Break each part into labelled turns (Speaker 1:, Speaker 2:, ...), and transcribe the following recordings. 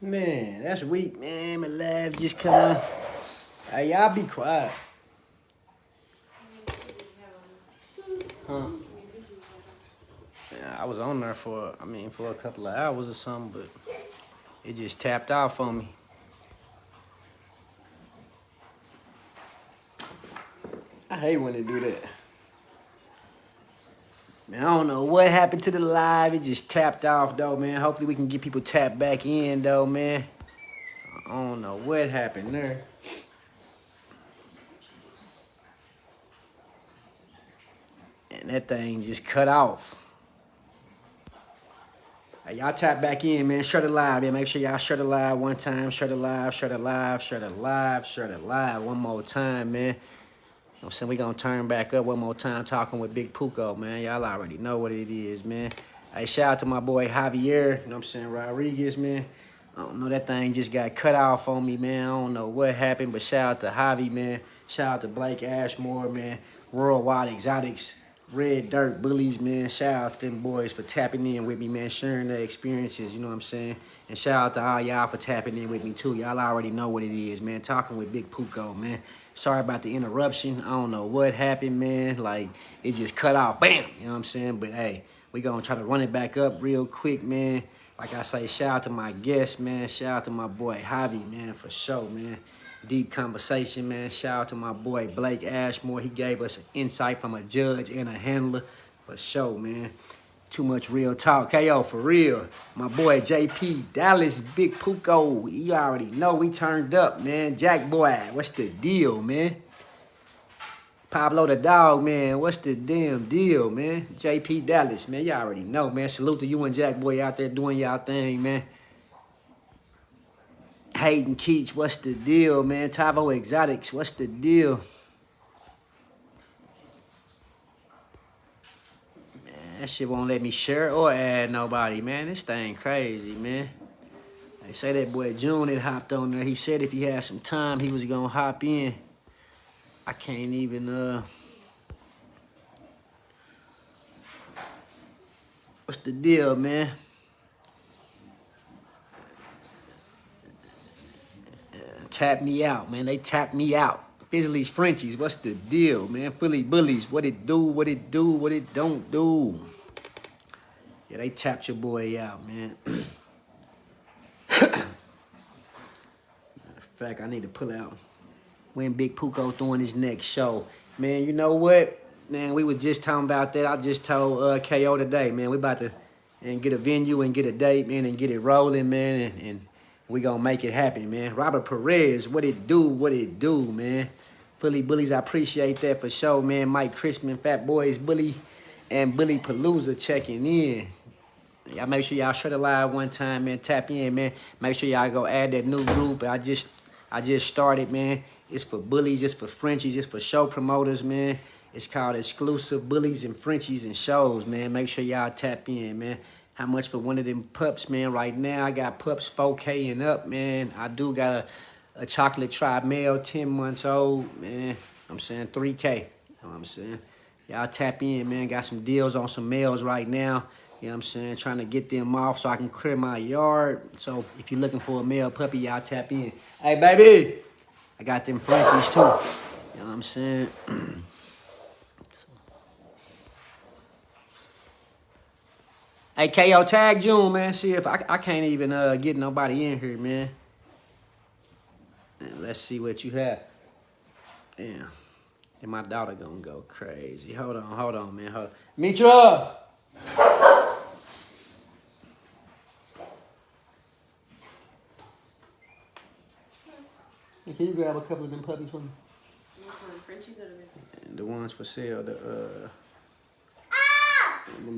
Speaker 1: Man, that's weak, man. My laugh just coming. Hey, y'all be quiet. Huh? Yeah, I was on there for a couple of hours or something, but it just tapped off on me. I hate when they do that. Man, I don't know what happened to the live. It just tapped off, though, man. Hopefully we can get people tapped back in, though, man. I don't know what happened there. And that thing just cut off. Hey, y'all tap back in, man. Share the live, man. Make sure y'all share the live one time. Share the live, share the live, share the live, share the live one more time, man. You know what I'm saying? We gonna turn back up one more time talking with Big Puko, man. Y'all already know what it is, man. Hey, shout out to my boy Javier, you know what I'm saying, Rodriguez, man. I don't know, that thing just got cut off on me, man. I don't know what happened, but shout out to Javi, man. Shout out to Blake Ashmore, man. Worldwide Exotics. Red Dirt Bullies, man. Shout out to them boys for tapping in with me, man. Sharing their experiences, you know what I'm saying? And shout out to all y'all for tapping in with me, too. Y'all already know what it is, man. Talking with Big Puko, man. Sorry about the interruption. I don't know what happened, man. Like, it just cut off. Bam! You know what I'm saying? But, hey, we gonna try to run it back up real quick, man. Like I say, shout out to my guests, man. Shout out to my boy Javi, man, for sure, man. Deep conversation, man. Shout out to my boy Blake Ashmore. He gave us an insight from a judge and a handler. For sure, man. Too much real talk. KO, for real. My boy JP Dallas, Big Puko. You already know we turned up, man. Jack Boy, what's the deal, man? Pablo the Dog, man. What's the damn deal, man? JP Dallas, man. You already know, man. Salute to you and Jack Boy out there doing y'all thing, man. Hayden Keach, what's the deal, man? Tavo Exotics, what's the deal? Man, that shit won't let me share or add nobody, man. This thing crazy, man. They say that boy June had hopped on there. He said if he had some time, he was gonna hop in. I can't even, what's the deal, man? Tap me out, man. They tapped me out. Fizzly's Frenchies, what's the deal, man? Philly Bullies, what it do, what it do, what it don't do. Yeah, they tapped your boy out, man. Matter of fact, I need to pull out when Big Puko throwing his next show. Man, you know what? Man, we was just talking about that. I just told KO today, man. We about to get a venue and get a date, man, and get it rolling, man, and we gonna make it happen, man. Robert Perez, what it do, man. Philly Bullies, I appreciate that for sure, man. Mike Crispin, Fat Boys Bully, and Bully Palooza checking in. Y'all make sure y'all share the live one time, man. Tap in, man. Make sure y'all go add that new group. I just started, man. It's for bullies, it's for Frenchies, it's for show promoters, man. It's called Exclusive Bullies and Frenchies and Shows, man. Make sure y'all tap in, man. How much for one of them pups, man? Right now, I got pups 4K and up, man. I do got a chocolate tribe male, 10 months old, man. I'm saying 3K. You know what I'm saying? Y'all tap in, man. Got some deals on some males right now. You know what I'm saying? Trying to get them off so I can clear my yard. So if you're looking for a male puppy, y'all tap in. Hey, baby, I got them Frenchies too. You know what I'm saying? Hey, KO, tag June, man. See if I can't even get nobody in here, man. And let's see what you have. Damn. And my daughter gonna go crazy. Hold on, man. Hold on. Mitra! Can you grab a couple of them puppies for me? Frenchies or the ones for sale, them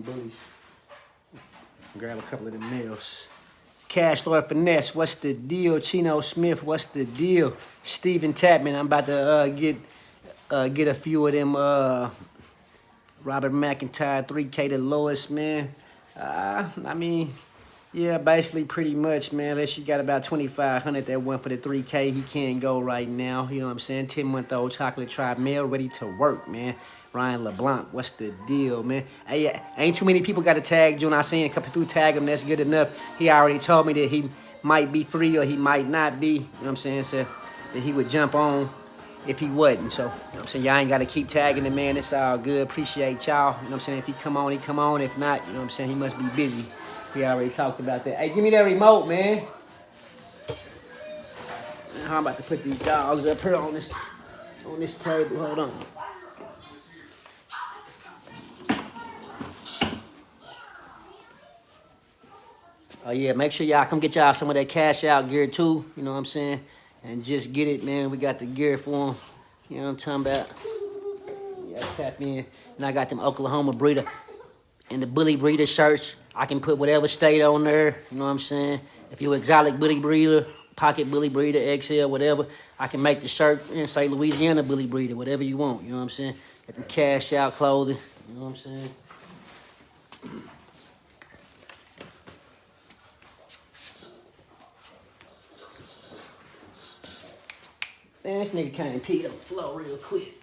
Speaker 1: bullies. Grab a couple of the males. Cash Lord Finesse, what's the deal? Chino Smith, what's the deal? Steven Tapman, I'm about to get a few of them. Robert McIntyre, 3K the lowest, man. I mean, yeah, basically pretty much, man. Unless you got about 2,500 that went for the 3K, he can't go right now. You know what I'm saying? 10-month-old chocolate tribe male ready to work, man. Ryan LeBlanc, what's the deal, man? Hey, ain't too many people got to tag June. I seen a couple people tag him. That's good enough. He already told me that he might be free or he might not be. You know what I'm saying? So that he would jump on if he wasn't. So, you know what I'm saying? Y'all ain't got to keep tagging the man. It's all good. Appreciate y'all. You know what I'm saying? If he come on, he come on. If not, you know what I'm saying? He must be busy. We already talked about that. Hey, give me that remote, man. I'm about to put these dogs up here on this table. Hold on. Oh yeah, make sure y'all come get y'all some of that cash out gear too. You know what I'm saying? And just get it, man. We got the gear for them. You know what I'm talking about? Yeah, tap in. And I got them Oklahoma breeder and the bully breeder shirts. I can put whatever state on there. You know what I'm saying? If you're exotic bully breeder, pocket bully breeder, XL, whatever, I can make the shirt and say Louisiana bully breeder, whatever you want. You know what I'm saying? Got the cash out clothing. You know what I'm saying? Man, this nigga can't pee on the floor real quick.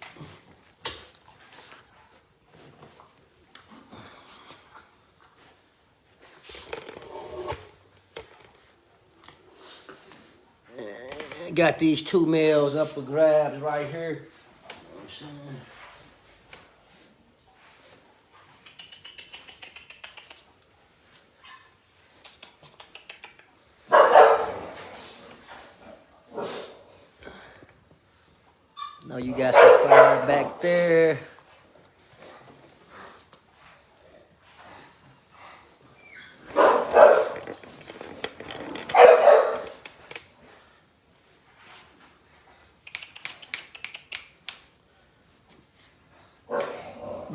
Speaker 1: Got these 2 males up for grabs right here. You know what I'm saying? Know you got some fire back there.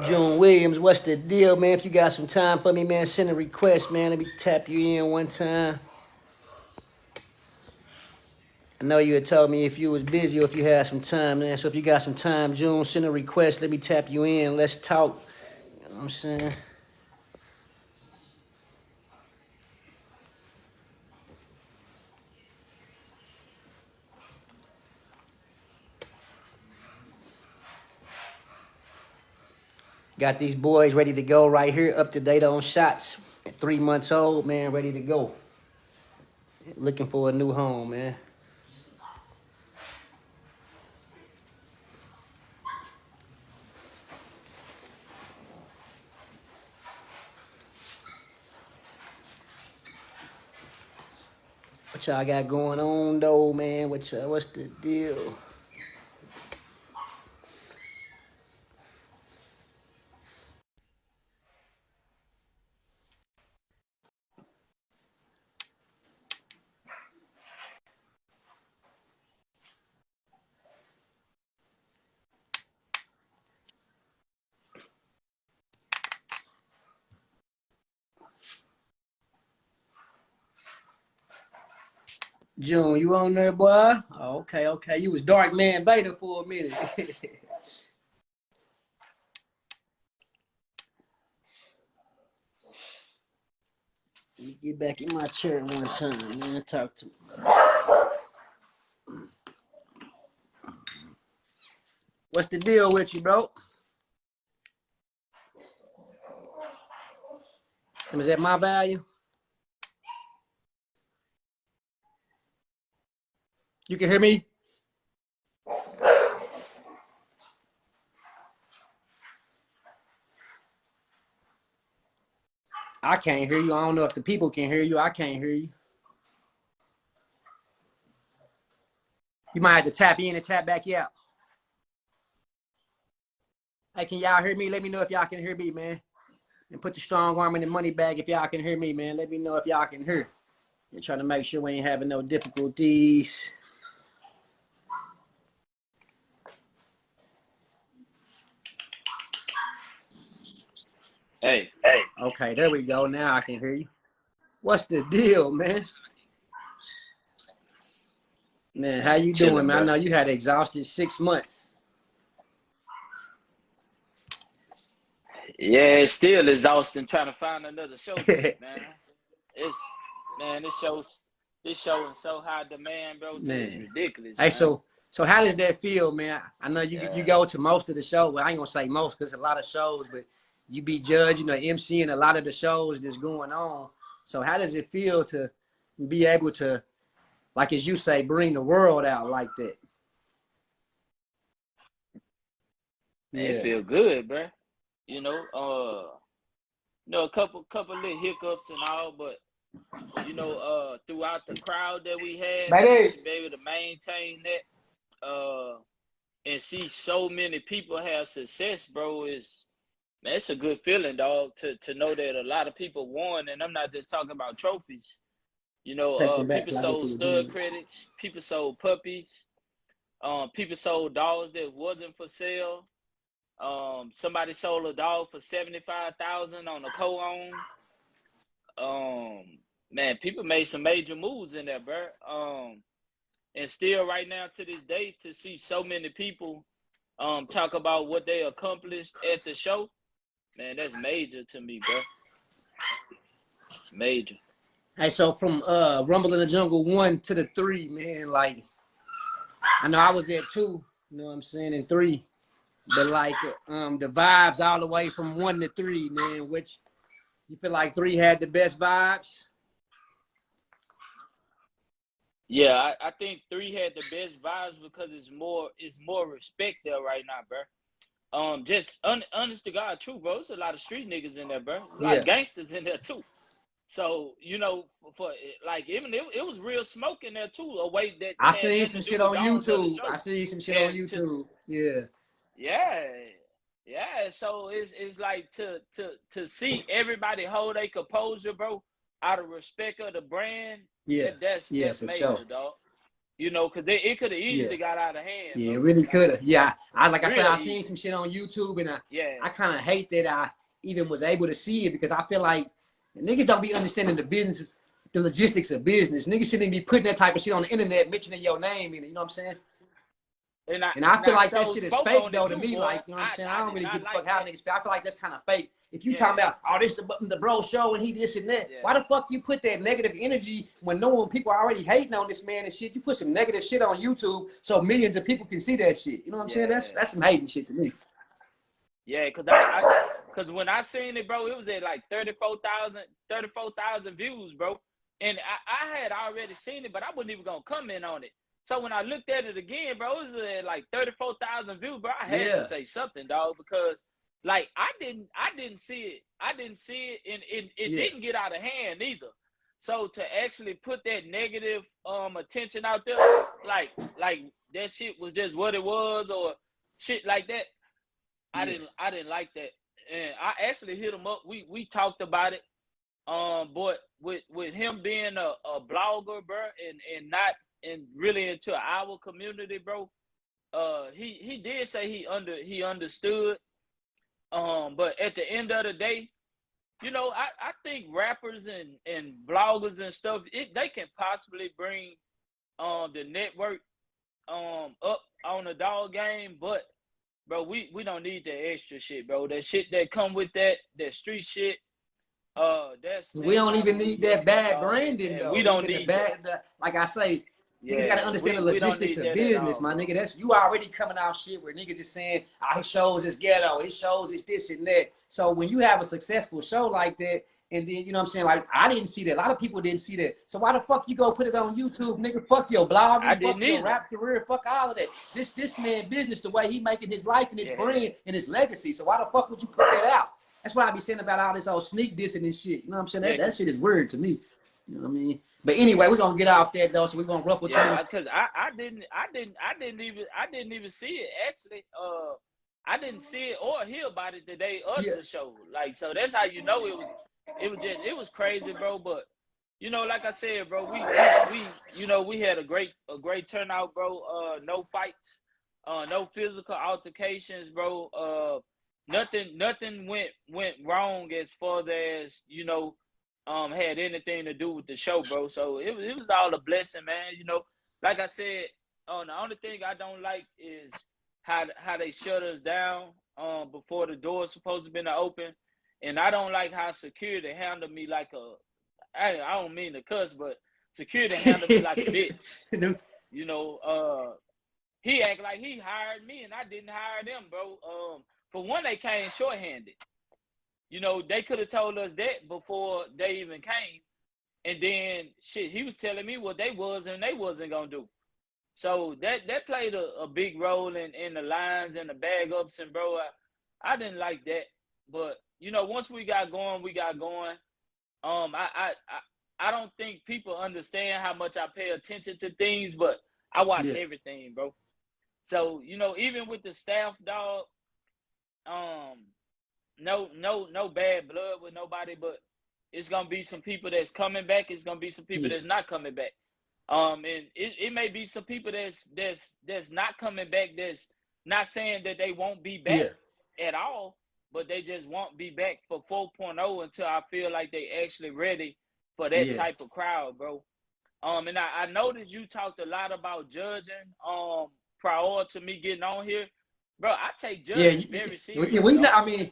Speaker 1: June Williams, what's the deal, man? If you got some time for me, man, send a request, man. Let me tap you in one time. I know you had told me if you was busy or if you had some time, man. So if you got some time, June, send a request. Let me tap you in. Let's talk. You know what I'm saying? Got these boys ready to go right here, up to date on shots. At 3 months old, man, ready to go. Looking for a new home, man. What y'all got going on, though, man? What's the deal? June, you on there, boy? Oh, okay. You was Dark Man Beta for a minute. Let me get back in my chair one time, man. Talk to me. What's the deal with you, bro? Is that my value? You can hear me? I can't hear you. I don't know if the people can hear you. I can't hear you. You might have to tap in and tap back out. Hey, can y'all hear me? Let me know if y'all can hear me, man. And put the strong arm in the money bag if y'all can hear me, man. Let me know if y'all can hear. And trying to make sure we ain't having no difficulties.
Speaker 2: Hey.
Speaker 1: Okay, there we go. Now I can hear you. What's the deal, man? Man, how you doing, man? I know you had exhausted 6 months.
Speaker 2: Yeah, it's still exhausting trying to find another show to get, man. This show is so high demand, bro. It's ridiculous.
Speaker 1: Hey, man. So how does that feel, man? I know you go to most of the shows. Well, I ain't gonna say most because a lot of shows, but you be judging or emceeing a lot of the shows that's going on. So how does it feel to, be able to, like as you say, bring the world out like that.
Speaker 2: Man, it
Speaker 1: Yeah.
Speaker 2: feel good, bro. A couple little hiccups and all, but throughout the crowd that we had, man,
Speaker 1: Baby.
Speaker 2: to be able to maintain that, and see so many people have success, bro, man, it's a good feeling, dog, to know that a lot of people won, and I'm not just talking about trophies. People sold stud credits, people sold puppies, people sold dogs that wasn't for sale. Somebody sold a dog for $75,000 on a co-own. Man, people made some major moves in there, bro. And still right now to this day, to see so many people talk about what they accomplished at the show, man, that's major to me, bro. It's major.
Speaker 1: Hey, so from Rumble in the Jungle 1 to the 3, man, like I know I was there too, you know what I'm saying, in 3. But like the vibes all the way from 1 to 3, man, which you feel like 3 had the best vibes?
Speaker 2: Yeah, I think 3 had the best vibes because it's more respect there right now, bro. Just honest to God, true, bro. There's a lot of street niggas in there, bro. There's a lot of gangsters in there too. So for like even it was real smoke in there too. A way that
Speaker 1: I seen some shit on YouTube.
Speaker 2: I seen some shit on
Speaker 1: YouTube. Yeah.
Speaker 2: Yeah. So it's like to see everybody hold their composure, bro, out of respect of the brand.
Speaker 1: Yeah.
Speaker 2: That's
Speaker 1: for
Speaker 2: major,
Speaker 1: sure.
Speaker 2: dog. Because it could have easily got out of hand.
Speaker 1: Yeah,
Speaker 2: bro.
Speaker 1: It really could have. Yeah, I said, I seen
Speaker 2: easy.
Speaker 1: some shit on YouTube, and I kind of hate that I even was able to see it because I feel like niggas don't be understanding the logistics of business. Niggas shouldn't be putting that type of shit on the internet, mentioning your name in it. You know what I'm saying? And I feel like that shit is fake though to me. Like, you know what I'm saying? I don't really give a fuck how niggas feel. I feel like that's kind of fake. If you talking about, oh, this the bro show and he this and that, why the fuck you put that negative energy when knowing people are already hating on this man and shit? You put some negative shit on YouTube so millions of people can see that shit. You know what I'm saying? That's some hating shit to me.
Speaker 2: Yeah, cause when I seen it, bro, it was at like 34,000 views, bro. And I had already seen it, but I wasn't even gonna comment on it. So when I looked at it again, bro, it was at like 34,000 views, bro. I had to say something, dog, because like I didn't see it. I didn't see it, and it didn't get out of hand either. So to actually put that negative attention out there, like that shit was just what it was, or shit like that. I didn't like that, and I actually hit him up. We talked about it, but with him being a blogger, bro, and not and really into our community, bro. He did say he understood. But at the end of the day, I think rappers and bloggers and stuff, they can possibly bring the network up on the dog game, but bro, we don't need that extra shit, bro. That shit that come with that street shit. We
Speaker 1: don't even need that bad branding though.
Speaker 2: We don't need that.
Speaker 1: Like I say, niggas gotta understand the logistics of business, my nigga. That's you already coming out shit where niggas is saying, his shows is ghetto, his shows is this and that. So when you have a successful show like that, and then you know what I'm saying, like I didn't see that. A lot of people didn't see that. So why the fuck you go put it on YouTube, nigga? Fuck your blogging, fuck your rap career, fuck all of that. This man business, the way he making his life and his brand and his legacy. So why the fuck would you put that out? That's what I be saying about all this old sneak dissing and shit. You know what I'm saying? That shit is weird to me. You know what I mean? But anyway, we're gonna get off that though, so we're gonna ruffle
Speaker 2: because I didn't even see it actually. I didn't see it or hear about it the day of the show. Like, so that's how you know it was crazy, bro. But like I said, bro, we had a great turnout, bro. No fights, no physical altercations, bro. Nothing went wrong as far as had anything to do with the show, bro. So it was all a blessing, man. Like I said, the only thing I don't like is how they shut us down before the door's supposed to be open, and I don't like how security handled me like I don't mean to cuss, but security handled me like a bitch. He act like he hired me and I didn't hire them, bro. For one, they came shorthanded. They could have told us that before they even came. And then shit, he was telling me what they was and they wasn't gonna do. So that played a big role in the lines and the bag ups, and bro, I didn't like that. But you know, once we got going, we got going. I don't think people understand how much I pay attention to things, but I watch
Speaker 1: Yeah.
Speaker 2: everything, bro. So you know, even with the staff, dog, um, no bad blood with nobody, but it's gonna be some people that's coming back. It's gonna be some people
Speaker 1: Yeah.
Speaker 2: that's not coming back. And it may be some people that's not coming back. That's not saying that they won't be back
Speaker 1: Yeah.
Speaker 2: at all, but they just won't be back for 4.0 until I feel like they actually ready for that
Speaker 1: Yeah.
Speaker 2: type of crowd, bro. And I noticed you talked a lot about judging prior to me getting on here. Bro, I take
Speaker 1: Yeah.
Speaker 2: judging very
Speaker 1: Yeah.
Speaker 2: serious,
Speaker 1: We know.
Speaker 2: dog.
Speaker 1: I mean,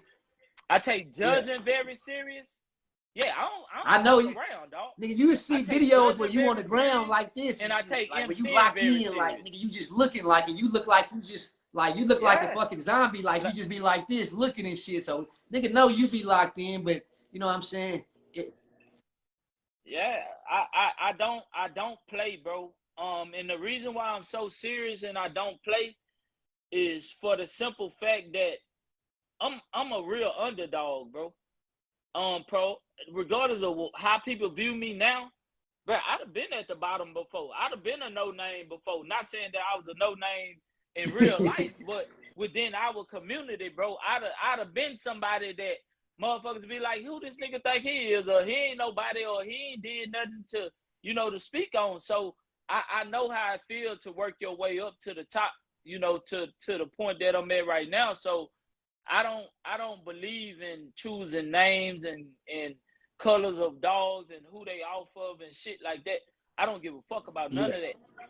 Speaker 2: I take
Speaker 1: yeah.
Speaker 2: judging very serious. Yeah, I
Speaker 1: I
Speaker 2: don't
Speaker 1: know
Speaker 2: fuck
Speaker 1: you.
Speaker 2: around, dog.
Speaker 1: Nigga, you
Speaker 2: I
Speaker 1: see
Speaker 2: take
Speaker 1: videos where
Speaker 2: judging
Speaker 1: you on
Speaker 2: very
Speaker 1: the ground
Speaker 2: serious,
Speaker 1: like this
Speaker 2: and
Speaker 1: and
Speaker 2: I
Speaker 1: shit.
Speaker 2: take
Speaker 1: Like when you
Speaker 2: MCing
Speaker 1: locked
Speaker 2: very
Speaker 1: in, like
Speaker 2: serious.
Speaker 1: nigga, you just looking like, and you look like you just like you look like a
Speaker 2: Yeah.
Speaker 1: fucking zombie. Like you just be like this, looking and shit. So nigga, know you be locked in, but you know what I'm saying?
Speaker 2: Yeah, I don't play, bro. And the reason why I'm so serious and I don't play is for the simple fact that I'm a real underdog, bro. Pro, regardless of how people view me now, bro, I'd have been at the bottom before. I'd have been a no name before. Not saying that I was a no name in real life, but within our community, bro, I'd have been somebody that motherfuckers be like, who this nigga think he is, or he ain't nobody, or he ain't did nothing to, you know, to speak on. So I know how it feels to work your way up to the top, you know, to the point that I'm at right now. So I don't believe in choosing names and colors of dogs and who they off of and shit like that. I don't give a fuck about none
Speaker 1: Yeah.
Speaker 2: of that.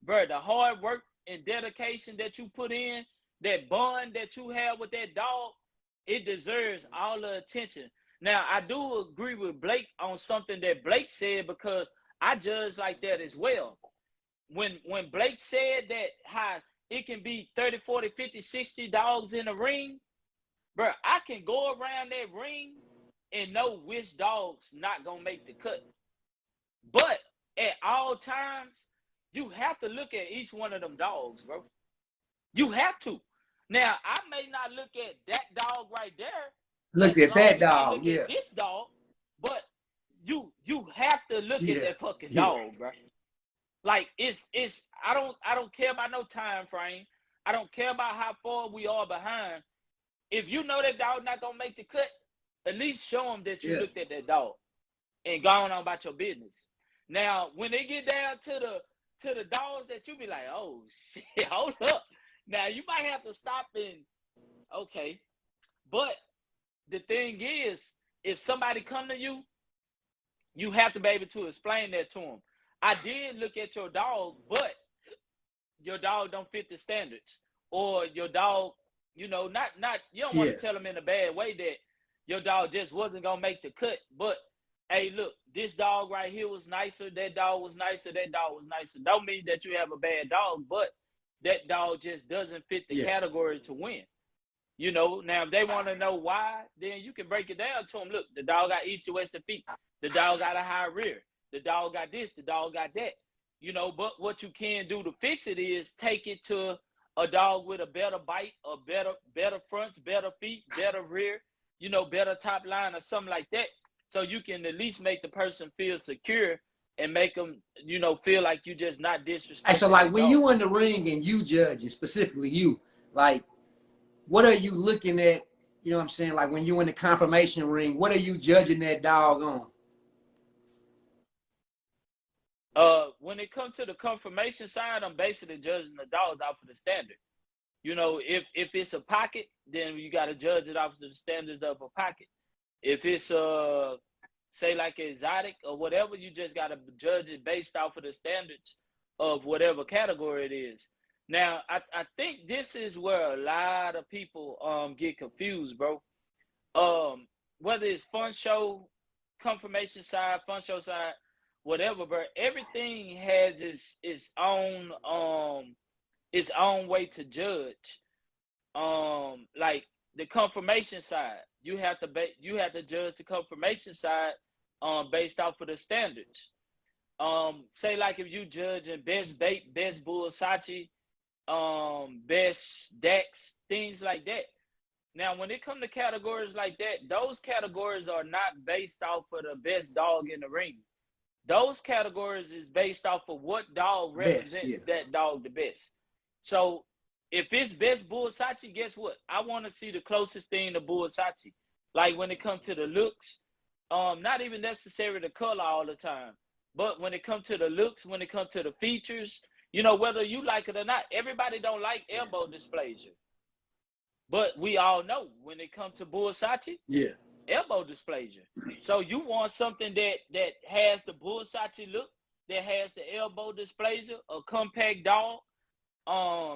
Speaker 2: Bro, the hard work and dedication that you put in, that bond that you have with that dog, it deserves all the attention. Now, I do agree with Blake on something that Blake said, because I judge like that as well. When Blake said that how it can be 30, 40, 50, 60 dogs in a ring, bro, I can go around that ring and know which dog's not gonna make the cut. But at all times, you have to look at each one of them dogs, bro. You have to. Now, I may not look at that dog right there
Speaker 1: Look
Speaker 2: as
Speaker 1: at
Speaker 2: long
Speaker 1: that
Speaker 2: as I
Speaker 1: dog.
Speaker 2: look
Speaker 1: Yeah.
Speaker 2: at this dog, but you have to look at
Speaker 1: Yeah.
Speaker 2: that fucking
Speaker 1: Yeah.
Speaker 2: dog, bro. Like it's I don't care about no time frame. I don't care about how far we are behind. If you know that dog not gonna make the cut, at least show them that you
Speaker 1: Yeah.
Speaker 2: looked at that dog and gone on about your business. Now, when they get down to the dogs that you be like, oh shit, hold up. Now you might have to stop and okay. But the thing is, if somebody come to you, you have to be able to explain that to them. I did look at your dog, but your dog don't fit the standards, or your dog, you know, not you don't want
Speaker 1: Yeah.
Speaker 2: to tell them in a bad way that your dog just wasn't gonna make the cut, but hey, look, this dog right here was nicer, that dog was nicer, that dog was nicer. Don't mean that you have a bad dog, but that dog just doesn't fit the
Speaker 1: Yeah.
Speaker 2: category to win. You know, now if they want to know why, then you can break it down to them. Look, the dog got east to west of feet. The dog got a high rear. The dog got this. The dog got that. You know, but what you can do to fix it is take it to a dog with a better bite, a better fronts, better feet, better rear, you know, better top line or something like that. So you can at least make the person feel secure and make them, you know, feel like you just not
Speaker 1: Hey, so
Speaker 2: disrespecting
Speaker 1: like
Speaker 2: their
Speaker 1: when
Speaker 2: dog.
Speaker 1: you in the ring and you judging, specifically you, like what are you looking at? You know what I'm saying? Like when you in the confirmation ring, what are you judging that dog on?
Speaker 2: When it comes to the confirmation side, I'm basically judging the dogs off of the standard. You know, if it's a pocket, then you got to judge it off of the standards of a pocket. If it's say like exotic or whatever, you just got to judge it based off of the standards of whatever category it is. Now, I think this is where a lot of people get confused, bro. Whether it's fun show, confirmation side, fun show side, whatever, bro. Everything has its own way to judge. Like the confirmation side, you have to judge the confirmation side based off of the standards. Say like if you judging best bait, best bull sachi, best Dex, things like that. Now, when it comes to categories like that, those categories are not based off of the best dog in the ring. Those categories is based off of what dog represents that dog the best. So if it's best bull sachi, guess what? I want to see the closest thing to bull sachi. Like when it comes to the looks, not even necessarily the color all the time, but when it comes to the looks, when it comes to the features, you know, whether you like it or not, everybody don't like elbow dysplasia. But we all know when it comes to bull sachi, elbow dysplasia. So you want something that has the bull sachi look, that has the elbow dysplasia, a compact dog,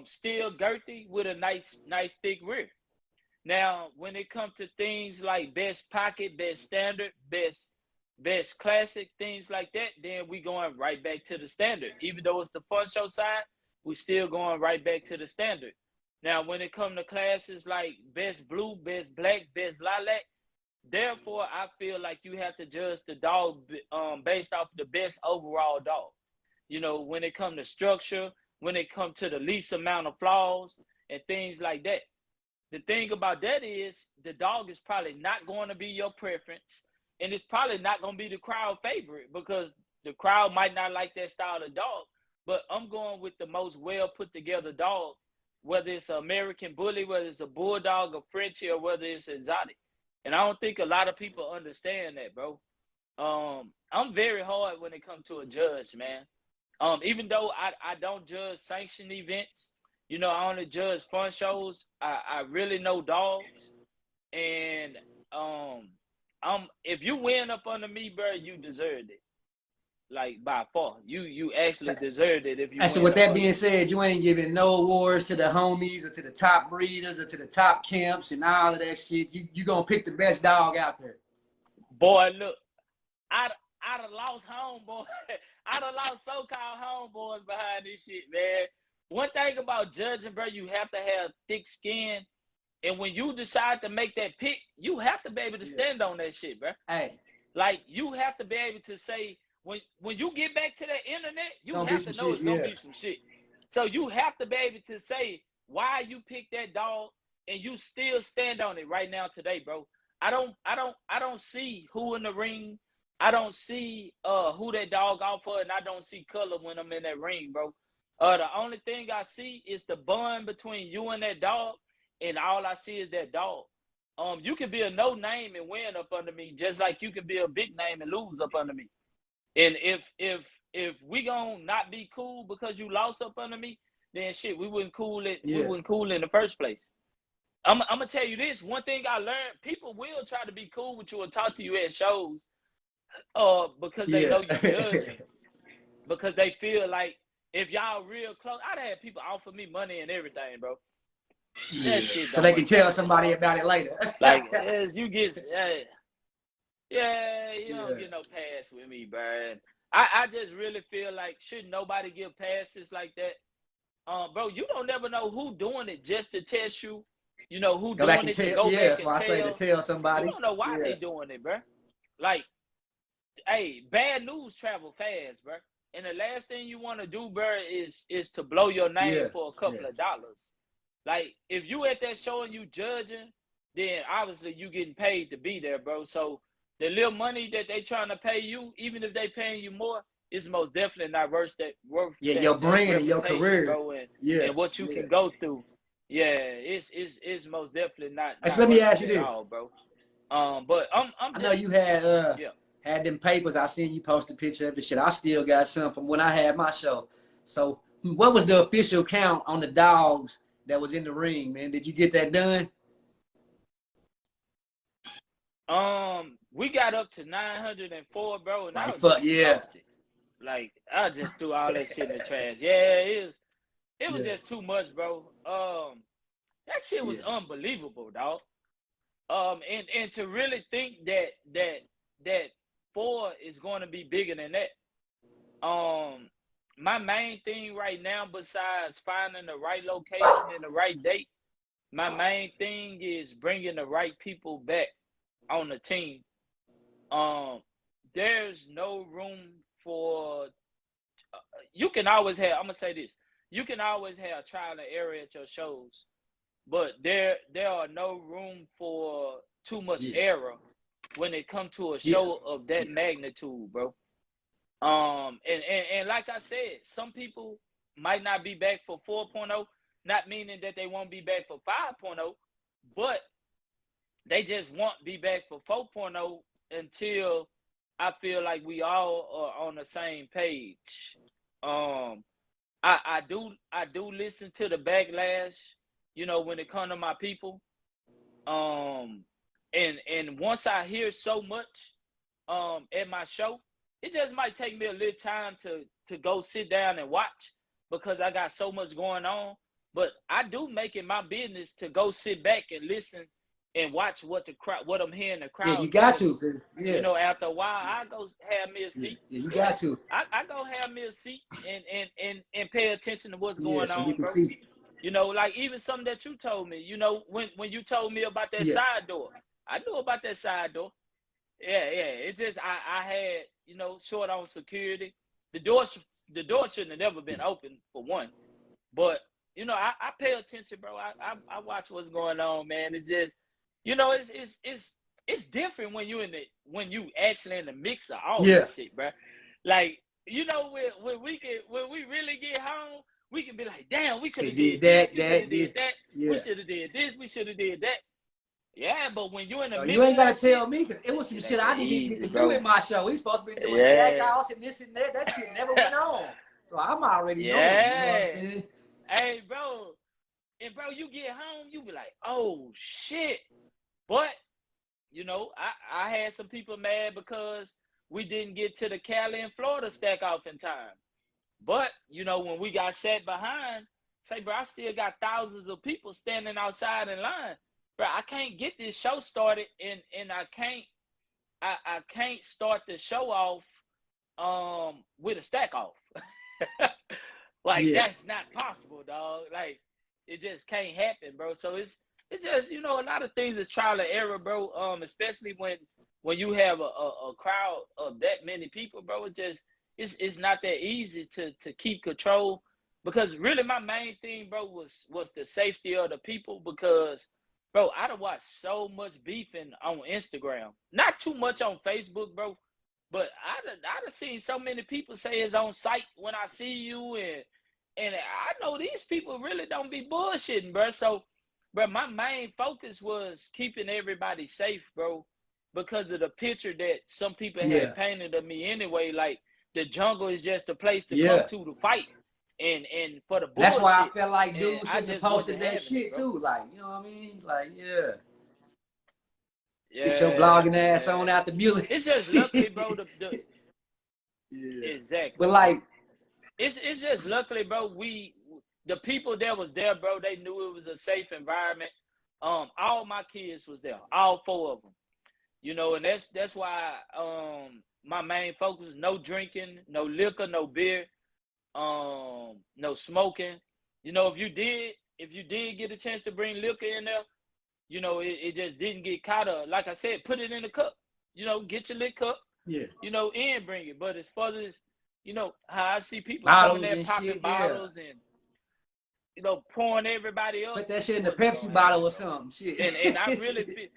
Speaker 2: still girthy with a nice thick rear. Now, when it comes to things like best pocket, best standard, best classic, things like that, then we going right back to the standard. Even though it's the fun show side, we still going right back to the standard. Now, when it comes to classes like best blue, best black, best lilac, therefore, I feel like you have to judge the dog based off the best overall dog. You know, when it comes to structure, when it comes to the least amount of flaws and things like that. The thing about that is the dog is probably not going to be your preference, and it's probably not going to be the crowd favorite because the crowd might not like that style of dog. But I'm going with the most well put together dog, whether it's an American Bully, whether it's a Bulldog, a Frenchie, or whether it's exotic. And I don't think a lot of people understand that, bro. I'm very hard when it comes to a judge, man. Even though I don't judge sanctioned events, you know, I only judge fun shows. I really know dogs. And if you win up under me, bro, you deserved it. Like by far, you actually deserved it if you.
Speaker 1: And so with that being said, you ain't giving no awards to the homies or to the top breeders or to the top camps and all of that shit. You gonna pick the best dog out there.
Speaker 2: Boy, look, I'd have lost homeboy. I'd have lost so-called homeboys behind this shit, man. One thing about judging, bro, you have to have thick skin. And when you decide to make that pick, you have to be able to stand on that shit, bro.
Speaker 1: Hey.
Speaker 2: Like, you have to be able to say, when you get back to the internet, you have to know it's going to be some shit. So you have to be able to say why you picked that dog, and you still stand on it right now today, bro. I don't see who in the ring. I don't see who that dog off for, and I don't see color when I'm in that ring, bro. The only thing I see is the bond between you and that dog, and all I see is that dog. You can be a no name and win up under me, just like you can be a big name and lose up under me. And if we gonna not be cool because you lost up under me, then shit, we wouldn't cool it. We wouldn't cool in the first place. I'm gonna tell you this. One thing I learned: people will try to be cool with you and talk to you at shows, because they know you judging, because they feel like if y'all real close. I'd have people offer me money and everything, bro. That shit
Speaker 1: so they can tell somebody about it later.
Speaker 2: Like, as you get, you don't get no pass with me, bro. I just really feel like shouldn't nobody give passes like that, bro. You don't never know who doing it just to test you. You know who
Speaker 1: go
Speaker 2: doing it to go back
Speaker 1: that's
Speaker 2: and
Speaker 1: why I say to tell somebody.
Speaker 2: You don't know why they doing it, bro. Like, hey, bad news travel fast, bro. And the last thing you want to do, bro, is to blow your name for a couple of dollars. Like, if you at that show and you judging, then obviously you getting paid to be there, bro. So the little money that they trying to pay you, even if they paying you more, is most definitely not worth
Speaker 1: your brand and your career,
Speaker 2: bro, and what you can go through. Yeah, it's most definitely not.
Speaker 1: So let me ask you this,
Speaker 2: all, bro. But I
Speaker 1: know you had had them papers. I seen you post a picture of the shit. I still got some from when I had my show. So what was the official count on the dogs that was in the ring, man? Did you get that done?
Speaker 2: We got up to 904, bro, and
Speaker 1: like,
Speaker 2: I was just exhausted. Like, I just threw all that shit in the trash. Yeah, it was just too much, bro. That shit was unbelievable, dog. And to really think that 4 is going to be bigger than that. My main thing right now, besides finding the right location and the right date, my main thing is bringing the right people back on the team. there's no room for. You can always have. I'm gonna say this. You can always have trial and error at your shows, but there are no room for too much
Speaker 1: Yeah.
Speaker 2: error when it comes to a
Speaker 1: Yeah.
Speaker 2: show of that
Speaker 1: Yeah.
Speaker 2: magnitude, bro. And like I said, some people might not be back for 4.0, not meaning that they won't be back for 5.0, but they just won't be back for 4.0 until I feel like we all are on the same page. Um, I do listen to the backlash, when it comes to my people. Um, and once I hear so much at my show, it just might take me a little time to go sit down and watch because I got so much going on. But I do make it my business to go sit back and listen and watch what I'm hearing the
Speaker 1: Yeah, you
Speaker 2: crowd
Speaker 1: got
Speaker 2: telling
Speaker 1: to,
Speaker 2: me.
Speaker 1: 'cause, yeah,
Speaker 2: After a while, I go have me a
Speaker 1: yeah,
Speaker 2: seat.
Speaker 1: yeah, you
Speaker 2: Yeah,
Speaker 1: got to.
Speaker 2: I go have me a seat and pay attention to what's
Speaker 1: Yeah,
Speaker 2: going
Speaker 1: so you
Speaker 2: on,
Speaker 1: can
Speaker 2: bro.
Speaker 1: see.
Speaker 2: Like even something that you told me, when you told me about that
Speaker 1: Yeah,
Speaker 2: side door, I knew about that side door. Yeah, yeah. It just I had short on security. The door shouldn't have never been open for one, but I pay attention, bro. I watch what's going on, man. It's just it's different when you actually in the mix of all
Speaker 1: yeah.
Speaker 2: this shit, bro. Like when we really get home, we can be like, damn, we could
Speaker 1: They
Speaker 2: have
Speaker 1: did
Speaker 2: did this,
Speaker 1: that,
Speaker 2: we could have
Speaker 1: this.
Speaker 2: did that, we
Speaker 1: Yeah.
Speaker 2: should have did this, we should have did that. Yeah, but when you in the
Speaker 1: You
Speaker 2: mix
Speaker 1: ain't
Speaker 2: of
Speaker 1: gotta
Speaker 2: that shit,
Speaker 1: tell me because it
Speaker 2: that
Speaker 1: was some
Speaker 2: shit
Speaker 1: shit
Speaker 2: ain't that
Speaker 1: I didn't even get
Speaker 2: easy,
Speaker 1: to do
Speaker 2: bro.
Speaker 1: in my show. We supposed to be doing stack
Speaker 2: Yeah,
Speaker 1: house and this and that. That shit never went on. So I'm already knowing. You know what I'm
Speaker 2: yeah.
Speaker 1: saying?
Speaker 2: Hey, bro, and bro, you get home, you be like, oh shit. But I had some people mad because we didn't get to the Cali and Florida stack off in time. But when we got set behind, say, bro, I still got thousands of people standing outside in line. Bro, I can't get this show started, and I can't start the show off with a stack off. Like
Speaker 1: Yeah.
Speaker 2: that's not possible, dog. Like it just can't happen, bro. So it's just a lot of things is trial and error, bro. Especially when you have a crowd of that many people, bro. It's not that easy to keep control because really my main thing, bro, was the safety of the people because. Bro, I done watched so much beefing on Instagram. Not too much on Facebook, bro. But I done seen so many people say it's on site when I see you, and I know these people really don't be bullshitting, bro. So, bro, my main focus was keeping everybody safe, bro, because of the picture that some people
Speaker 1: Yeah.
Speaker 2: had painted of me anyway. Like the jungle is just a place to come
Speaker 1: Yeah.
Speaker 2: to fight, and for the
Speaker 1: That's why I
Speaker 2: bullshit,
Speaker 1: felt like
Speaker 2: and
Speaker 1: dude
Speaker 2: I
Speaker 1: shouldn't have
Speaker 2: just wasn't
Speaker 1: posted that
Speaker 2: having it,
Speaker 1: shit
Speaker 2: bro.
Speaker 1: too. Like, you know what I mean? Like, yeah. Get your
Speaker 2: Yeah,
Speaker 1: blogging ass on
Speaker 2: yeah.
Speaker 1: out the music.
Speaker 2: It's just luckily, bro. The
Speaker 1: Yeah. But
Speaker 2: exactly, bro.
Speaker 1: like,
Speaker 2: It's just luckily, bro. The people that was there, bro. They knew it was a safe environment. All my kids was there, all four of them. And that's why my main focus: no drinking, no liquor, no beer, no smoking. If you did get a chance to bring liquor in there, it just didn't get caught up. Like I said, put it in a cup. Get your lit cup.
Speaker 1: yeah.
Speaker 2: And bring it. But as far as how I see people coming
Speaker 1: Bottles
Speaker 2: there
Speaker 1: and
Speaker 2: popping
Speaker 1: shit, yeah.
Speaker 2: bottles and pouring everybody up,
Speaker 1: Put that shit
Speaker 2: it
Speaker 1: in the
Speaker 2: wasn't gonna
Speaker 1: Pepsi
Speaker 2: happen,
Speaker 1: bottle or
Speaker 2: bro.
Speaker 1: something. Shit.
Speaker 2: And I really feel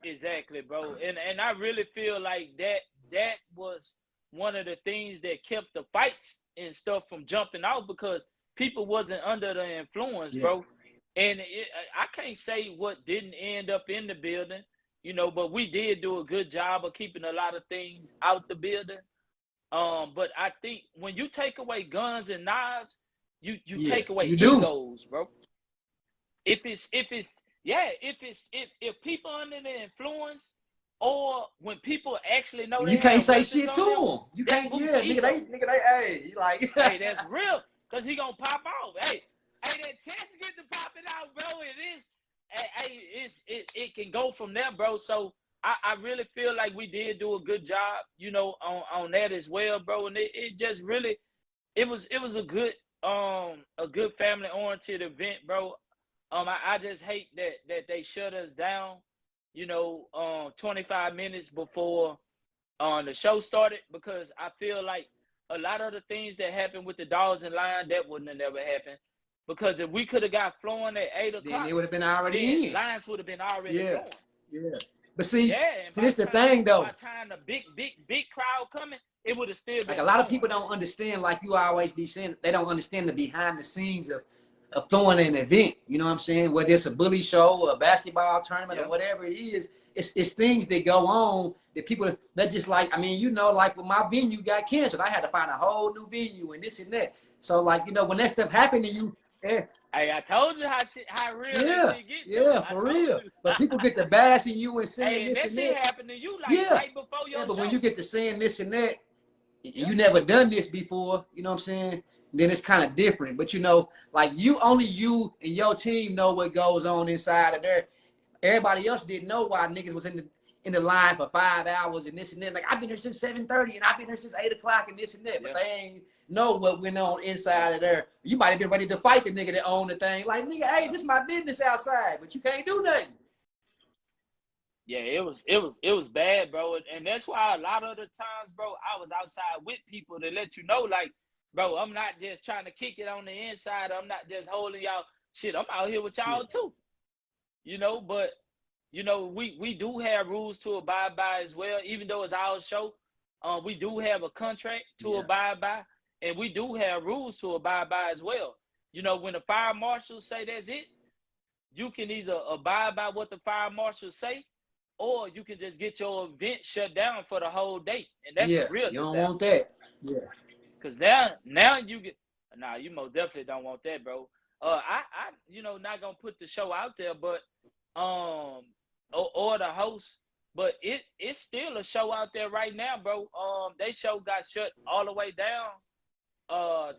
Speaker 2: exactly, bro. And I really feel like that was one of the things that kept the fights and stuff from jumping out because people wasn't under the influence,
Speaker 1: Yeah.
Speaker 2: bro. And I can't say what didn't end up in the building, but we did do a good job of keeping a lot of things out the building. But I think when you take away guns and knives, you
Speaker 1: Yeah.
Speaker 2: take away
Speaker 1: You do.
Speaker 2: egos, bro. If people under the influence or when people actually know
Speaker 1: And
Speaker 2: they
Speaker 1: you can't
Speaker 2: have
Speaker 1: say
Speaker 2: weapons
Speaker 1: shit to
Speaker 2: on them,
Speaker 1: them. You
Speaker 2: that
Speaker 1: can't,
Speaker 2: boosts
Speaker 1: yeah,
Speaker 2: ego.
Speaker 1: nigga, hey, you like.
Speaker 2: Hey, that's real. Cause he gonna pop off. Hey, that chance to get to popping out, bro. It can go from there, bro. So I really feel like we did do a good job, on that as well, bro. And it just really it was a good family oriented event, bro. I just hate that they shut us down, 25 minutes before the show started, because I feel like a lot of the things that happened with the Dogs and Lions, that wouldn't have never happened. Because if we could have got flowing at 8
Speaker 1: Then
Speaker 2: o'clock,
Speaker 1: it would have been
Speaker 2: then
Speaker 1: already in.
Speaker 2: Lions would have been already
Speaker 1: Yeah,
Speaker 2: flowing.
Speaker 1: yeah. But see,
Speaker 2: And
Speaker 1: this the thing
Speaker 2: by
Speaker 1: though.
Speaker 2: the time the big crowd coming, it would have still been
Speaker 1: Like a lot of
Speaker 2: flowing.
Speaker 1: people don't understand, like you always be saying, they don't understand the behind the scenes of throwing an event. You know what I'm saying? Whether it's a bully show or a basketball tournament or whatever it is, it's things that go on that people that just like, I mean, you know, like when my venue got canceled, I had to find a whole new venue and this and that. So like, you know, when that stuff happened to you,
Speaker 2: hey, I told you how real that shit get to
Speaker 1: yeah,
Speaker 2: it.
Speaker 1: for real. But people get to bashing you and saying
Speaker 2: Hey, and
Speaker 1: this
Speaker 2: that
Speaker 1: and
Speaker 2: shit
Speaker 1: that.
Speaker 2: happened to you like
Speaker 1: Yeah.
Speaker 2: right before your
Speaker 1: Yeah, but
Speaker 2: show.
Speaker 1: when you get to saying this and that, you never done this before, you know what I'm saying? Then it's kind of different. But you know, like only you and your team know what goes on inside of there. Everybody else didn't know why niggas was in the line for 5 hours and this and that. Like I've been here since 7:30 and I've been here since 8 o'clock and this and that. But they ain't know what went on inside of there. You might have been ready to fight the nigga that owned the thing. Like, nigga, hey, this is my business outside, but you can't do nothing.
Speaker 2: Yeah, it was bad, bro. And that's why a lot of the times, bro, I was outside with people to let you know, like, bro, I'm not just trying to kick it on the inside. I'm not just holding y'all shit. I'm out here with y'all too. You know, but you know, we do have rules to abide by as well, even though it's our show. We do have a contract to abide by, and we do have rules to abide by as well. You know, when the fire marshals say that's it, you can either abide by what the fire marshals say, or you can just get your event shut down for the whole day, and that's a real disaster.
Speaker 1: You don't want that. Yeah.
Speaker 2: Cause now you get, nah, you most definitely don't want that, bro. I you know, not gonna put the show out there, but or the host, but it's still a show out there right now, bro. They show got shut all the way down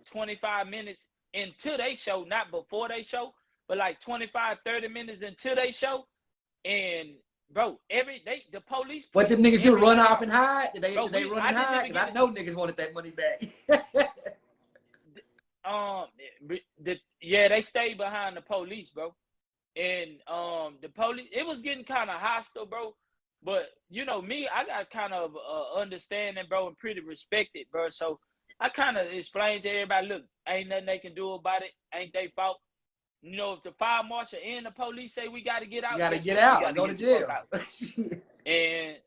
Speaker 2: 25 minutes into they show, not before they show, but like 25-30 minutes into they show. And bro, the police.
Speaker 1: What them niggas do? Run off and hide? Did they
Speaker 2: bro,
Speaker 1: run and hide? Because I know niggas wanted that money back.
Speaker 2: They stayed behind the police, bro. And the police, it was getting kind of hostile, bro. But you know me, I got kind of understanding, bro, and pretty respected, bro. So I kind of explained to everybody, look, ain't nothing they can do about it. Ain't they fault. You know, if the fire marshal and the police say we got to get out,
Speaker 1: you got to get out and go to jail.
Speaker 2: And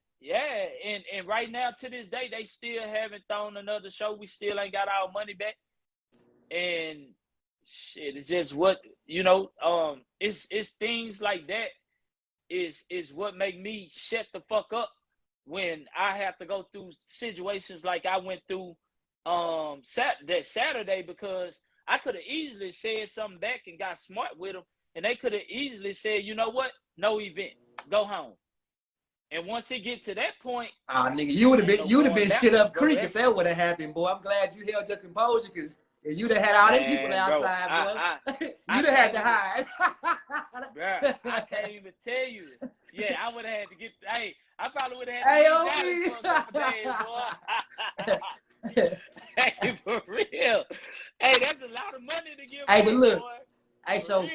Speaker 2: and right now to this day, they still haven't thrown another show. We still ain't got our money back. And shit, it's just what, you know, it's things like that is what make me shut the fuck up when I have to go through situations like I went through that Saturday, because I could have easily said something back and got smart with them, and they could have easily said, you know what, no event, go home. And once it get to that point,
Speaker 1: nigga, you would have been shit up creek if that would have happened, boy. I'm glad you held your composure, because if you'd have had all them people outside, bro, you'd have had to hide.
Speaker 2: Bro, I can't even tell you. Yeah, I would have had to get. Hey, I probably would have had to get for a couple days, boy. Hey, for real. Hey, that's a lot of money to give.
Speaker 1: Hey, but look,
Speaker 2: boy.
Speaker 1: Hey, so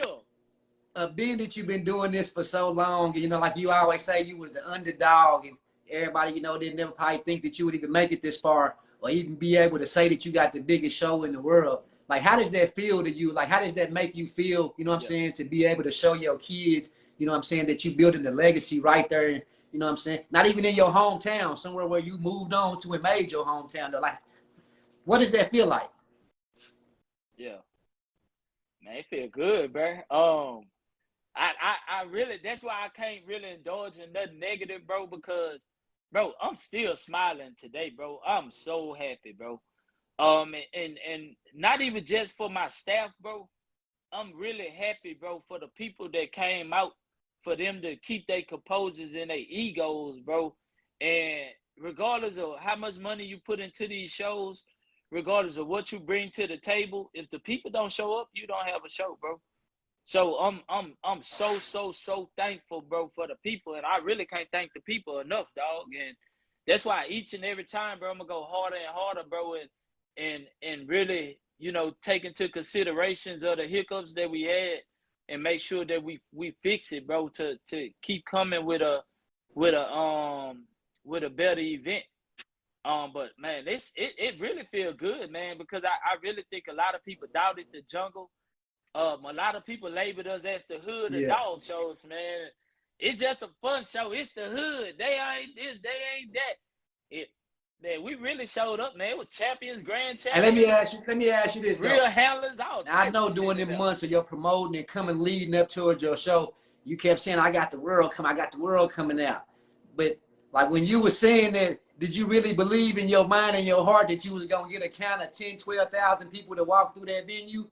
Speaker 1: being that you've been doing this for so long, you know, like you always say, you was the underdog, and everybody, you know, didn't never probably think that you would even make it this far, or even be able to say that you got the biggest show in the world. Like, how does that feel to you? Like, how does that make you feel, you know what I'm saying, to be able to show your kids, you know what I'm saying, that you building the legacy right there, you know what I'm saying? Not even in your hometown, somewhere where you moved on to and made your hometown, though. Like, what does that feel like?
Speaker 2: Yeah. Man, it feel good, bro. I really, that's why I can't really indulge in nothing negative, bro, because, bro, I'm still smiling today, bro. I'm so happy, bro. And not even just for my staff, bro. I'm really happy, bro, for the people that came out, for them to keep their composures and their egos, bro. And regardless of how much money you put into these shows, regardless of what you bring to the table, if the people don't show up, you don't have a show, bro. So I'm so thankful, bro, for the people, and I really can't thank the people enough, dog. And that's why each and every time, bro, I'm gonna go harder and harder, bro, and really, you know, take into considerations of the hiccups that we had, and make sure that we fix it, bro, to keep coming with a better event. But man, it really feel good, man, because I really think a lot of people doubted the jungle. A lot of people labeled us as the hood of
Speaker 1: Yeah.
Speaker 2: dog shows, man. It's just a fun show. It's the hood. They ain't this, they ain't that. It Man, we really showed up, man. It was champions, grand
Speaker 1: And
Speaker 2: champions,
Speaker 1: let me ask you this
Speaker 2: real
Speaker 1: though.
Speaker 2: handlers, all
Speaker 1: Now I
Speaker 2: types
Speaker 1: know
Speaker 2: of shit
Speaker 1: during
Speaker 2: in
Speaker 1: the
Speaker 2: there.
Speaker 1: months of your promoting and coming leading up towards your show, you kept saying, I got the world coming out. But like when you were saying that, did you really believe in your mind and your heart that you was gonna get a count of 10, 12,000 people to walk through that venue?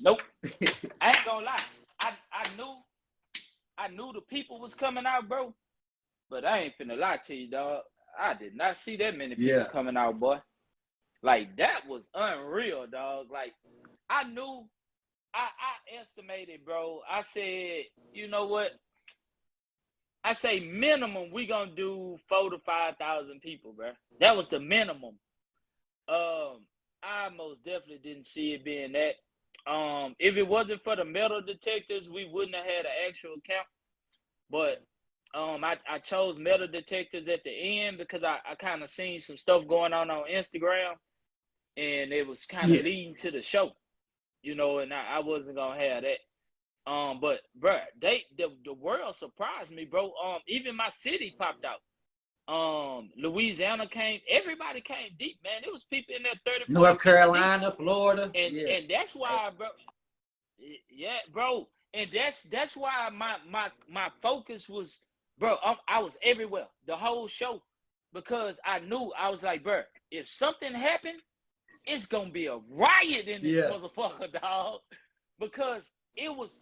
Speaker 2: Nope. I ain't gonna lie. I knew the people was coming out, bro. But I ain't finna lie to you, dog. I did not see that many people coming out, boy. Like, that was unreal, dog. Like, I knew, I estimated, bro. I said, you know what? I say minimum we gonna do 4,000 to 5,000 people, bro. That was the minimum. I most definitely didn't see it being that. If it wasn't for the metal detectors, we wouldn't have had an actual count. But I chose metal detectors at the end because I kind of seen some stuff going on Instagram, and it was kind of leading to the show, you know, and I wasn't gonna have that. But bro, the world surprised me, bro. Even my city popped out. Louisiana came. Everybody came deep, man. There was people in there 30, 40,
Speaker 1: North Carolina, deep. Florida,
Speaker 2: and that's why, bro. Yeah, bro, and that's why my focus was, bro. I was everywhere the whole show because I knew I was like, bro, if something happened, it's gonna be a riot in this motherfucker, dog. Because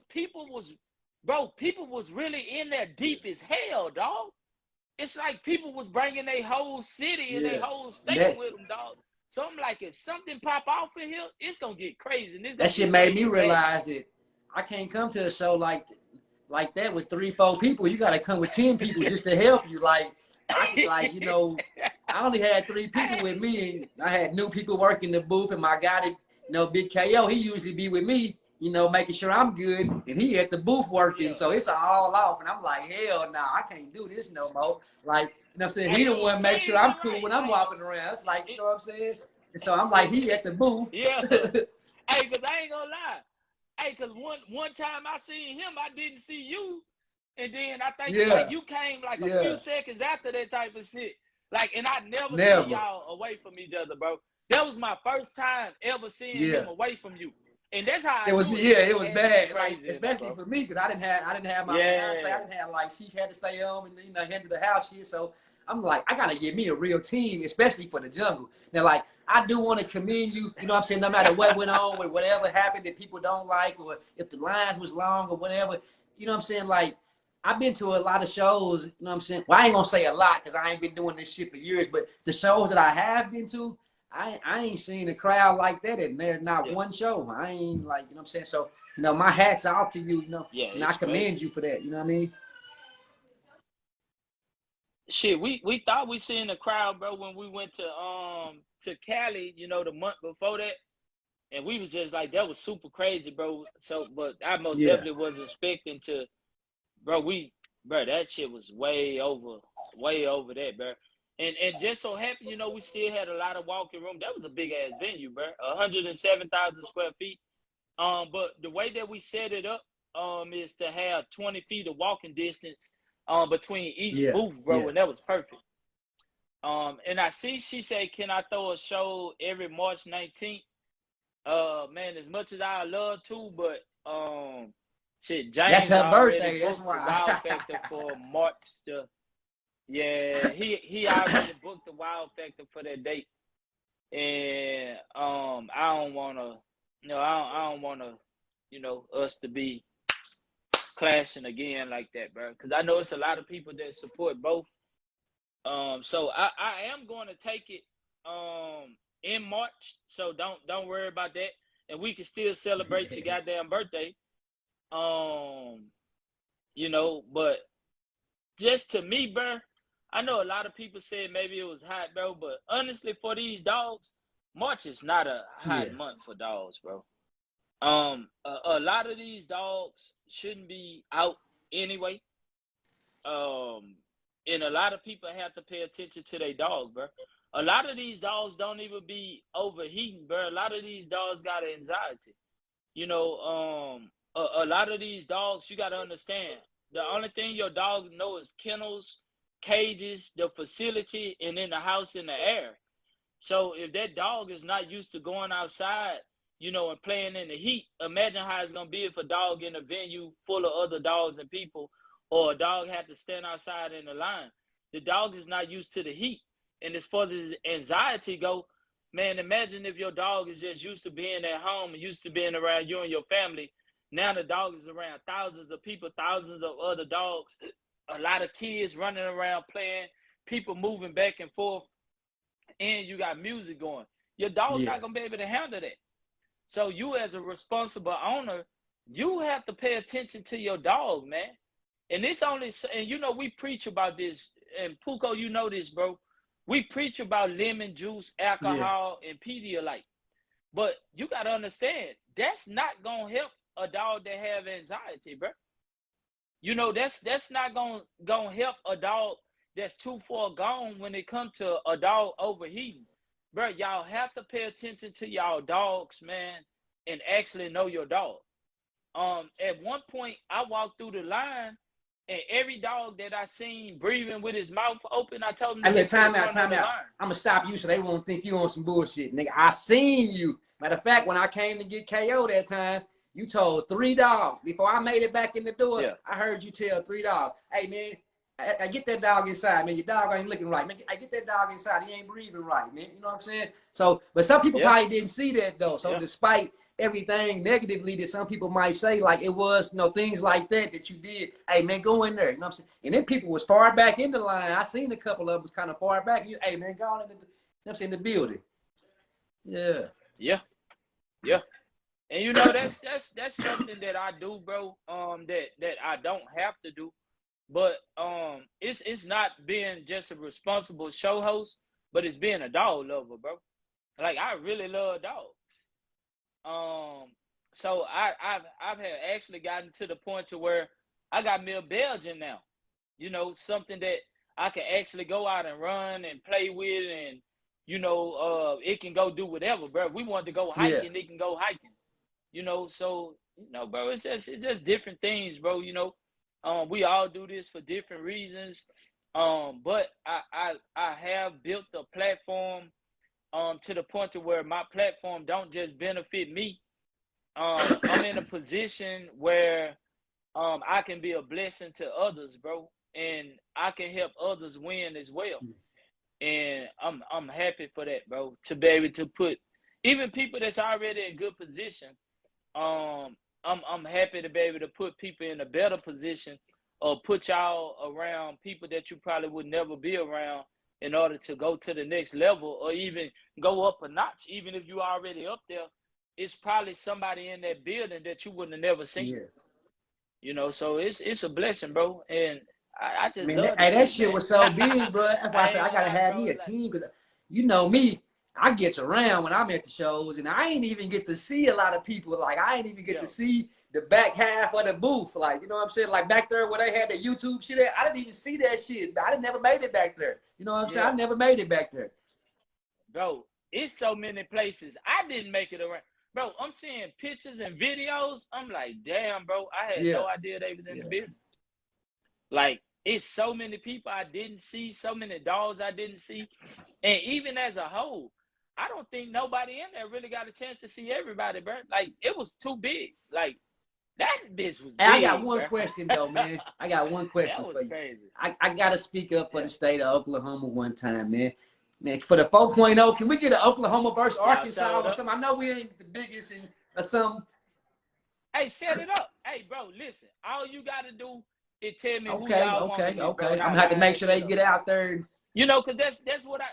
Speaker 2: people was really in there deep as hell, dog. It's like people was bringing their whole city and their whole state with them, dog. So I'm like, if something pop off in here, it's gonna get crazy. And
Speaker 1: that shit made me realize that I can't come to a show like that with 3, 4 people. You gotta come with 10 people just to help you. Like you know, I only had 3 people with me, and I had new people working the booth, and my guy that, you know, Big KO, he usually be with me, you know, making sure I'm good, and he at the booth working, so it's all off, and I'm like, hell no, I can't do this no more. Like, you know what I'm saying? He the one make sure I'm cool when I'm walking around. It's like, you know what I'm saying? And so I'm like, he at the booth.
Speaker 2: Yeah. Hey, cause I ain't gonna lie. Hey, cause one time I seen him, I didn't see you. And then I think like you came like a few seconds after that type of shit. Like, and I never see y'all away from each other, bro. That was my first time ever seeing him away from you. And that's how
Speaker 1: it was bad. Like, especially for me, because I didn't have my fiance. I didn't have, like, she had to stay home and, you know, handle the house shit. So I'm like, I gotta get me a real team, especially for the jungle. Now, like, I do want to commend you, you know what I'm saying, no matter what went on or whatever happened that people don't like, or if the lines was long or whatever, you know what I'm saying, like, I've been to a lot of shows, you know what I'm saying? Well, I ain't gonna say a lot because I ain't been doing this shit for years, but the shows that I have been to, I ain't seen a crowd like that in there, not one show. I ain't, like, you know what I'm saying? So, you know, my hat's off to you, you know, and I commend you for that, you know what I mean?
Speaker 2: Shit, we thought we seen a crowd, bro, when we went to Cali, you know, the month before that. And we was just like, that was super crazy, bro. So, but I most definitely was expecting to, bro, that shit was way over that, bro. And just so happened, you know, we still had a lot of walking room. That was a big ass venue, bro. 107,000 square feet. But the way that we set it up, is to have 20 feet of walking distance, between each booth, bro, and that was perfect. And I see she said, can I throw a show every March 19th? Man, as much as I love to, but shit, James
Speaker 1: that's her
Speaker 2: already
Speaker 1: birthday.
Speaker 2: booked the Wow Factor for March. He already booked the Wow Factor for that date, and I don't wanna, I don't wanna, us to be clashing again like that, bro. Because I know it's a lot of people that support both. So I am going to take it in March. So don't worry about that, and we can still celebrate your goddamn birthday. But just to me, bro, I know a lot of people said maybe it was hot, bro, but honestly, for these dogs, March is not a hot month for dogs, bro. A lot of these dogs shouldn't be out anyway. And a lot of people have to pay attention to their dog, bro. A lot of these dogs don't even be overheating, bro. A lot of these dogs got anxiety. You know, a lot of these dogs, you got to understand, the only thing your dog know is kennels, cages, the facility, and in the house in the air. So if that dog is not used to going outside, you know, and playing in the heat, imagine how it's going to be if a dog in a venue full of other dogs and people, or a dog had to stand outside in the line. The dog is not used to the heat. And as far as anxiety go, man, imagine if your dog is just used to being at home and used to being around you and your family. Now the dog is around thousands of people, thousands of other dogs, a lot of kids running around playing, people moving back and forth, and you got music going. Your dog not going to be able to handle that. So you as a responsible owner, you have to pay attention to your dog, man. And it's only, and you know, we preach about this, and Puko, you know this, bro. We preach about lemon juice, alcohol, and Pedialyte. But you got to understand, that's not going to help a dog that have anxiety, bro. You know, that's not going to help a dog that's too far gone when it comes to a dog overheating. Bro, y'all have to pay attention to y'all dogs, man, and actually know your dog. At one point, I walked through the line, and every dog that I seen breathing with his mouth open, I told him to get to the front of the line.
Speaker 1: I'm going to stop you so they won't think you on some bullshit, nigga. I seen you. Matter of fact, when I came to get KO that time, you told 3 dogs. Before I made it back in the door, I heard you tell 3 dogs, hey, man, I get that dog inside, man. Your dog ain't looking right, man. I get that dog inside. He ain't breathing right, man. You know what I'm saying? So, but some people probably didn't see that, though. So despite everything negatively that some people might say, like it was, you know, things like that you did, hey, man, go in there. You know what I'm saying? And then people was far back in the line. I seen a couple of them was kind of far back. You, hey, man, go on in the, you know what I'm saying, the building.
Speaker 2: Yeah. And you know, that's something that I do, bro, that I don't have to do. But it's not being just a responsible show host, but it's being a dog lover, bro. Like, I really love dogs. So I've had actually gotten to the point to where I got me a Belgian now. You know, something that I can actually go out and run and play with, and you know, it can go do whatever, bro. If we want to go hiking, it can go hiking. You know, so you know, bro, it's just different things, bro. You know. We all do this for different reasons. But I have built a platform to the point to where my platform don't just benefit me. I'm in a position where I can be a blessing to others, bro, and I can help others win as well. And I'm happy for that, bro, to be able to put even people that's already in good position. I'm happy to be able to put people in a better position, or put y'all around people that you probably would never be around in order to go to the next level, or even go up a notch. Even if you already up there, it's probably somebody in that building that you wouldn't have never seen. You know, so it's a blessing, bro. And I just love
Speaker 1: that shit was so big, bro. That's why I said I gotta have me a team, because you know me. I get around when I'm at the shows, and I ain't even get to see a lot of people. Like, I ain't even get to see the back half of the booth. Like, you know what I'm saying? Like, back there where they had the YouTube shit at, I didn't even see that shit. I didn't never made it back there. You know what I'm saying? I never made it back there.
Speaker 2: Bro, it's so many places. I didn't make it around. Bro, I'm seeing pictures and videos. I'm like, damn, bro, I had no idea they was in the building. Like, it's so many people I didn't see, so many dogs I didn't see. And even as a whole, I don't think nobody in there really got a chance to see everybody, bro. Like, it was too big. Like, that bitch was big.
Speaker 1: I got one question, though, man. I got one question
Speaker 2: that was
Speaker 1: for you.
Speaker 2: Crazy.
Speaker 1: I got to speak up for the state of Oklahoma one time, man. Man, for the 4.0, can we get an Oklahoma versus Arkansas or something? I know we ain't the biggest or something.
Speaker 2: Hey, set it up. Hey, bro, listen. All you got to do is tell me who y'all want to be, bro.
Speaker 1: I'm going to have to make sure they get out there.
Speaker 2: You know, because that's what I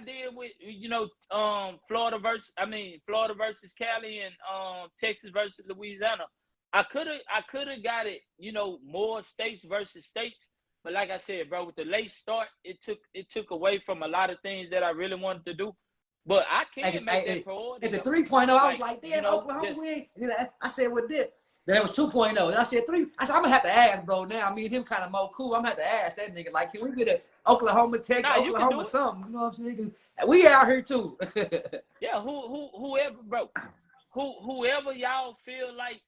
Speaker 2: did with, you know, Florida versus Cali, and Texas versus Louisiana. I could have got it, you know, more states versus states, but like I said, bro, with the late start, it took away from a lot of things that I really wanted to do. But I can't make that priority.
Speaker 1: At the 3.0, I was like, damn, Oklahoma win. I said, well, this. Then it was 2.0. And I said 3. I said, I'm gonna have to ask, bro. Now me and him kind of more cool. I'm gonna have to ask that nigga, like, can we get a Oklahoma, Texas,
Speaker 2: Nah, you can do
Speaker 1: Oklahoma
Speaker 2: it.
Speaker 1: something? You know what I'm saying? 'Cause we out here too.
Speaker 2: Yeah, whoever, bro. Whoever y'all feel like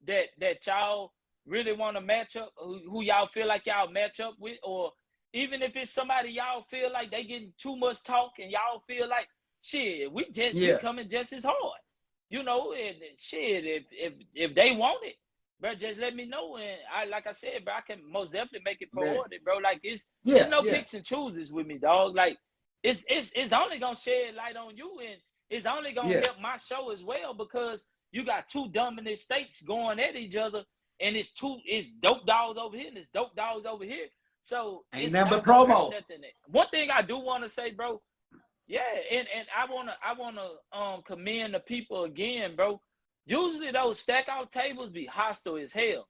Speaker 2: that y'all really want to match up, who y'all feel like y'all match up with, or even if it's somebody y'all feel like they getting too much talk and y'all feel like shit, we coming just as hard. You know, and shit, if they want it, bro, just let me know. And like I said, bro, I can most definitely make it priority, bro. Like it's no picks and chooses with me, dog. Like it's only gonna shed light on you, and it's only gonna help my show as well, because you got two dominant states going at each other, and it's dope dogs over here and it's dope dogs over here. So
Speaker 1: ain't
Speaker 2: it's
Speaker 1: nothing
Speaker 2: not
Speaker 1: but promo.
Speaker 2: nothing. One thing I do want to say, bro, yeah, and I wanna commend the people again, bro. Usually those stack out tables be hostile as hell,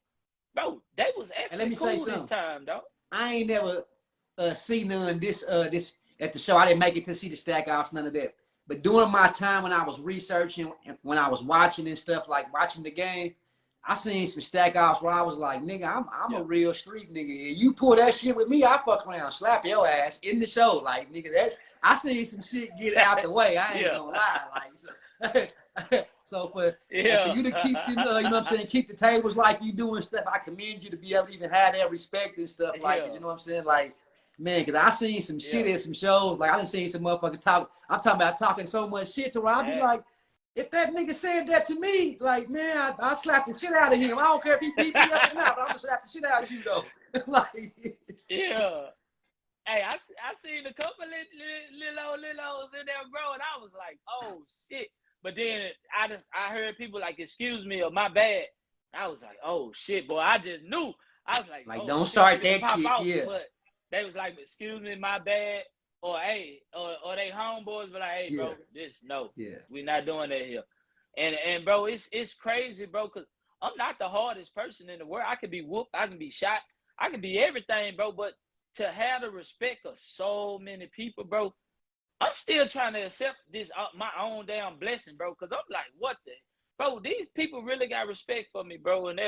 Speaker 2: bro. They was actually cool this time, dog.
Speaker 1: I ain't never seen none this at the show. I didn't make it to see the stack offs, none of that. But during my time when I was researching and when I was watching and stuff, like watching the game, I seen some stack offs where I was like, nigga, I'm a real street nigga. And you pull that shit with me, I fuck around, slap your ass in the show. Like, nigga, that I seen some shit get out the way. I ain't gonna lie. Like, so for you to keep the, you know what I'm saying, keep the tables like you do and stuff, I commend you to be able to even have that respect and stuff like, you know what I'm saying? Like, man, because I seen some shit at some shows. Like, I done seen some motherfuckers talk. I'm talking about talking so much shit to where I be like, if that nigga said that to me, like, man, I'll slap the shit out of him. I don't care if he beat me up or not, but I'm gonna slap the shit out of you though. Like,
Speaker 2: yeah. Hey, I seen a couple little olds in there, bro, and I was like, oh shit. But then I heard people like, excuse me or my bad. I was like, oh shit, boy. I just knew. I was like, oh,
Speaker 1: don't
Speaker 2: shit,
Speaker 1: start that shit.
Speaker 2: out.
Speaker 1: Yeah.
Speaker 2: But they was like, excuse me, my bad. Or hey, or they homeboys, but like, hey, bro, we're not doing that here. And bro, it's crazy, bro, because I'm not the hardest person in the world. I could be whooped, I can be shot, I can be everything, bro. But to have the respect of so many people, bro, I'm still trying to accept this my own damn blessing, bro. Because I'm like, what the, bro? These people really got respect for me, bro, and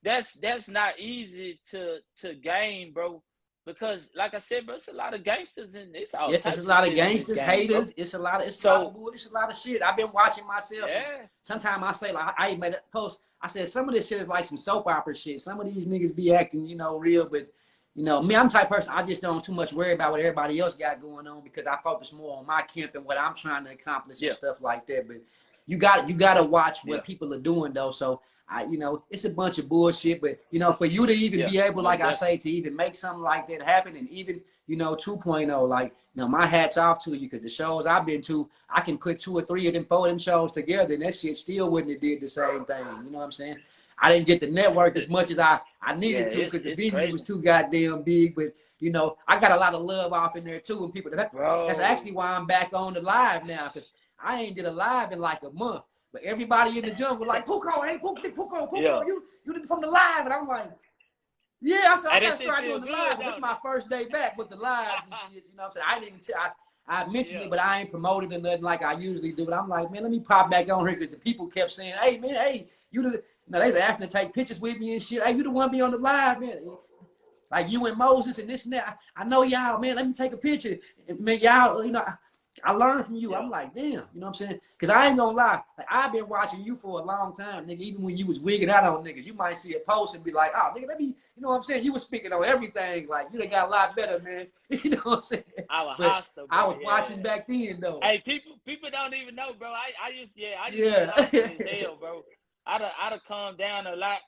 Speaker 2: that's not easy to gain, bro. Because, like I said, bro, it's a lot of gangsters and it's all types of shit. It's a lot of
Speaker 1: gangsters, haters. Bro. It's a lot of shit. I've been watching myself.
Speaker 2: Yeah.
Speaker 1: Sometimes I say, like, I made a post. I said some of this shit is like some soap opera shit. Some of these niggas be acting, you know, real, but you know, me, I'm the type of person, I just don't too much worry about what everybody else got going on because I focus more on my camp and what I'm trying to accomplish and stuff like that. But you got to watch what people are doing though. So you know, it's a bunch of bullshit, but you know, for you to even be able, like I say, to even make something like that happen, and even, you know, 2.0, like, you know, my hat's off to you, because the shows I've been to, I can put 2 or 3 of them, 4 of them shows together, and that shit still wouldn't have did the same thing. You know what I'm saying? I didn't get the network as much as I needed to, because the venue was too goddamn big. But you know, I got a lot of love off in there too, and people that's actually why I'm back on the live now, because I ain't did a live in like a month. But everybody in the jungle like, Puko, hey, Puko, you did from the live. And I'm like, yeah, I said, I got to start doing the live. This is my first day back with the lives and shit. You know what I'm saying? I didn't even I mentioned it, but I ain't promoted or nothing like I usually do. But I'm like, man, let me pop back on here, because the people kept saying, hey, man, hey, you the, they was asking to take pictures with me and shit. Hey, you the one be on the live, man. Like you and Moses and this and that. I know y'all, man, let me take a picture. And, man, y'all, you know, I learned from you. I'm like, damn, you know what I'm saying? Because I ain't gonna lie, like, I've been watching you for a long time, nigga. Even when you was wigging out on niggas, you might see a post and be like, oh, nigga, let me, you know what I'm saying? You was speaking on everything. Like, you done got a lot better, man. You know what I'm saying?
Speaker 2: I was hostile, bro.
Speaker 1: I was watching back then, though.
Speaker 2: Hey, people don't even know, bro. I used to be hostile as hell, bro. I'd have calmed down a lot.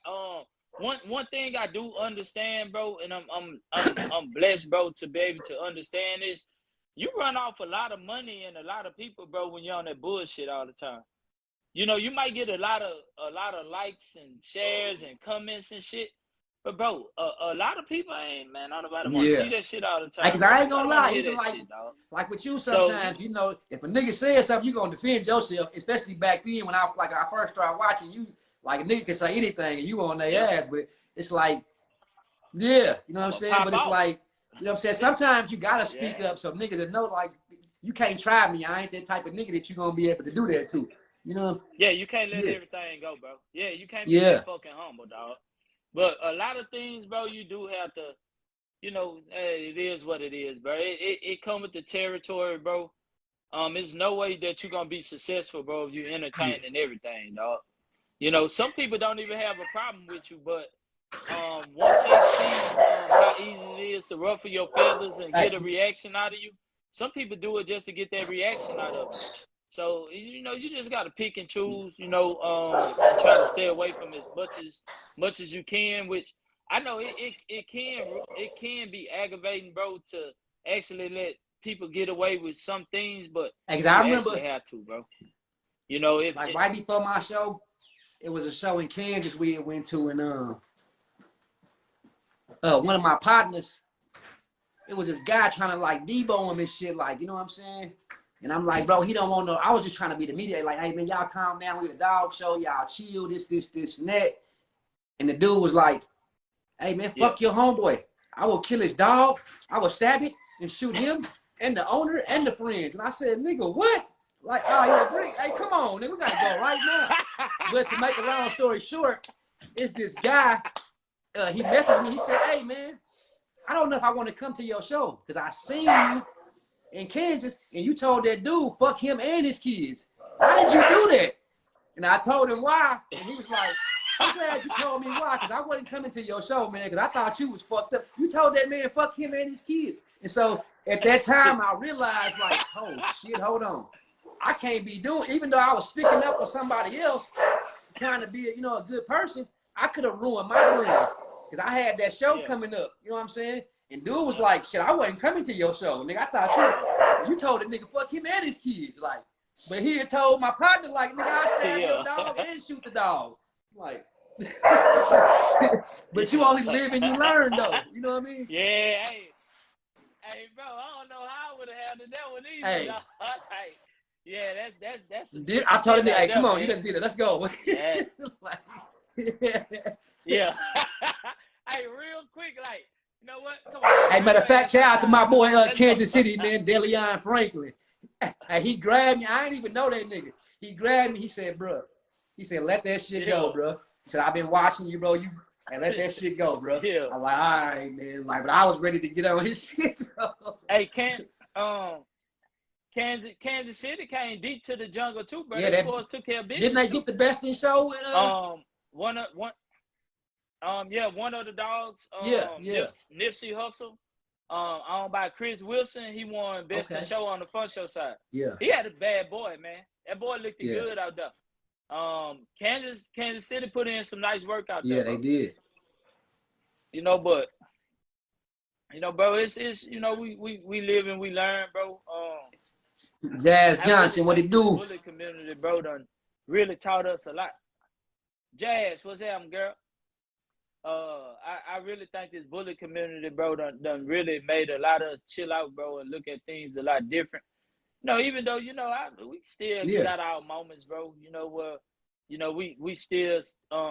Speaker 2: One thing I do understand, bro, and I'm blessed, bro, to be able to understand this. You run off a lot of money and a lot of people, bro, when you're on that bullshit all the time. You know, you might get a lot of likes and shares and comments and shit. But bro, a lot of people ain't, man, nobody want to see that shit all the time.
Speaker 1: Because I ain't gonna lie, even like with you sometimes, you know, if a nigga says something, you gonna defend yourself, especially back then when I first started watching you, like a nigga can say anything and you on their ass, but it's like, you know what I'm saying? But it's like, you know what I'm saying? Sometimes you gotta speak up so niggas that know, like, you can't try me. I ain't that type of nigga that you gonna be able to do that to. You know?
Speaker 2: Yeah, you can't let
Speaker 1: Yeah.
Speaker 2: everything go, bro. Yeah, you can't be
Speaker 1: Yeah.
Speaker 2: that fucking humble, dog. But a lot of things, bro, you do have to, hey, it is what it is, bro. It come with the territory, bro. There's no way that you're gonna be successful, bro, if you entertaining everything, dog. Some people don't even have a problem with you, but once they see how easy it is to ruffle your feathers and get a reaction out of you, some people do it just to get that reaction out of you. So you just gotta pick and choose, and try to stay away from as much as you can. Which I know it can be aggravating, bro, to actually let people get away with some things, but
Speaker 1: I
Speaker 2: you
Speaker 1: remember,
Speaker 2: actually have to, bro. If
Speaker 1: like right before my show, it was a show in Kansas we went to, and one of my partners, it was this guy trying to like Debo him and shit, like, you know what I'm saying? And I'm like, bro, he don't want no. I was just trying to be the media, like, hey man, y'all calm down. We the dog show, y'all chill, this, and that. And the dude was like, hey man, fuck your homeboy. I will kill his dog. I will stab it and shoot him and the owner and the friends. And I said, nigga, what? Like, oh yeah, great. Hey, come on, nigga, we gotta go right now. But to make a long story short, it's this guy. He messaged me. He said, hey man, I don't know if I want to come to your show because I seen you in Kansas and you told that dude fuck him and his kids. How did you do that? And I told him why, and he was like, I'm glad you told me why, because I wasn't coming to your show, man, because I thought you was fucked up. You told that man fuck him and his kids. And so at that time, I realized, like, oh shit, hold on. I can't be doing, even though I was sticking up for somebody else, trying to be a good person, I could have ruined my brand. Because I had that show coming up, you know what I'm saying? And dude was like, shit, I wasn't coming to your show. Nigga, I thought you told the nigga fuck him and his kids. Like, but he had told my partner, like, nigga, I stab your dog and shoot the dog. Like, but you only live and you learn, though. You know what I mean?
Speaker 2: Yeah, hey, bro, I don't know how I would have handled that one either.
Speaker 1: Hey.
Speaker 2: Hey, yeah, that's.
Speaker 1: I told him, hey, come on, you done did it. Let's go.
Speaker 2: Yeah.
Speaker 1: Like,
Speaker 2: yeah. Hey, real quick, like, you know what? Come on.
Speaker 1: Hey, matter of fact, shout out to my boy Kansas City, man, Deleon Franklin. Hey, he grabbed me. I ain't even know that nigga. He grabbed me. He said, bro. He said, let that shit go, bro. He said, I've been watching you, bro. And let that shit go, bro.
Speaker 2: Yeah.
Speaker 1: I'm like, all right, man. Like, but I was ready to get on his shit.
Speaker 2: Hey, Kansas City came deep to the jungle too, bro.
Speaker 1: Yeah,
Speaker 2: they boys took care of business.
Speaker 1: Didn't they get the best in show?
Speaker 2: One of the dogs. Nipsey Hussle. Owned by Chris Wilson. He won best in show on the fun show side.
Speaker 1: Yeah.
Speaker 2: He had a bad boy, man. That boy looked good out there. Kansas City put in some nice work out there.
Speaker 1: Yeah, they did.
Speaker 2: But bro, it's we live and we learn, bro.
Speaker 1: Jazz Johnson, what he do?
Speaker 2: The bullet community, bro, done really taught us a lot. Jazz, what's happening, girl? I really think this bullet community, bro, done really made a lot of us chill out, bro, and look at things a lot different. Even though, we still got our moments, bro, we still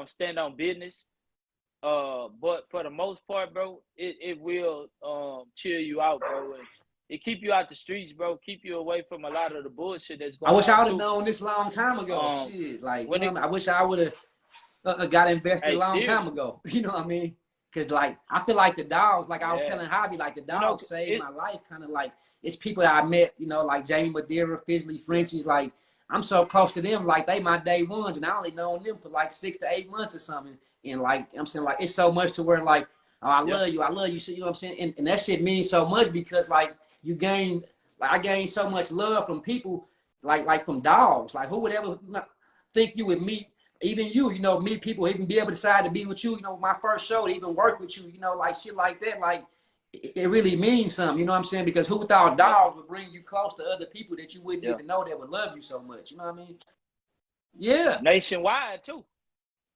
Speaker 2: stand on business. But for the most part, bro, it will chill you out, bro. And it keep you out the streets, bro. Keep you away from a lot of the bullshit that's going on.
Speaker 1: I wish I would have known this long time ago. Shit, like, I wish I would have got invested a long time ago. You know what I mean? Because, like, I feel like the dogs, like I was telling Hobby, like the dogs saved my life. Kind of like, it's people that I met, like Jamie Madeira, Fisley, Frenchies. Like, I'm so close to them. Like, they my day ones. And I only known them for like 6 to 8 months or something. And, like, I'm saying, like, it's so much to where, like, oh, I love you. So, you know what I'm saying? And that shit means so much because, like, I gained so much love from people, like from dogs. Like, who would ever think you would meet, even you, meet people, even be able to decide to be with you, my first show, to even work with you, like shit like that. Like, it really means something, you know what I'm saying? Because who without dogs would bring you close to other people that you wouldn't even know that would love you so much, you know what I mean? Yeah.
Speaker 2: Nationwide, too.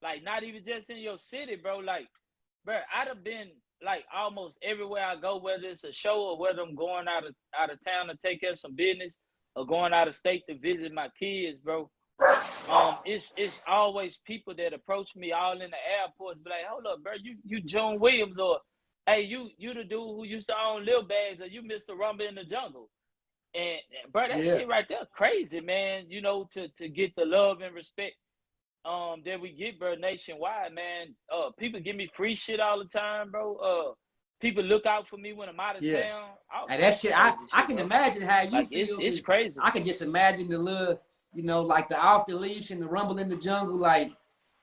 Speaker 2: Like, not even just in your city, bro. Like, bro, I'd have been, like, almost everywhere I go, whether it's a show or whether I'm going out of town to take care of some business or going out of state to visit my kids, bro. It's always people that approach me all in the airports, be like, hold up, bro, you Joan Williams, or hey, you the dude who used to own Lil Bags, or you Mr. Rumba in the Jungle. And bro, that
Speaker 1: Yeah.
Speaker 2: shit right there, crazy, man. You know, to get the love and respect that we get, bro, nationwide, man. People give me free shit all the time, bro. People look out for me when I'm out of
Speaker 1: Yeah.
Speaker 2: town. All
Speaker 1: And that
Speaker 2: types of
Speaker 1: shit,
Speaker 2: crazy
Speaker 1: I
Speaker 2: shit,
Speaker 1: can
Speaker 2: bro.
Speaker 1: imagine how you
Speaker 2: Like
Speaker 1: feel
Speaker 2: it's
Speaker 1: because
Speaker 2: crazy.
Speaker 1: I can just imagine the little, you know, like the off the leash and the rumble in the jungle. Like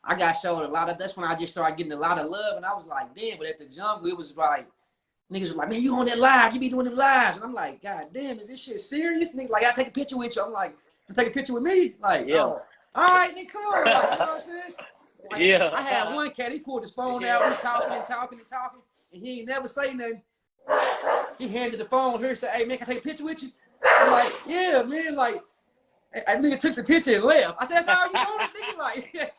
Speaker 1: I got showed a lot of. That's when I just started getting a lot of love, and I was like, damn. But at the jungle, it was like niggas was like, man, you on that live? You be doing them lives? And I'm like, God damn, is this shit serious? Niggas like, I take a picture with you. I'm like, you take a picture with me? Like,
Speaker 2: Yeah.
Speaker 1: oh, all right, nigga, come on, like, you know what I'm saying? Like, I had
Speaker 2: Yeah.
Speaker 1: one cat, he pulled his phone out,
Speaker 2: Yeah.
Speaker 1: we talking and talking and talking, and he ain't never say nothing. He handed the phone here and said, hey, man, can I take a picture with you? I'm like, yeah, man, like, I nigga took the picture and left. I said, that's all you wanted, nigga? Like,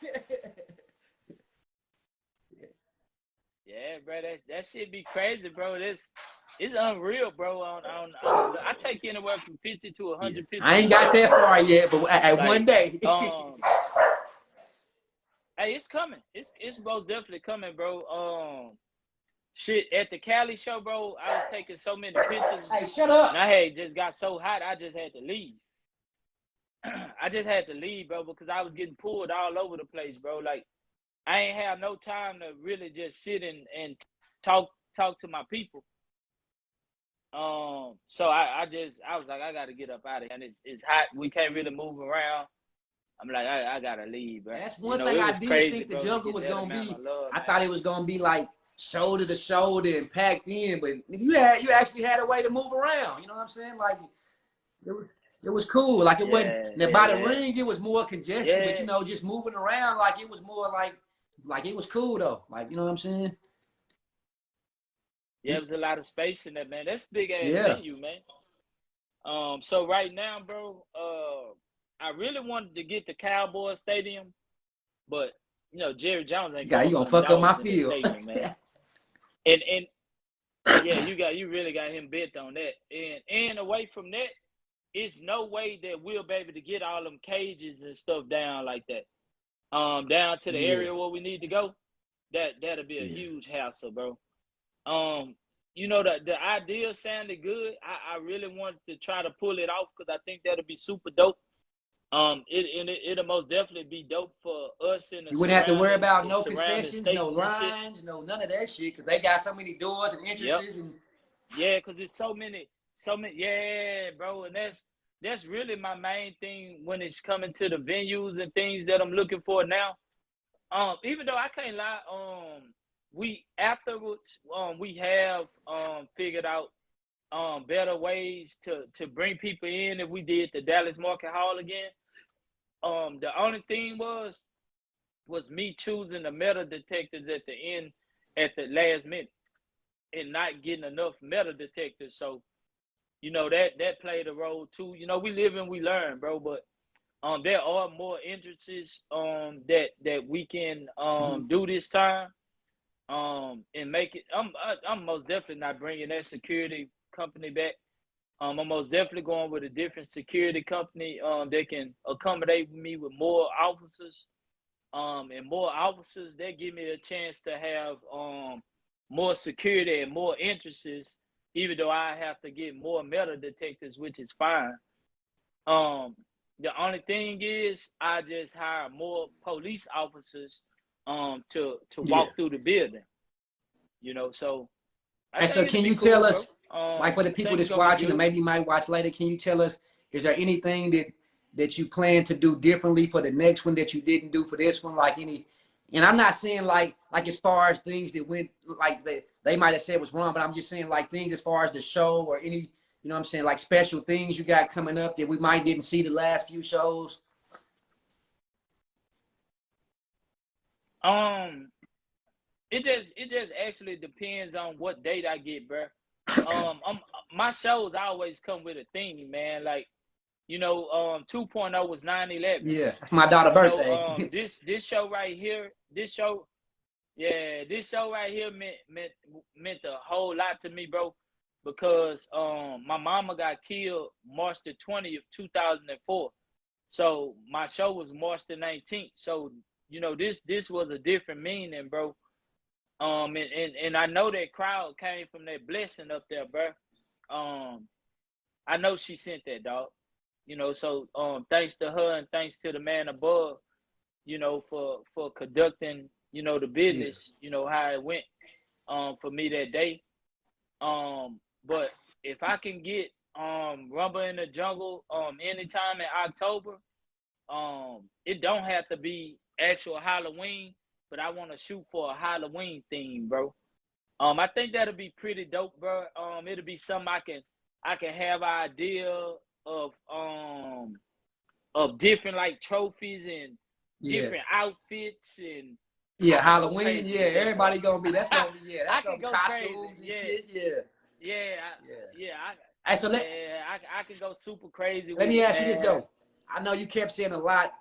Speaker 2: Yeah, bro, that shit be crazy, bro. It's unreal, bro. I take anywhere from 50 to
Speaker 1: yeah.
Speaker 2: 100
Speaker 1: I
Speaker 2: pictures a
Speaker 1: ain't got
Speaker 2: day,
Speaker 1: that
Speaker 2: bro.
Speaker 1: far yet, but at one
Speaker 2: Like,
Speaker 1: day.
Speaker 2: hey, it's coming. It's most definitely coming, bro. Shit at the Cali show, bro. I was taking so many pictures,
Speaker 1: Hey, shut
Speaker 2: and
Speaker 1: up.
Speaker 2: I had just got so hot, I just had to leave. I just had to leave, bro, because I was getting pulled all over the place, bro. Like I ain't have no time to really just sit and talk to my people. So I was like, I gotta get up out of here. And it's hot. We can't really move around. I'm like, I gotta leave, bro.
Speaker 1: That's
Speaker 2: You
Speaker 1: one
Speaker 2: know,
Speaker 1: thing
Speaker 2: it
Speaker 1: I
Speaker 2: was
Speaker 1: did
Speaker 2: crazy,
Speaker 1: think the
Speaker 2: bro, to
Speaker 1: jungle
Speaker 2: get
Speaker 1: was
Speaker 2: that
Speaker 1: gonna
Speaker 2: amount
Speaker 1: be.
Speaker 2: of love,
Speaker 1: I thought
Speaker 2: man.
Speaker 1: it was gonna be like shoulder to shoulder and packed in, but you actually had a way to move around. You know what I'm saying? Like it was, it was cool. Like it wasn't.
Speaker 2: Yeah,
Speaker 1: Now
Speaker 2: yeah,
Speaker 1: by the
Speaker 2: yeah,
Speaker 1: ring, it was more congested, but
Speaker 2: yeah.
Speaker 1: you know, just moving around, like it was more like it was cool though. Like you know what I'm saying?
Speaker 2: Yeah, it was a lot of space in that, man. That's big ass
Speaker 1: Yeah.
Speaker 2: venue, man. So right now, bro, I really wanted to get the Cowboy Stadium, but you know, Jerry Jones ain't
Speaker 1: You
Speaker 2: going for
Speaker 1: gonna
Speaker 2: them
Speaker 1: fuck up my
Speaker 2: dogs in that
Speaker 1: field.
Speaker 2: stadium, man. And yeah, you really got him bent on that. And away from that, it's no way that we'll be able to get all them cages and stuff down like that. Down to the
Speaker 1: Yeah.
Speaker 2: area where we need to go. That'll be a
Speaker 1: Yeah.
Speaker 2: huge hassle, bro. Um, you know the idea sounded good. I really wanted to try to pull it off because I think that'll be super dope. It'll most definitely be dope for us in
Speaker 1: You wouldn't have to worry about
Speaker 2: the
Speaker 1: no
Speaker 2: surrounding
Speaker 1: concessions, no
Speaker 2: states and shit.
Speaker 1: lines, no none of that shit, because they got so many doors and
Speaker 2: Yep.
Speaker 1: entrances and
Speaker 2: Yeah, because it's so many. Yeah, bro, and that's really my main thing when it's coming to the venues and things that I'm looking for now. Even though I can't lie, we afterwards, we have figured out better ways to bring people in if we did the Dallas Market Hall again. The only thing was me choosing the metal detectors at the end at the last minute and not getting enough metal detectors. So you know that played a role too. You know, we live and we learn, bro. But there are more entrances that we can do this time and make it. I'm most definitely not bringing that security company back. I'm most definitely going with a different security company that can accommodate me with more officers. And more officers that give me a chance to have more security and more entrances, even though I have to get more metal detectors, which is fine. Um, the only thing is I just hire more police officers to
Speaker 1: yeah.
Speaker 2: walk through the building, you know. So I
Speaker 1: And so
Speaker 2: think it'll
Speaker 1: can
Speaker 2: be
Speaker 1: you tell
Speaker 2: cool, bro.
Speaker 1: us, like for the
Speaker 2: I
Speaker 1: people
Speaker 2: think it's
Speaker 1: that's
Speaker 2: gonna be
Speaker 1: watching and
Speaker 2: good.
Speaker 1: maybe might watch later, can you tell us, is there anything that you plan to do differently for the next one that you didn't do for this one? Like any, and I'm not saying like as far as things that went like they might have said was wrong, but I'm just saying like things as far as the show or any, you know what I'm saying, like special things you got coming up that we might didn't see the last few shows.
Speaker 2: Um, it just actually depends on what date I get, bro. I'm my shows always come with a theme, man. Like, you know, 2.0 was 9/11.
Speaker 1: Yeah, my daughter's
Speaker 2: You know,
Speaker 1: birthday.
Speaker 2: this show right here, this show right here meant a whole lot to me, bro, because my mama got killed March the 20th, 2004. So my show was March the 19th. So, you know, this was a different meaning, bro. And I know that crowd came from that blessing up there, bro. Um, I know she sent that, dog. You know, so thanks to her and thanks to the man above, you know, for conducting, you know, the
Speaker 1: Yeah.
Speaker 2: business, you know, how it went for me that day. But if I can get Rumble in the Jungle anytime in October, it don't have to be actual Halloween, but I want to shoot for a Halloween theme, bro. I think that'll be pretty dope, bro. It'll be something I can have idea of different like trophies and
Speaker 1: Yeah.
Speaker 2: different outfits, and
Speaker 1: Yeah,
Speaker 2: I can go
Speaker 1: Halloween,
Speaker 2: crazy
Speaker 1: yeah,
Speaker 2: with that, bro.
Speaker 1: everybody gonna be, that's gonna be, yeah, that's
Speaker 2: I
Speaker 1: gonna
Speaker 2: can
Speaker 1: be
Speaker 2: go crazy.
Speaker 1: costumes and
Speaker 2: Yeah,
Speaker 1: shit, yeah.
Speaker 2: yeah,
Speaker 1: Yeah.
Speaker 2: yeah.
Speaker 1: Hey, so
Speaker 2: I can go super crazy
Speaker 1: let
Speaker 2: with
Speaker 1: me
Speaker 2: it,
Speaker 1: ask you this
Speaker 2: man.
Speaker 1: though. I know you kept saying a lot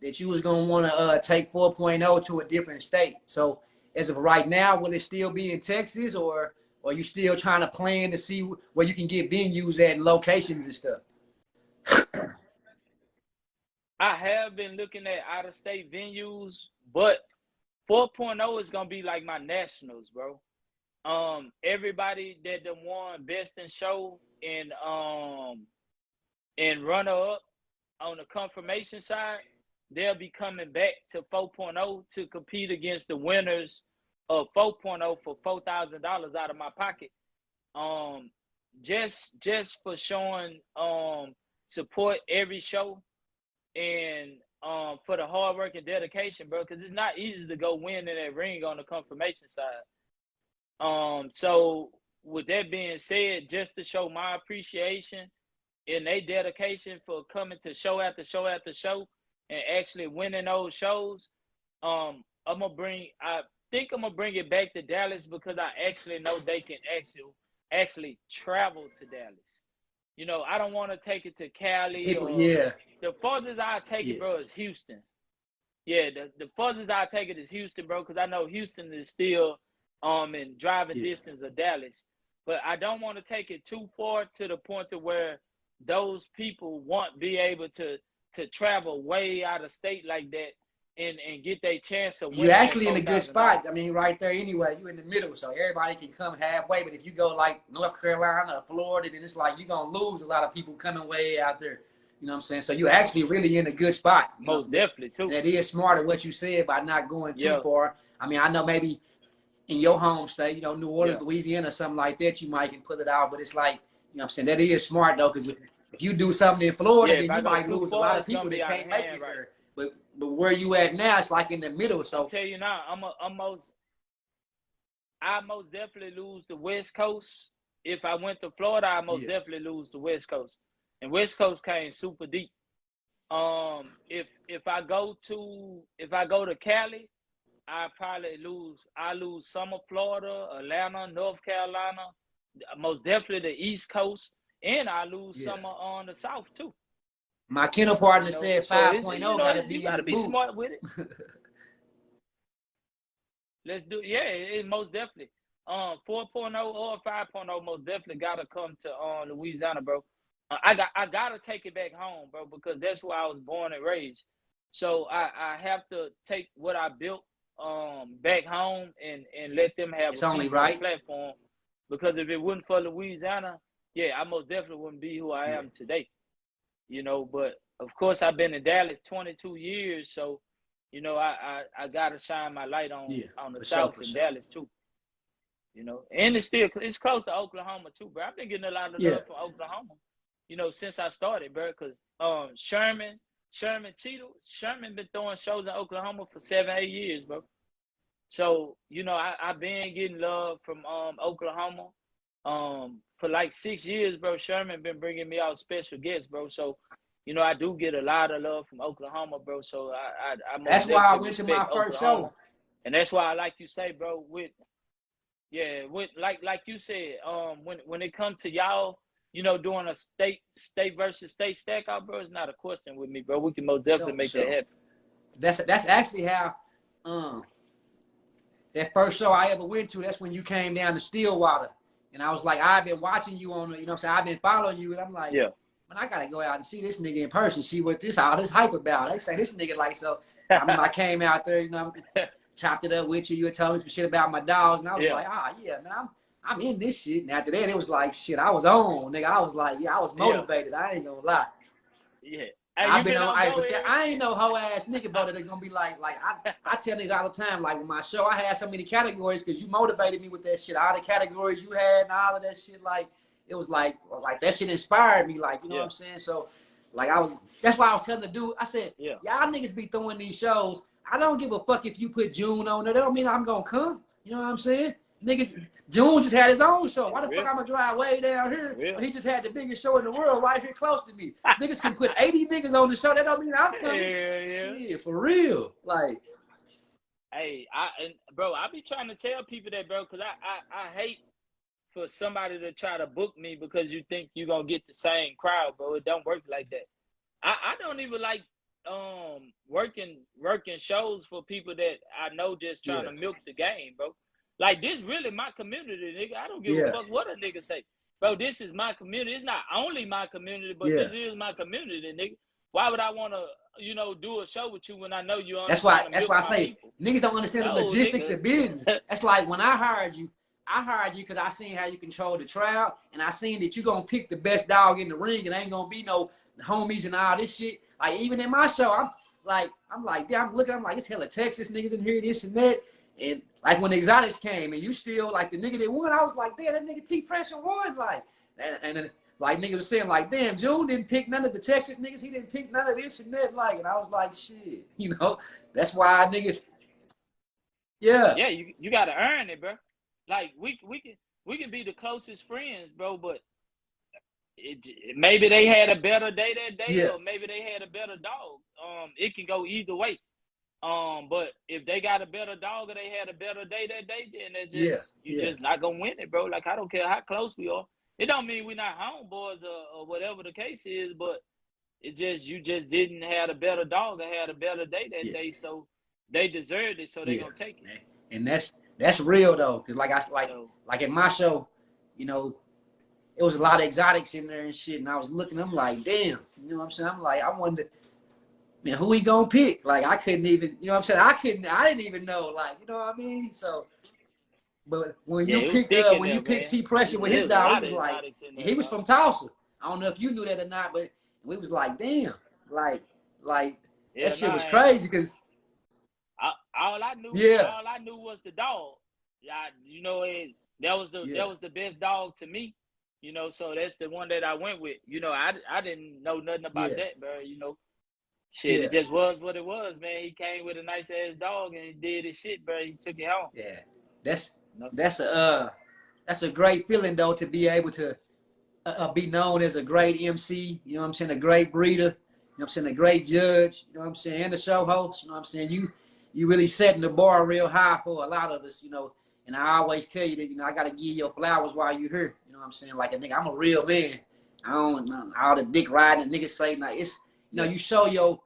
Speaker 1: that you was gonna want to take 4.0 to a different state. So as of right now, will it still be in Texas, or you still trying to plan to see where you can get venues at and locations and stuff?
Speaker 2: I have been looking at out of state venues, but 4.0 is gonna be like my nationals, bro. Everybody that done won best in show and runner up on the confirmation side, they'll be coming back to 4.0 to compete against the winners of 4.0 for $4,000 out of my pocket. Um, just for showing support every show, and for the hard work and dedication, bro, because it's not easy to go win in that ring on the confirmation side. So with that being said, just to show my appreciation and their dedication for coming to show after show after show and actually winning those shows, I think I'm gonna bring it back to Dallas because I actually know they can actually travel to Dallas. You know, I don't want to take it to Cali,
Speaker 1: People,
Speaker 2: or
Speaker 1: yeah,
Speaker 2: the farthest I take it,
Speaker 1: yeah.
Speaker 2: bro, is Houston. Yeah, the farthest I take it is Houston, bro, because I know Houston is still in driving
Speaker 1: Yeah.
Speaker 2: distance of Dallas. But I don't want to take it too far to the point to where those people won't be able to travel way out of state like that and get their chance of
Speaker 1: You're
Speaker 2: winning that
Speaker 1: actually in a good
Speaker 2: $4,000.
Speaker 1: spot. I mean, right there anyway. You're in the middle, so everybody can come halfway. But if you go like North Carolina or Florida, then it's like you're gonna lose a lot of people coming way out there. You know what I'm saying? So you're actually really in a good spot. You know,
Speaker 2: Most definitely too.
Speaker 1: that is smart of what you said by not going too
Speaker 2: Yeah,
Speaker 1: far. I mean, I know maybe in your home state, you know, New Orleans,
Speaker 2: yeah,
Speaker 1: Louisiana, something like that, you might can put it out. But it's like, you know what I'm saying? That is smart though, because if you do something in Florida,
Speaker 2: yeah. If
Speaker 1: then
Speaker 2: I
Speaker 1: you
Speaker 2: go
Speaker 1: might
Speaker 2: too
Speaker 1: lose a
Speaker 2: far,
Speaker 1: lot of
Speaker 2: it's gonna
Speaker 1: people
Speaker 2: be
Speaker 1: that
Speaker 2: out of
Speaker 1: can't make
Speaker 2: hand,
Speaker 1: it
Speaker 2: right?
Speaker 1: there. But where you at now, it's like in the middle.
Speaker 2: I'm
Speaker 1: So
Speaker 2: tell you now, I most definitely lose the West Coast. If I went to Florida, I most
Speaker 1: yeah.
Speaker 2: definitely lose the West Coast. And West Coast came super deep. If I go to Cali, I lose some of Florida, Atlanta, North Carolina, most definitely the East Coast, and I lose
Speaker 1: Yeah.
Speaker 2: some on the South too.
Speaker 1: My kennel
Speaker 2: You
Speaker 1: partner
Speaker 2: know,
Speaker 1: said
Speaker 2: so
Speaker 1: 5.0 got to
Speaker 2: you
Speaker 1: be in
Speaker 2: got
Speaker 1: the
Speaker 2: to be
Speaker 1: booth.
Speaker 2: smart with it. Let's do it most definitely. 4.0 or 5.0 most definitely gotta come to Louisiana, bro. I gotta take it back home, bro, because that's where I was born and raised. So I have to take what I built back home and let them have
Speaker 1: It's
Speaker 2: a
Speaker 1: only
Speaker 2: piece of the
Speaker 1: right.
Speaker 2: platform. Because if it wasn't for Louisiana, yeah, I most definitely wouldn't be who I
Speaker 1: Yeah.
Speaker 2: am today. You know, but of course I've been in Dallas 22 years, so you know, I gotta shine my light
Speaker 1: Yeah.
Speaker 2: on the
Speaker 1: For sure.
Speaker 2: South
Speaker 1: For
Speaker 2: in
Speaker 1: sure.
Speaker 2: Dallas too. You know, and it's close to Oklahoma too, bro. I've been getting a lot of
Speaker 1: Yeah.
Speaker 2: love from Oklahoma, you know, since I started, bro. Because Sherman Cheadle, Sherman been throwing shows in Oklahoma for 7, 8 years, bro. So you know, I've been getting love from Oklahoma for like 6 years, bro. Sherman been bringing me out special guests, bro. So you know, I do get a lot of love from Oklahoma, bro. So I
Speaker 1: That's
Speaker 2: most
Speaker 1: why I
Speaker 2: definitely
Speaker 1: went to
Speaker 2: respect
Speaker 1: my first
Speaker 2: Oklahoma,
Speaker 1: show.
Speaker 2: and that's why I like you say, bro, with yeah, with like you said, when it comes to y'all, you know, doing a state versus state stack out, bro, it's not a question with me, bro. We can most
Speaker 1: For sure.
Speaker 2: definitely
Speaker 1: For
Speaker 2: make that
Speaker 1: sure.
Speaker 2: happen.
Speaker 1: That's actually how um that first show I ever went to. That's when you came down to Stillwater, and I was like, I've been watching you on, you know what I'm saying? I've been following you, and I'm like,
Speaker 2: Yeah.
Speaker 1: man, I gotta go out and see this nigga in person, see what all this hype about. They say this nigga like so. I remember I came out there, you know, chopped it up with you. You had told me some shit about my dogs, and I was
Speaker 2: Yeah.
Speaker 1: like, yeah, man, I'm in this shit. And after that, it was like, shit, I was on, nigga. I was like, yeah, I was motivated. I ain't gonna lie.
Speaker 2: Yeah. Hey,
Speaker 1: I've
Speaker 2: you
Speaker 1: been
Speaker 2: been
Speaker 1: on,
Speaker 2: on
Speaker 1: but
Speaker 2: Go
Speaker 1: see,
Speaker 2: ever
Speaker 1: I ain't
Speaker 2: since?
Speaker 1: no hoe ass nigga, brother. That's gonna be like I tell niggas all the time, like with my show, I had so many categories because you motivated me with that shit. All the categories you had and all of that shit, like it was like that shit inspired me, like you know what
Speaker 2: Yeah.
Speaker 1: I'm saying. So, like that's why I was telling the dude, I said,
Speaker 2: Yeah.
Speaker 1: y'all niggas be throwing these shows. I don't give a fuck if you put June on there. That don't mean I'm gonna come. You know what I'm saying? Nigga, June just had his own show. Why the fuck I'm gonna drive way down here when he just had the biggest show in the world right here close to me? Niggas can put 80 niggas on the show. That don't mean I'm coming.
Speaker 2: Yeah.
Speaker 1: Shit, for real. Like,
Speaker 2: Hey, bro, I be trying to tell people that, bro, because I hate for somebody to try to book me because you think you're gonna get the same crowd, bro. It don't work like that. I don't even like working shows for people that I know just trying
Speaker 1: yeah,
Speaker 2: to milk the game, bro. Like this really my community, nigga. I don't give a
Speaker 1: yeah,
Speaker 2: fuck what a nigga say. Bro, this is my community. It's not only my community, but
Speaker 1: yeah.
Speaker 2: this is my community, nigga. Why would I wanna, do a show with you when I know you're only
Speaker 1: That's
Speaker 2: trying
Speaker 1: why
Speaker 2: to
Speaker 1: that's
Speaker 2: milk
Speaker 1: why I
Speaker 2: my
Speaker 1: say
Speaker 2: people?
Speaker 1: niggas don't understand the
Speaker 2: No,
Speaker 1: logistics
Speaker 2: nigga.
Speaker 1: of business. That's like when I hired you because I seen how you control the crowd, and I seen that you gonna pick the best dog in the ring, and ain't gonna be no homies and all this shit. Like even in my show, I'm like, damn, I'm like, it's hella Texas niggas in here, this and that. And like when the Exotics came and you still like the nigga that won, I was like, damn, that nigga T Pressure won. Like, and then like nigga was saying like, damn, June didn't pick none of the Texas niggas. He didn't pick none of this and that. Like, and I was like, shit, that's why nigga, yeah,
Speaker 2: Yeah, you gotta earn it, bro. Like we can be the closest friends, bro, but maybe they had a better day that day,
Speaker 1: yeah,
Speaker 2: or maybe they had a better dog. It can go either way. But if they got a better dog or they had a better day that day, then
Speaker 1: yeah,
Speaker 2: you
Speaker 1: yeah,
Speaker 2: just not gonna win it, bro. Like I don't care how close we are. It don't mean we're not homeboys or whatever the case is, but you just didn't have a better dog or had a better day that
Speaker 1: yeah,
Speaker 2: day, so they deserved it, so they
Speaker 1: yeah.
Speaker 2: gonna take it.
Speaker 1: And that's real though, cause
Speaker 2: So
Speaker 1: like in my show, you know, it was a lot of exotics in there and shit, and I was looking, I'm like, damn, you know what I'm saying? I'm like, I wonder, man, who he gonna pick? Like I couldn't even, you know what I'm saying? I didn't even know, like, you know what I mean? So, but
Speaker 2: yeah, it was thick in
Speaker 1: when you
Speaker 2: there,
Speaker 1: picked
Speaker 2: man.
Speaker 1: T Pressure with his
Speaker 2: There's a
Speaker 1: dog, he
Speaker 2: lot of
Speaker 1: was like,
Speaker 2: exotics in
Speaker 1: and
Speaker 2: there,
Speaker 1: he was
Speaker 2: dog.
Speaker 1: from Tulsa. I don't know if you knew that or not, but we was like, damn, like, like that
Speaker 2: Yeah, no,
Speaker 1: shit was
Speaker 2: I ain't
Speaker 1: crazy,
Speaker 2: know.
Speaker 1: cause
Speaker 2: All I knew,
Speaker 1: yeah,
Speaker 2: was the dog. Yeah, that was
Speaker 1: yeah,
Speaker 2: the best dog to me. So that's the one that I went with. I didn't know nothing about
Speaker 1: yeah,
Speaker 2: that, bro. Shit,
Speaker 1: yeah,
Speaker 2: it just was what it was, man. He came with a nice ass dog and he did his shit, bro. He took it home.
Speaker 1: yeah. That's
Speaker 2: You know?
Speaker 1: that's a that's a great feeling though to be able to be known as a great MC, you know what I'm saying, a great breeder, you know what I'm saying, a great judge, you know what I'm saying, and a show host, you know what I'm saying. You really setting the bar real high for a lot of us, and I always tell you that, I gotta give you your flowers while you're here, you know what I'm saying? Like a nigga, I'm a real man. I don't all the dick riding and niggas say like it's
Speaker 2: Yeah.
Speaker 1: you show your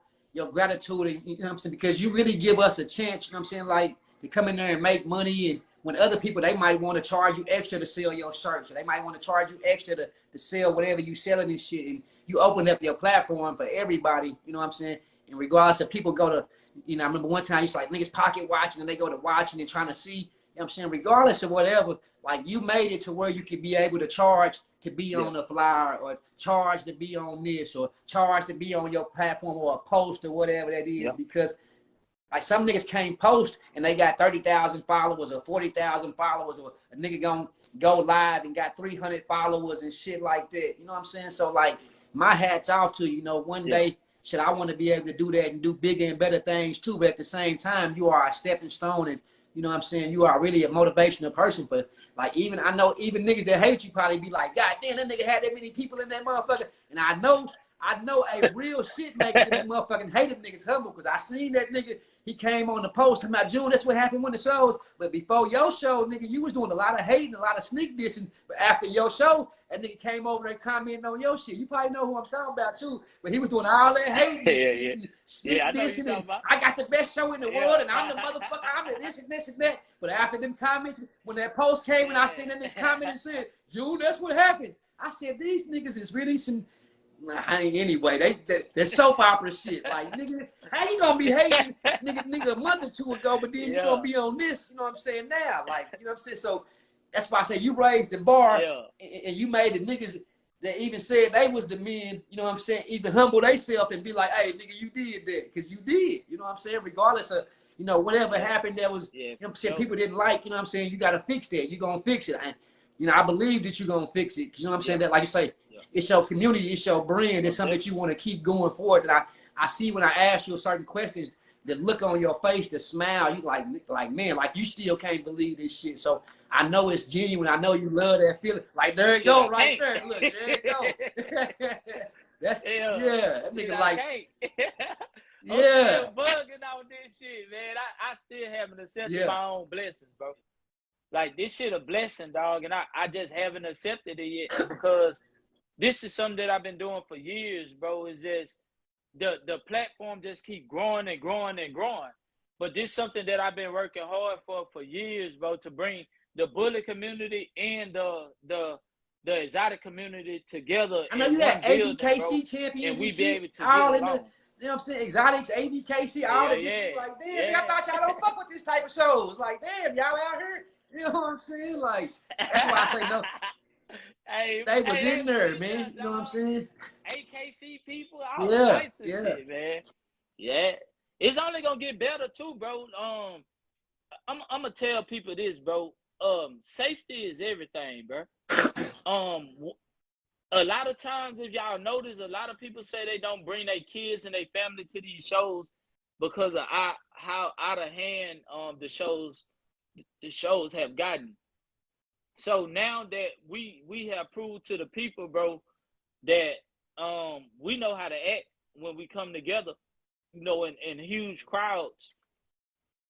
Speaker 1: gratitude and you know what I'm saying, because you really give us a chance, you know what I'm saying, like to come in there and make money. And when other people, they might want to charge you extra to sell your shirts, or they might want to charge you extra to sell whatever you selling and shit. And you open up your platform for everybody, you know what I'm saying? And regardless if people go to, I remember one time you like niggas pocket watching and they go to watching and trying to see, you know what I'm saying? Regardless of whatever, like you made it to where you could be able to charge to be
Speaker 2: Yeah.
Speaker 1: on the flyer, or charge to be on this, or charge to be on your platform, or a post, or whatever that is,
Speaker 2: Yeah.
Speaker 1: because like some niggas can't post and they got 30,000 followers or 40,000 followers, or a nigga gonna go live and got 300 followers and shit like that. You know what I'm saying? So like my hat's off to you. One
Speaker 2: Yeah.
Speaker 1: day, shit, I want to be able to do that and do bigger and better things too. But at the same time, you are a stepping stone, and you know what I'm saying, you are really a motivational person. But like I know even niggas that hate you probably be like, God damn, that nigga had that many people in that motherfucker. And I know a real shit maker that motherfucking hated niggas humble, because I seen that nigga. He came on the post talking about June. That's what happened when the shows. But before your show, nigga, you was doing a lot of hating, a lot of sneak dissing. But after your show, that nigga came over there commenting on your shit. You probably know who I'm talking about too. But he was doing all that hating and
Speaker 2: Yeah,
Speaker 1: shit
Speaker 2: yeah.
Speaker 1: and
Speaker 2: Yeah, I
Speaker 1: sneak
Speaker 2: know what you're
Speaker 1: dissing.
Speaker 2: talking
Speaker 1: And
Speaker 2: about.
Speaker 1: I got the best show in the
Speaker 2: Yeah.
Speaker 1: world, and I'm the motherfucker. I'm the this and this and that. But after them comments, when that post came and I seen that nigga comment and said, June, that's what happens. I said, these niggas is really some. Anyway, they soap opera shit. Like, nigga, how you gonna be hating, nigga, a month or two ago, but then you
Speaker 2: Yeah.
Speaker 1: gonna be on this, you know what I'm saying, now? Like, you know what I'm saying? So that's why I say you raised the bar,
Speaker 2: Yeah.
Speaker 1: and you made the niggas that even said they was the men, you know what I'm saying, even humble themselves and be like, hey, nigga, you did that, because you did, you know what I'm saying, regardless of, you know, whatever happened that was, you know what I'm saying, people didn't like, you know what I'm saying, you got to fix that, you're going to fix it, and, you know, I believe that you're going to fix it, because, you know what I'm saying, that, like you say, it's your community, it's your brand, it's something that you want to keep going forward, and I see when I ask you certain questions, the look on your face, the smile, you like man, like you still can't believe this shit. So I know it's genuine. I know you love that feeling. Like there it go, right there. Look, there it go. That's that nigga like
Speaker 2: I'm still bugging on this shit, man. I still haven't accepted my own blessings, bro. Like this shit a blessing, dog, and I just haven't accepted it yet because this is something that I've been doing for years, bro. It's just the platform just keep growing and growing and growing. But this is something that I've been working hard for years, bro, to bring the bullet community and the exotic community together.
Speaker 1: I know
Speaker 2: in
Speaker 1: you
Speaker 2: one
Speaker 1: had
Speaker 2: building,
Speaker 1: ABKC
Speaker 2: bro,
Speaker 1: champions
Speaker 2: and we
Speaker 1: and
Speaker 2: be
Speaker 1: shit,
Speaker 2: able to
Speaker 1: all
Speaker 2: get
Speaker 1: in the,
Speaker 2: along.
Speaker 1: you know what I'm saying, exotics, ABKC, all the different, like, damn, I thought y'all don't fuck with this type of shows. Like, damn, y'all out here, you know what I'm saying? Like, that's why I say no. They was in there, man. You know what I'm saying?
Speaker 2: AKC people, all types of shit, man. Yeah. It's only gonna get better too, bro. I'm gonna tell people this, bro. Safety is everything, bro. A lot of times, if y'all notice, a lot of people say they don't bring their kids and their family to these shows because of how out of hand the shows have gotten. So now that we have proved to the people, bro, that we know how to act when we come together, you know, in huge crowds,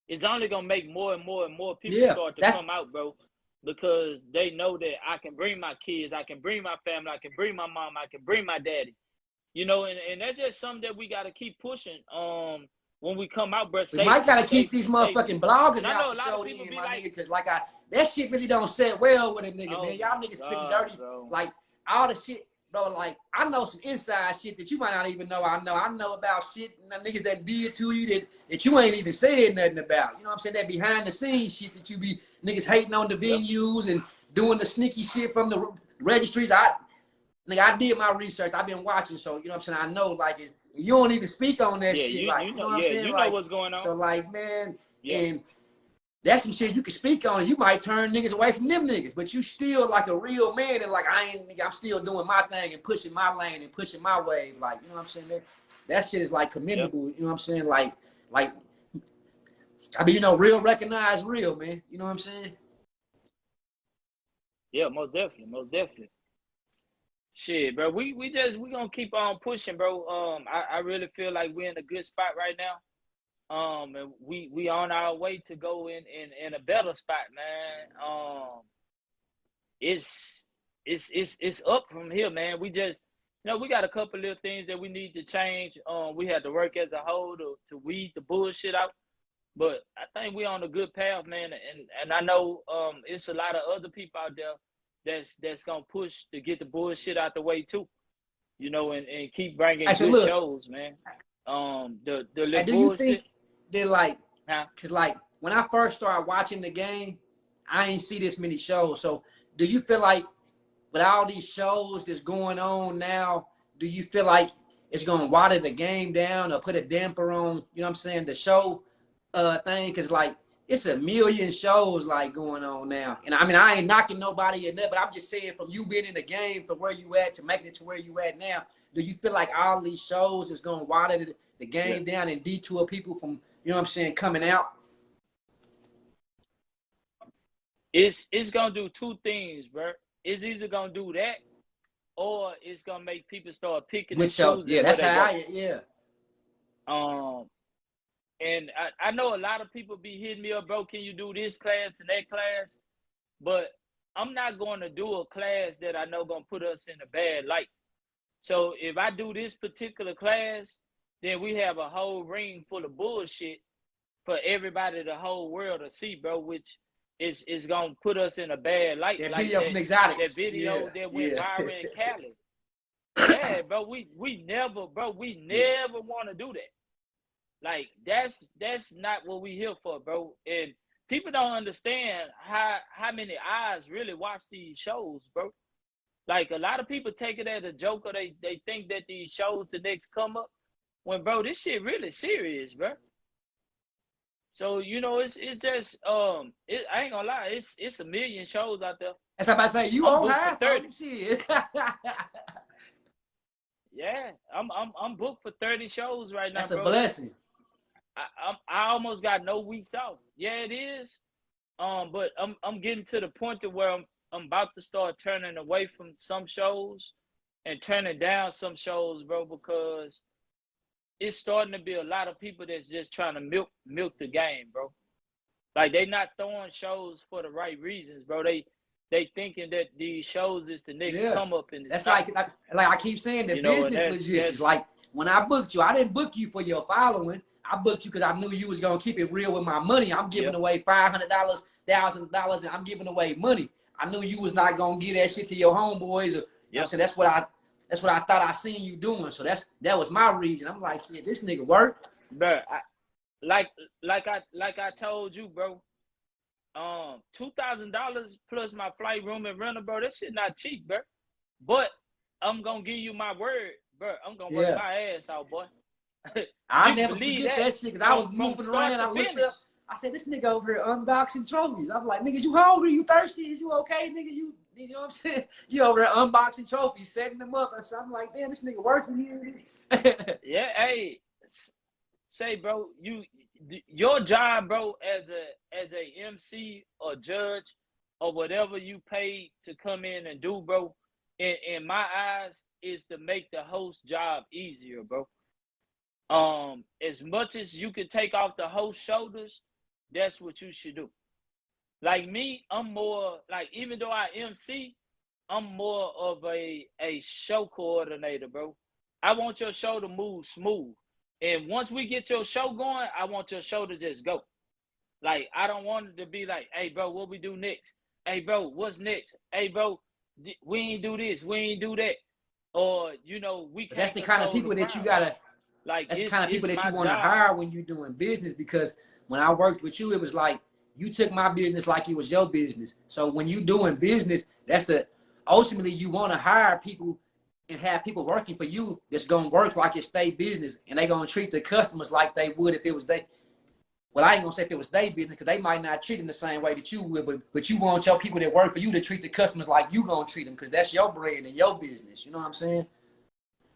Speaker 2: it's only gonna make more and more and more people start to come out, bro, because they know that I can bring my kids, I can bring my family, I can bring my mom, I can bring my daddy, you know, and that's just something that we gotta keep pushing. When we come out, bro,
Speaker 1: we might gotta keep these motherfucking bloggers out the show then, my nigga, because like that shit really don't set well with a nigga, man. Y'all niggas spitting dirty, bro. Like all the shit, bro. Like I know some inside shit that you might not even know. I know about shit niggas that did to you that you ain't even said nothing about. You know what I'm saying? That behind the scenes shit that you be niggas hating on the venues and doing the sneaky shit from the registries. I did my research. I've been watching, so you know what I'm saying. I know, like, you don't even speak on that shit, like, you know what I'm saying.
Speaker 2: You
Speaker 1: like,
Speaker 2: know what's going on.
Speaker 1: So, like, man, and that's some shit you can speak on. You might turn niggas away from them niggas, but you still like a real man, and like I'm still doing my thing and pushing my lane and pushing my wave. Like, you know what I'm saying. That shit is like commendable. You know what I'm saying. Like, I mean, you know, real recognize real, man. You know what I'm saying.
Speaker 2: Yeah, most definitely. Shit, bro. We gonna keep on pushing, bro. I really feel like we're in a good spot right now. And we on our way to go in a better spot, man. It's up from here, man. We just, you know, we got a couple little things that we need to change. We had to work as a whole to weed the bullshit out. But I think we're on a good path, man. And I know it's a lot of other people out there that's gonna push to get the bullshit out the way too, you know, and keep bringing good shows, man. The little
Speaker 1: do
Speaker 2: bullshit.
Speaker 1: You think they're like, cause like when I first started watching the game, I ain't see this many shows. So do you feel like with all these shows that's going on now, do you feel like it's gonna water the game down or put a damper on, you know what I'm saying, the show thing? Cause like it's a million shows like going on now. And I mean, I ain't knocking nobody in there, but I'm just saying from you being in the game from where you at to making it to where you at now, do you feel like all these shows is going to water the game down and detour people from, you know what I'm saying, coming out?
Speaker 2: It's going to do two things, bro. It's either going to do that or it's going to make people start picking and choosing.
Speaker 1: Yeah, that's how
Speaker 2: And I know a lot of people be hitting me up, bro, can you do this class and that class? But I'm not going to do a class that I know going to put us in a bad light. So if I do this particular class, then we have a whole ring full of bullshit for everybody, the whole world to see, bro, which is going to put us in a bad light.
Speaker 1: That
Speaker 2: like
Speaker 1: video from Exotics.
Speaker 2: That video that went viral in Cali. Yeah, bro, we never want to do that. Like that's not what we here for, bro. And people don't understand how many eyes really watch these shows, bro. Like, a lot of people take it as a joke, or they think that these shows the next come up. When, bro, this shit really serious, bro. So, you know, it's just I ain't gonna lie, it's a million shows out there.
Speaker 1: That's what I say. You
Speaker 2: I'm
Speaker 1: on
Speaker 2: booked for
Speaker 1: half
Speaker 2: 30.
Speaker 1: of them, shit.
Speaker 2: Yeah, I'm booked for 30 shows right now,
Speaker 1: That's a
Speaker 2: bro.
Speaker 1: blessing.
Speaker 2: I almost got no weeks off. Yeah, it is. But I'm getting to the point to where I'm about to start turning away from some shows and turning down some shows, bro, because it's starting to be a lot of people that's just trying to milk the game, bro. Like, they not throwing shows for the right reasons, bro. They thinking that these shows is the next come up in the
Speaker 1: That's
Speaker 2: top.
Speaker 1: like I keep saying, the business logistics. Like, when I booked you, I didn't book you for your following. I booked you because I knew you was gonna keep it real with my money. I'm giving away $500, $1,000, and I'm giving away money. I knew you was not gonna give that shit to your homeboys. Or, you know, so that's what I thought I seen you doing. So that was my reason. I'm like, shit, this nigga work.
Speaker 2: Bro, like I told you, bro. $2,000 plus my flight, room, and rental, bro. That shit not cheap, bro. But I'm gonna give you my word, bro. I'm gonna work my ass out, boy.
Speaker 1: I never forget that shit because I was moving around. I looked up. I said, this nigga over here unboxing trophies. I'm like, niggas, you hungry? You thirsty? Is you okay, nigga? You know what I'm saying? You over there unboxing trophies, setting them up. So I'm like, man, this nigga working here.
Speaker 2: Yeah, hey, say, bro, your job, bro, as a MC or judge or whatever you pay to come in and do, bro, in my eyes, is to make the host job easier, bro. As much as you can take off the host shoulders, that's what you should do. Like me, I'm more like, even though I MC, I'm more of a show coordinator, bro. I want your show to move smooth. And once we get your show going, I want your show to just go. Like, I don't want it to be like, hey, bro, what we do next? Hey, bro, what's next? Hey, bro, we ain't do this. We ain't do that. Or, you know, we can't.
Speaker 1: That's the kind of people that you gotta.
Speaker 2: Like,
Speaker 1: that's the kind of people that you want to hire when you're doing business. Because when I worked with you, it was like you took my business like it was your business. So when you doing business, ultimately you want to hire people and have people working for you that's gonna work like it's their business, and they gonna treat the customers like they would if it was they. Well, I ain't gonna say if it was their business, because they might not treat them the same way that you would, but you want your people that work for you to treat the customers like you gonna treat them, because that's your brand and your business. You know what I'm saying?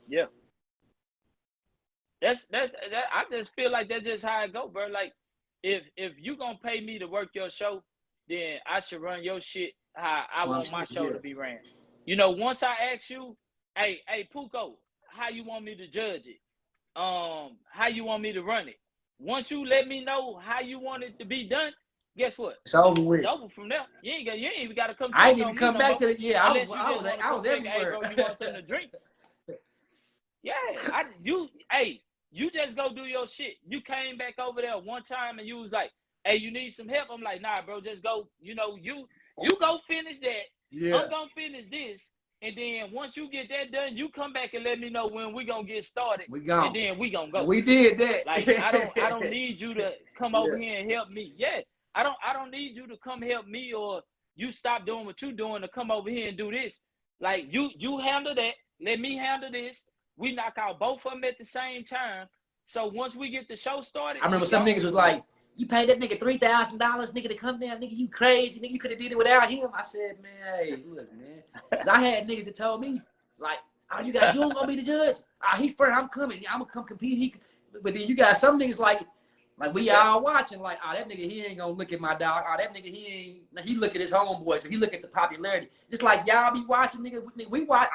Speaker 2: Yeah. That's I just feel like that's just how it go, bro. Like, if you gonna pay me to work your show, then I should run your shit how I want my show to be ran. You know, once I ask you, hey, Puko, how you want me to judge it? How you want me to run it? Once you let me know how you want it to be done, guess what?
Speaker 1: It's over with.
Speaker 2: It's over from there. You ain't even got to come.
Speaker 1: I ain't even come back to the. Yeah, I was everywhere.
Speaker 2: Hey, bro, you want something to drink? Yeah, you just go do your shit. You came back over there one time and you was like, hey, you need some help? I'm like, nah, bro, just go. You know, you go finish that. Yeah. I'm gonna finish this. And then once you get that done, you come back and let me know when we gonna get started.
Speaker 1: We gone.
Speaker 2: And then we gonna go.
Speaker 1: And we did that.
Speaker 2: Like, I don't need you to come over here and help me. Yeah. I don't need you to come help me, or you stop doing what you doing to come over here and do this. Like, you handle that. Let me handle this. We knock out both of them at the same time. So once we get the show started,
Speaker 1: I remember some niggas was like, you paid that nigga $3,000, nigga, to come down, nigga, you crazy, nigga, you could have did it without him. I said, man, hey, look, man. I had niggas that told me, like, oh, you gonna be the judge? He first, I'm coming, I'm gonna come compete. But then you got some niggas like we all watching, like, oh, that nigga, he ain't gonna look at my dog. Oh, that nigga, he look at his homeboys, so he look at the popularity. Just like y'all be watching, nigga,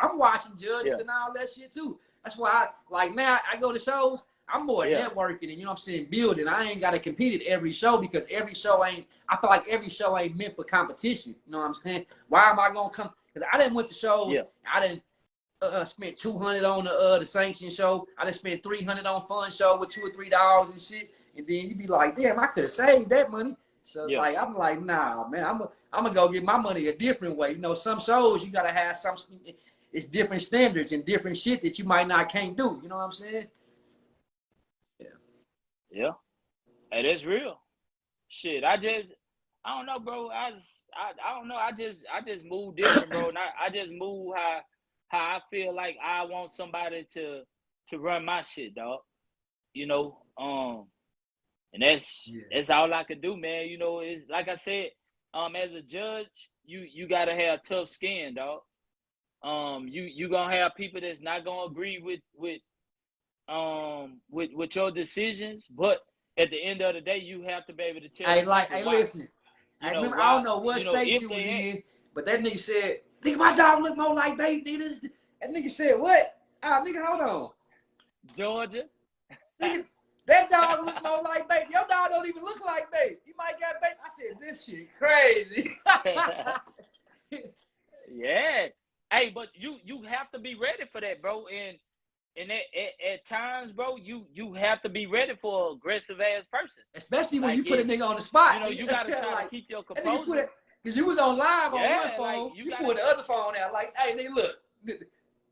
Speaker 1: I'm watching judges and all that shit too. That's why now I go to shows, I'm more networking and, you know what I'm saying, building. I ain't got to compete at every show, because I feel like every show ain't meant for competition. You know what I'm saying? Why am I going to come? Because I didn't went to shows. Yeah. I didn't spent $200 on the sanction show. I done spent $300 on fun show with $2 or $3 and shit. And then you be like, damn, I could have saved that money. So like, I'm like, nah, man, I'm going to go get my money a different way. You know, some shows you got to have something. It's different standards and different shit that you can't do. You know what I'm saying?
Speaker 2: Yeah. Hey, that's real. Shit, I I don't know, bro. I don't know. I just move different, bro. And I just move how I feel like I want somebody to run my shit, dog. You know, and
Speaker 1: Yeah.
Speaker 2: that's all I could do, man. You know, it's like I said, as a judge, you gotta have tough skin, dog. You gonna have people that's not gonna agree with your decisions, but at the end of the day, you have to be able to tell
Speaker 1: Hey,
Speaker 2: them
Speaker 1: like,
Speaker 2: people
Speaker 1: hey,
Speaker 2: why.
Speaker 1: listen. I
Speaker 2: You know
Speaker 1: remember, I
Speaker 2: why?
Speaker 1: don't know what
Speaker 2: You know
Speaker 1: state
Speaker 2: if
Speaker 1: you was
Speaker 2: they
Speaker 1: in, but that nigga said, nigga, my dog look more like baby, nigga. That nigga said, what? Ah, nigga, hold on.
Speaker 2: at Georgia.
Speaker 1: Nigga, that dog look more like baby. Your dog don't even look like baby. You might got baby. I said, this shit crazy.
Speaker 2: Yeah. Hey, but you have to be ready for that, bro. And at times, bro, you have to be ready for an aggressive ass person.
Speaker 1: Especially when
Speaker 2: Like
Speaker 1: you put a nigga
Speaker 2: it's
Speaker 1: on the spot.
Speaker 2: you know, you gotta try to
Speaker 1: Like,
Speaker 2: keep your
Speaker 1: that nigga put
Speaker 2: composure.
Speaker 1: it, because you was on live on one
Speaker 2: Yeah, like
Speaker 1: phone.
Speaker 2: you
Speaker 1: You
Speaker 2: gotta
Speaker 1: pulled the other phone out. Like, hey, nigga, look.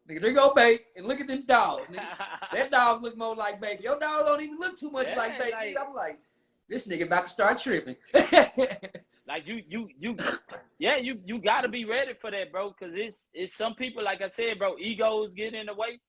Speaker 1: Nigga, there go babe. And look at them dogs, nigga. That dog look more like baby. Your dog don't even look too much
Speaker 2: yeah,
Speaker 1: like baby.
Speaker 2: like
Speaker 1: I'm like, this nigga about to start tripping.
Speaker 2: like you yeah, you gotta be ready for that, bro. Cause it's some people, like I said, bro, egos get in the way.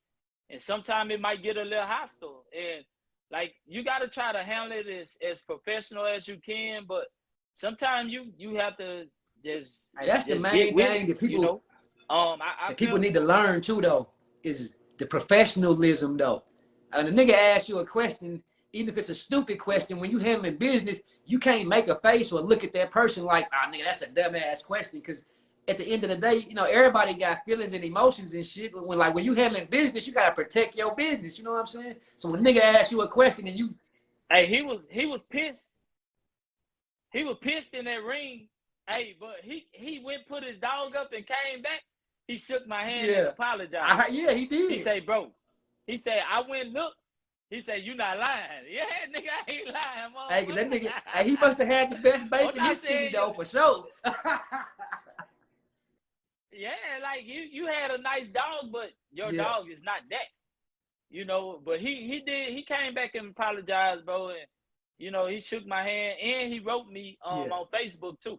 Speaker 2: And sometimes it might get a little hostile. And like you got to try to handle it as professional as you can, but sometimes you have to just
Speaker 1: Hey, that's the
Speaker 2: just get
Speaker 1: main
Speaker 2: with it,
Speaker 1: thing that
Speaker 2: you
Speaker 1: people
Speaker 2: know. I feel
Speaker 1: need to learn too, though, is the professionalism, though. And the nigga asks you a question, even if it's a stupid question, when you handling business, you can't make a face or look at that person like, ah, nigga, that's a dumbass question. Because at the end of the day, you know, everybody got feelings and emotions and shit. But when you handling business, you gotta protect your business. You know what I'm saying? So when a nigga asks you a question and you,
Speaker 2: hey, he was pissed. He was pissed in that ring. Hey, but he went put his dog up and came back. He shook my hand and
Speaker 1: yeah,
Speaker 2: apologized.
Speaker 1: yeah, he
Speaker 2: He
Speaker 1: did.
Speaker 2: say, bro, he said, I went look. He said, you not lying. Yeah, nigga, I ain't lying,
Speaker 1: Hey, cause that
Speaker 2: motherfucker.
Speaker 1: nigga, hey, he must have had the best
Speaker 2: I'm
Speaker 1: bake in
Speaker 2: not
Speaker 1: his city
Speaker 2: saying you.
Speaker 1: though, for sure.
Speaker 2: Yeah, like you had a nice dog, but your
Speaker 1: Yeah,
Speaker 2: dog is not that. You know, but he came back and apologized, bro, and you know, he shook my hand and he wrote me
Speaker 1: yeah,
Speaker 2: on Facebook too.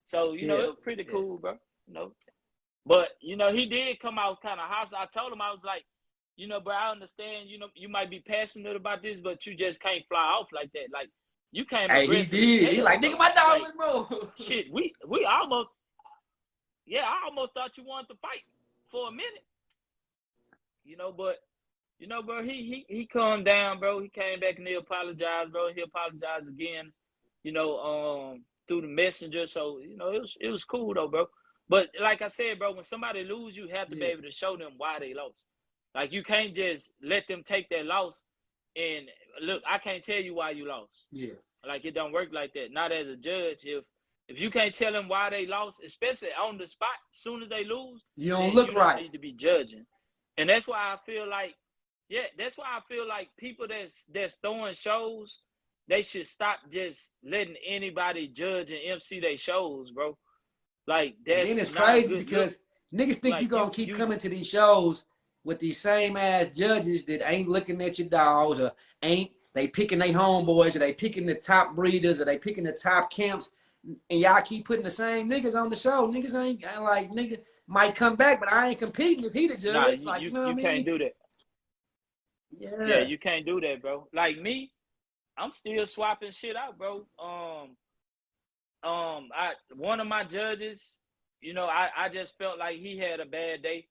Speaker 2: So, you know,
Speaker 1: yeah,
Speaker 2: it was pretty
Speaker 1: yeah.
Speaker 2: cool, bro. You know. But, you know, he did come out kind of hostile. I told him, I was like, you know, but I understand, you know, you might be passionate about this, but you just can't fly off like that. Like, you came
Speaker 1: Hey, he
Speaker 2: aggressive as
Speaker 1: did. He
Speaker 2: hell,
Speaker 1: like,
Speaker 2: bro.
Speaker 1: nigga, my dog
Speaker 2: Like,
Speaker 1: look more.
Speaker 2: shit, we almost, yeah, I almost thought you wanted to fight for a minute, you know, but, you know, bro, he calmed down, bro. He came back and he apologized, bro. He apologized again, you know, through the messenger. So, you know, it was cool though, bro. But like I said, bro, when somebody lose, you have to be
Speaker 1: Yeah,
Speaker 2: able to show them why they lost. Like you can't just let them take that loss and look, I can't tell you why you lost.
Speaker 1: yeah.
Speaker 2: Like it don't work like that. Not as a judge. If you can't tell them why they lost, especially on the spot, as soon as they lose,
Speaker 1: You
Speaker 2: then
Speaker 1: don't
Speaker 2: you
Speaker 1: look
Speaker 2: don't
Speaker 1: right.
Speaker 2: need to be judging. And that's why I feel like, yeah, that's why I feel like people that's throwing shows, they should stop just letting anybody judge and MC their shows, bro. Like
Speaker 1: And then
Speaker 2: that's
Speaker 1: it's
Speaker 2: not a
Speaker 1: crazy
Speaker 2: good look.
Speaker 1: because niggas think you
Speaker 2: Like
Speaker 1: gonna keep coming to these shows with these same ass judges that ain't looking at your dogs or ain't they picking their homeboys or they picking the top breeders or they picking the top camps and y'all keep putting the same niggas on the show. Niggas ain't like nigga might come back, but I ain't competing if he the
Speaker 2: nah,
Speaker 1: judge. Like, you know what I
Speaker 2: you can't
Speaker 1: mean?
Speaker 2: do that. Yeah,
Speaker 1: Yeah.
Speaker 2: you can't do that, bro. Like me, I'm still swapping shit out, bro. I one of my judges, you know, I just felt like he had a bad day.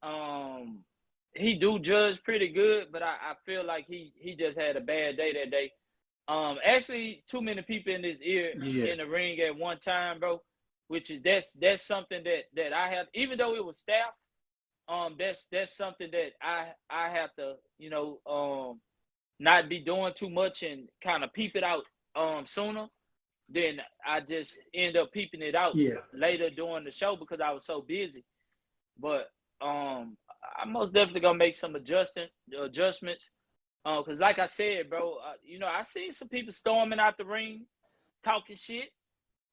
Speaker 2: Um, he do judge pretty good, but I feel like he just had a bad day that day. Actually, too many people in his ear
Speaker 1: Yeah.
Speaker 2: in the ring at one time, bro. Which is that's something that I have, even though it was staff. That's something that I have to, you know, not be doing too much and kind of peep it out sooner. Then I just end up peeping it out
Speaker 1: Yeah.
Speaker 2: later during the show because I was so busy. But I most definitely gonna make some adjustments. Because like I said, bro, you know, I seen some people storming out the ring, talking shit,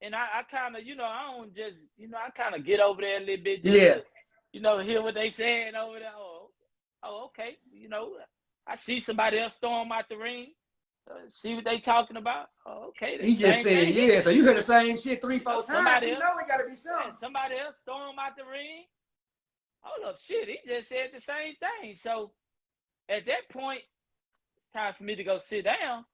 Speaker 2: and I kind of, you know, I don't just, you know, I kind of get over there a little bit just
Speaker 1: Yeah.
Speaker 2: to, you know, hear what they saying over there. Oh, okay, you know, I see somebody else storm out the ring. See what they talking about? Oh, okay, the
Speaker 1: He just
Speaker 2: same
Speaker 1: said,
Speaker 2: thing
Speaker 1: yeah.
Speaker 2: he
Speaker 1: So
Speaker 2: just
Speaker 1: you heard the
Speaker 2: said.
Speaker 1: same shit 3, 4 times.
Speaker 2: Somebody
Speaker 1: You
Speaker 2: else,
Speaker 1: know it gotta be
Speaker 2: yeah,
Speaker 1: something.
Speaker 2: somebody else throw him out the ring. Hold up, shit, he just said the same thing. So at that point, it's time for me to go sit down.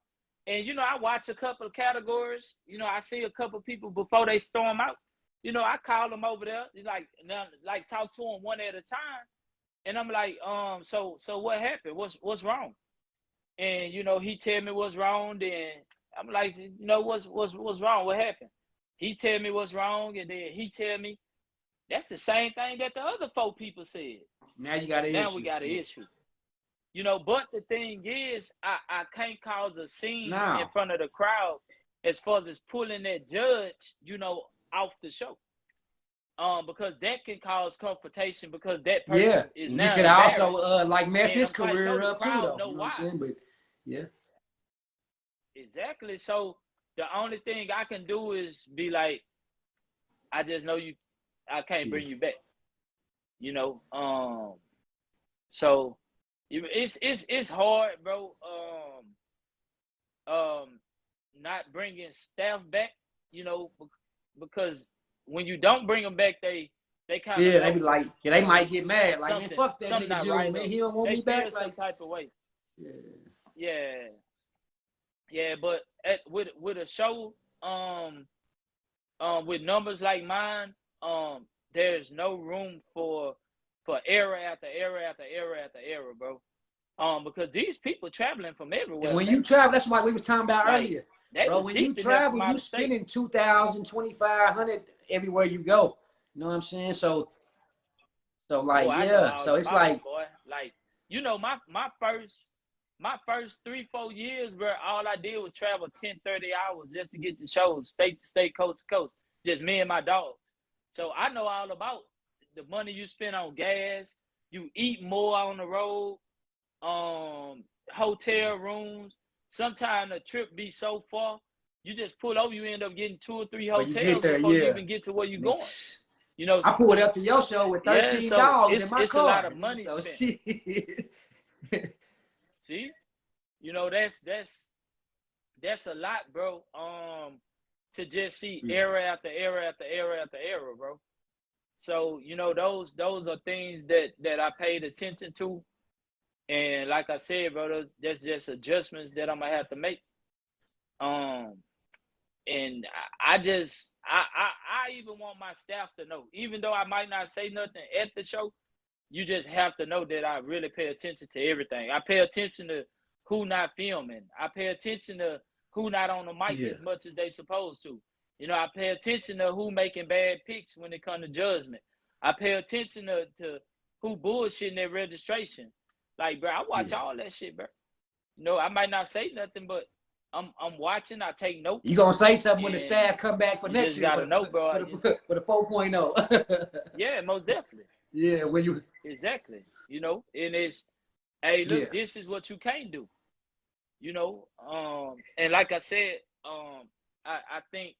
Speaker 2: And I watch a couple of categories. I see a couple of people before they storm out. I call them over there, like talk to them one at a time. And I'm like, so what happened? What's wrong? And he tell me what's wrong. Then I'm like, what's wrong? What happened? He tell me what's wrong, and then he tell me that's the same thing that the other 4 people said.
Speaker 1: Now you got an
Speaker 2: Now
Speaker 1: issue.
Speaker 2: we got an issue. But the thing is, I can't cause a scene in front of the crowd as far as pulling that judge, off the show. Because that can cause confrontation because that person is now
Speaker 1: you could also like mess his
Speaker 2: quite sure
Speaker 1: career
Speaker 2: the
Speaker 1: up too,
Speaker 2: crowd
Speaker 1: though.
Speaker 2: know
Speaker 1: You know
Speaker 2: why.
Speaker 1: what I'm saying? But yeah.
Speaker 2: Exactly. So the only thing I can do is be like, I just know I can't bring you back. So it's hard, bro. Not bringing staff back, because when you don't bring them back, they kind of
Speaker 1: they be like, they might get mad, like, man, fuck that nigga June,
Speaker 2: right,
Speaker 1: man, he don't want me back,
Speaker 2: feel some
Speaker 1: like
Speaker 2: type of way.
Speaker 1: Yeah.
Speaker 2: Yeah. But with a show, with numbers like mine, there's no room for error after error after error after error, bro. Because these people traveling from everywhere.
Speaker 1: And when you travel, that's what we was talking about earlier. Bro, when you travel, you spending 2,000, 2,500 everywhere you go. You know what I'm saying? So like, yeah. So it's like,
Speaker 2: boy. Like, my first 3-4 years, bro, all I did was travel 10, 30 hours just to get the shows, state to state, coast to coast. Just me and my dogs. So I know all about the money you spend on gas. You eat more on the road. Hotel rooms. Sometimes a trip be so far, you just pull over, you end up getting 2 or 3 hotels before you even get to where you're going.
Speaker 1: I pulled up to your show with 13 dogs in my car.
Speaker 2: It's a lot of money
Speaker 1: so
Speaker 2: spent. See, that's a lot, bro. To just see error after error after error after error, bro. So those are things that I paid attention to. And like I said, bro, that's just adjustments that I'm gonna have to make. And I even want my staff to know, even though I might not say nothing at the show, you just have to know that I really pay attention to everything. I pay attention to who not filming. I pay attention to who not on the mic as much as they supposed to. I pay attention to who making bad picks when it comes to judgment. I pay attention to who bullshitting their registration. Like, bro, I watch all that shit, bro. I might not say nothing, but I'm watching. I take notes.
Speaker 1: You gonna say something when the staff come back for next year?
Speaker 2: You just gotta know, bro.
Speaker 1: For the 4.0.
Speaker 2: Yeah, most definitely.
Speaker 1: Yeah, when you
Speaker 2: exactly. And it's, hey, look, this is what you can't do. And like I said, I think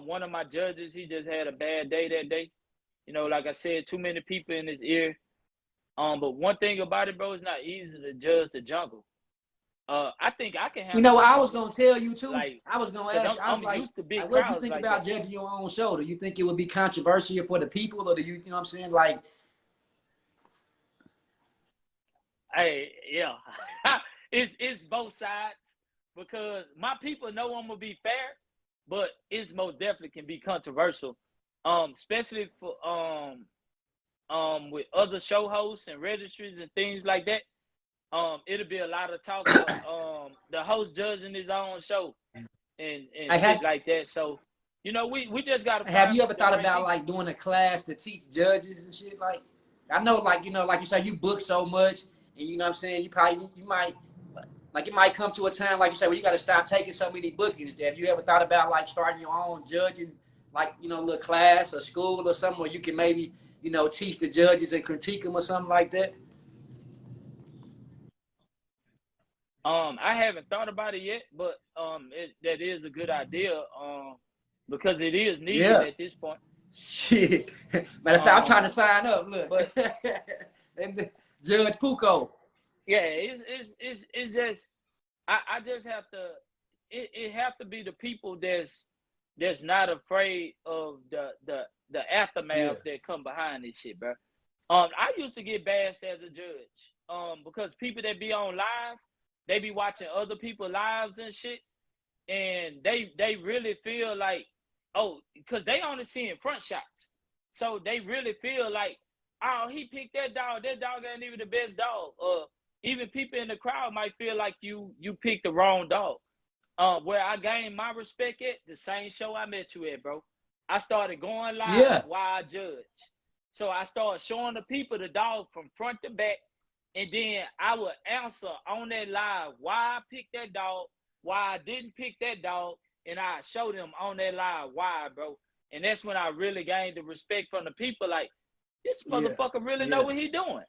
Speaker 2: one of my judges, he just had a bad day that day. Like I said, too many people in his ear. But one thing about it, bro, it's not easy to judge the jungle. I think I can handle.
Speaker 1: What I was gonna tell you too.
Speaker 2: Like,
Speaker 1: I was gonna ask you. I was like,
Speaker 2: used to big
Speaker 1: what do you think
Speaker 2: like
Speaker 1: about
Speaker 2: that.
Speaker 1: judging your own show? Do you think it would be controversial for the people, or do you know what I'm saying? Like,
Speaker 2: hey, yeah, it's both sides, because my people know I'm gonna be fair, but it's most definitely can be controversial, especially for with other show hosts and registries and things like that. It'll be a lot of talk of the host judging his own show and shit like that. So, we just gotta.
Speaker 1: Have you ever thought about like doing a class to teach judges and shit? Like, I know, like like you say, you book so much, and you know what I'm saying. You might like it might come to a time like you say where you got to stop taking so many bookings. Have you ever thought about like starting your own judging, like little class or school or something where you can maybe teach the judges and critique them or something like that?
Speaker 2: I haven't thought about it yet, but that is a good idea. Because it is needed at this point.
Speaker 1: Shit, matter of fact, I'm trying to sign up. Look, but Judge Pucco.
Speaker 2: Yeah, it's just I just have to. It have to be the people that's not afraid of the
Speaker 1: Yeah.
Speaker 2: aftermath that come behind this shit, bro. I used to get bashed as a judge, because people that be on live, they be watching other people's lives and shit, and they really feel like, oh, because they only seeing front shots, so they really feel like, oh, he picked that dog. That dog ain't even the best dog. Even people in the crowd might feel like you picked the wrong dog. Where I gained my respect at the same show I met you at, bro. I started going live
Speaker 1: Yeah.
Speaker 2: while I judge. So I started showing the people the dog from front to back, and then I would answer on that live why I picked that dog, why I didn't pick that dog, and I show them on that live why, bro. And that's when I really gained the respect from the people. Like, this
Speaker 1: Yeah.
Speaker 2: motherfucker really know
Speaker 1: Yeah.
Speaker 2: what he doing.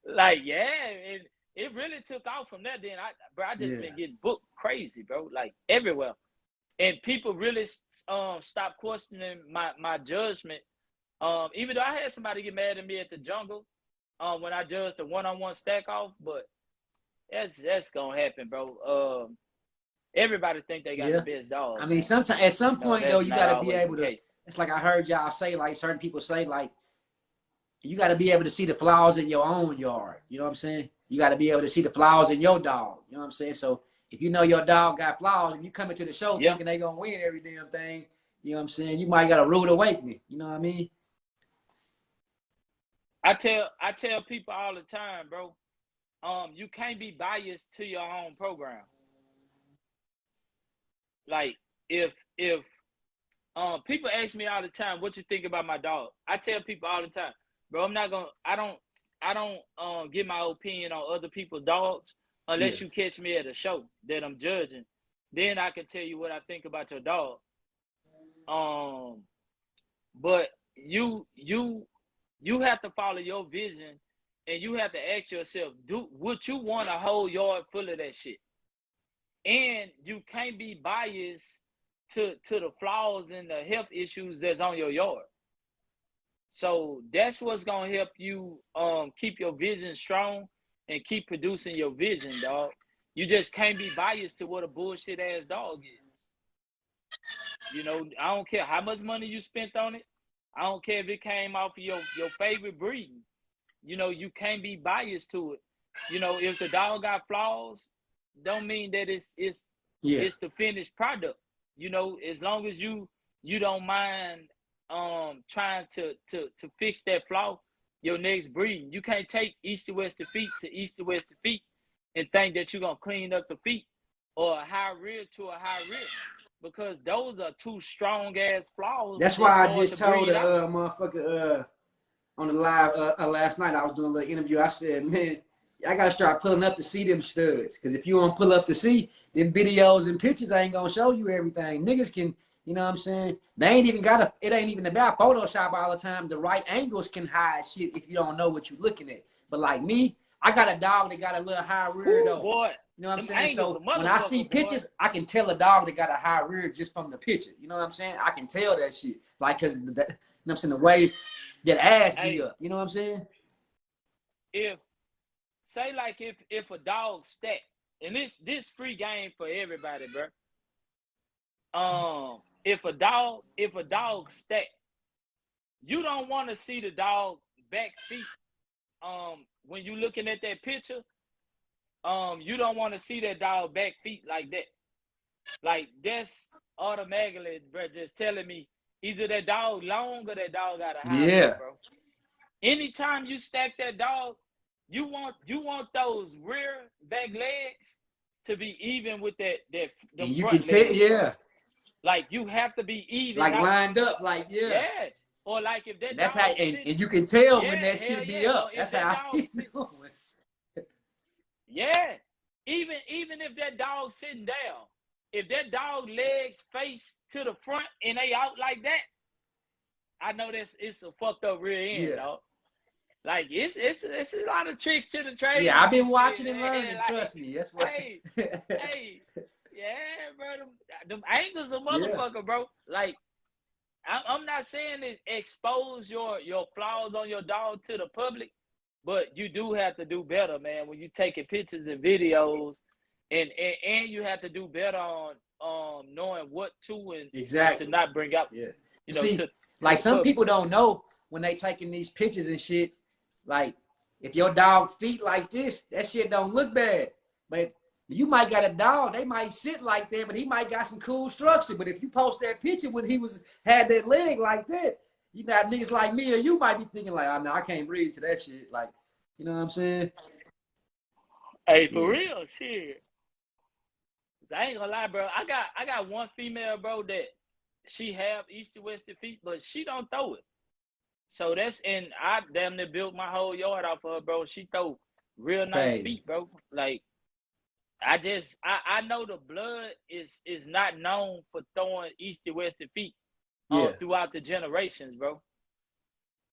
Speaker 2: Like, yeah, and it really took off from there. Then I just
Speaker 1: Yeah.
Speaker 2: been getting booked crazy, bro, like everywhere. And people really stopped questioning my judgment. Even though I had somebody get mad at me at the jungle, when I judged the one-on-one stack off, but that's gonna happen, bro. Everybody think they got the
Speaker 1: Yeah.
Speaker 2: best
Speaker 1: I
Speaker 2: dogs,
Speaker 1: mean,
Speaker 2: man.
Speaker 1: sometimes at some
Speaker 2: You know,
Speaker 1: point though,
Speaker 2: that's
Speaker 1: you
Speaker 2: not
Speaker 1: got to be
Speaker 2: always the
Speaker 1: able to.
Speaker 2: case.
Speaker 1: It's like I heard y'all say, like certain people say, like you got to be able to see the flaws in your own yard. You know what I'm saying? You got to be able to see the flaws in your dog. You know what I'm saying? So if you know your dog got flaws and you come into the show
Speaker 2: Yeah,
Speaker 1: thinking they gonna win every damn thing, you know what I'm saying? You might got a rude awakening. You know what I mean?
Speaker 2: I tell people all the time, bro. You can't be biased to your own program. Like, if people ask me all the time, what you think about my dog? I tell people all the time, bro, I don't give my opinion on other people's dogs
Speaker 1: Yeah.
Speaker 2: unless you catch me at a show that I'm judging. Then I can tell you what I think about your dog. Um, but you have to follow your vision, and you have to ask yourself, would you want a whole yard full of that shit? And you can't be biased to the flaws and the health issues that's on your yard. So that's what's gonna help you keep your vision strong and keep producing your vision, dog. You just can't be biased to what a bullshit ass dog is. You know, I don't care how much money you spent on it. I don't care if it came off of your favorite breed. You know, you can't be biased to it. You know, if the dog got flaws, don't mean that
Speaker 1: Yeah.
Speaker 2: it's the finished product. You know, as long as you don't mind trying to fix that flaw your next breeding. You can't take east to west defeat to east to west defeat and think that you're gonna clean up the feet or a high rear to a high rear, because those are two strong ass flaws
Speaker 1: That's
Speaker 2: that's
Speaker 1: why I
Speaker 2: hard
Speaker 1: just
Speaker 2: to
Speaker 1: told
Speaker 2: breed out.
Speaker 1: motherfucker on the live last night. I was doing a little interview. I said, man, I gotta start pulling up to see them studs. Cause if you don't pull up to see them videos and pictures, I ain't gonna show you everything. Niggas can, you know what I'm saying? They ain't even got it ain't even about Photoshop all the time. The right angles can hide shit if you don't know what you're looking at. But like me, I got a dog that got a little high rear
Speaker 2: Whoo,
Speaker 1: though.
Speaker 2: boy,
Speaker 1: You know what I'm
Speaker 2: them
Speaker 1: saying?
Speaker 2: angles a
Speaker 1: So when I see
Speaker 2: motherfucker, boy.
Speaker 1: pictures, I can tell a dog that got a high rear just from the picture. You know what I'm saying? I can tell that shit. Like, cause you know what I'm saying, the way that ass be
Speaker 2: Hey,
Speaker 1: up. You know what I'm saying?
Speaker 2: if say like if a dog stack, and this free game for everybody, bro. If a dog stack, you don't want to see the dog back feet. When you looking at that picture, you don't want to see that dog back feet like that. Like, that's automatically, bro, just telling me either that dog long or that dog got a high rear,
Speaker 1: Yeah.
Speaker 2: bro. Anytime you stack that dog, you want those rear back legs to be even with
Speaker 1: And
Speaker 2: them
Speaker 1: you can
Speaker 2: front
Speaker 1: tell,
Speaker 2: legs, bro.
Speaker 1: yeah.
Speaker 2: Like, you have to be evened
Speaker 1: Like
Speaker 2: out.
Speaker 1: lined up, like, yeah.
Speaker 2: Yeah. Or like if that
Speaker 1: That's how,
Speaker 2: dog
Speaker 1: and
Speaker 2: sitting,
Speaker 1: you can tell when
Speaker 2: yeah,
Speaker 1: that
Speaker 2: hell
Speaker 1: shit
Speaker 2: yeah.
Speaker 1: be
Speaker 2: Or
Speaker 1: up.
Speaker 2: if
Speaker 1: That's
Speaker 2: that
Speaker 1: how
Speaker 2: dog
Speaker 1: I
Speaker 2: sit,
Speaker 1: know.
Speaker 2: yeah. Even if that dog sitting down, if that dog legs face to the front and they out like that, I know it's a fucked up rear end,
Speaker 1: Yeah.
Speaker 2: dog. Like, it's a lot of tricks to the trade
Speaker 1: Yeah,
Speaker 2: with
Speaker 1: I've been
Speaker 2: this shit,
Speaker 1: watching and
Speaker 2: man.
Speaker 1: learning,
Speaker 2: Like,
Speaker 1: trust me. That's what.
Speaker 2: hey, hey, yeah, bro. Them angles a
Speaker 1: Yeah.
Speaker 2: motherfucker, bro. Like, I'm not saying it expose your flaws on your dog to the public, but you do have to do better, man. When you taking pictures and videos, and you have to do better on knowing what to and to
Speaker 1: Exactly.
Speaker 2: not bring out,
Speaker 1: Yeah.
Speaker 2: you know,
Speaker 1: See,
Speaker 2: to
Speaker 1: like
Speaker 2: the
Speaker 1: some
Speaker 2: public.
Speaker 1: people don't know when they taking these pictures and shit. Like, if your dog feet like this, that shit don't look bad. But you might got a dog, they might sit like that, but he might got some cool structure. But if you post that picture when he had that leg like that, you got niggas like me or you might be thinking like, oh no, I can't breathe to that shit. Like, you know what I'm saying?
Speaker 2: Hey, for
Speaker 1: Yeah.
Speaker 2: real, shit. I ain't gonna lie, bro. I got one female, bro, that she have east to west feet, but she don't throw it. So and I damn near built my whole yard off of her, bro. She throw real nice
Speaker 1: Crazy.
Speaker 2: feet, bro. Like I know the blood is not known for throwing east to west feet
Speaker 1: Yeah.
Speaker 2: throughout the generations, bro.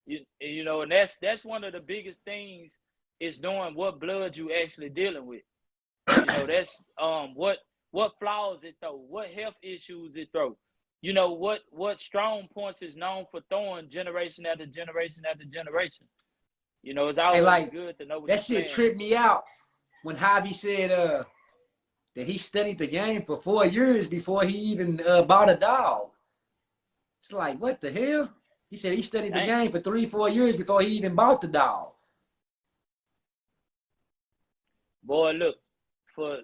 Speaker 2: You know, and that's one of the biggest things is knowing what blood you actually dealing with. You know, that's what flaws it throw, what health issues it throw. You know, what strong points is known for throwing generation after generation after generation. You know, it's
Speaker 1: Hey,
Speaker 2: always
Speaker 1: like,
Speaker 2: good to know what
Speaker 1: that
Speaker 2: you're
Speaker 1: shit
Speaker 2: playing with.
Speaker 1: tripped me out when Javi said that he studied the game for 4 years before he even bought a dog. It's like, what the hell? He said he studied the
Speaker 2: Damn.
Speaker 1: game for 3-4 years before he even bought the dog.
Speaker 2: Boy, look, for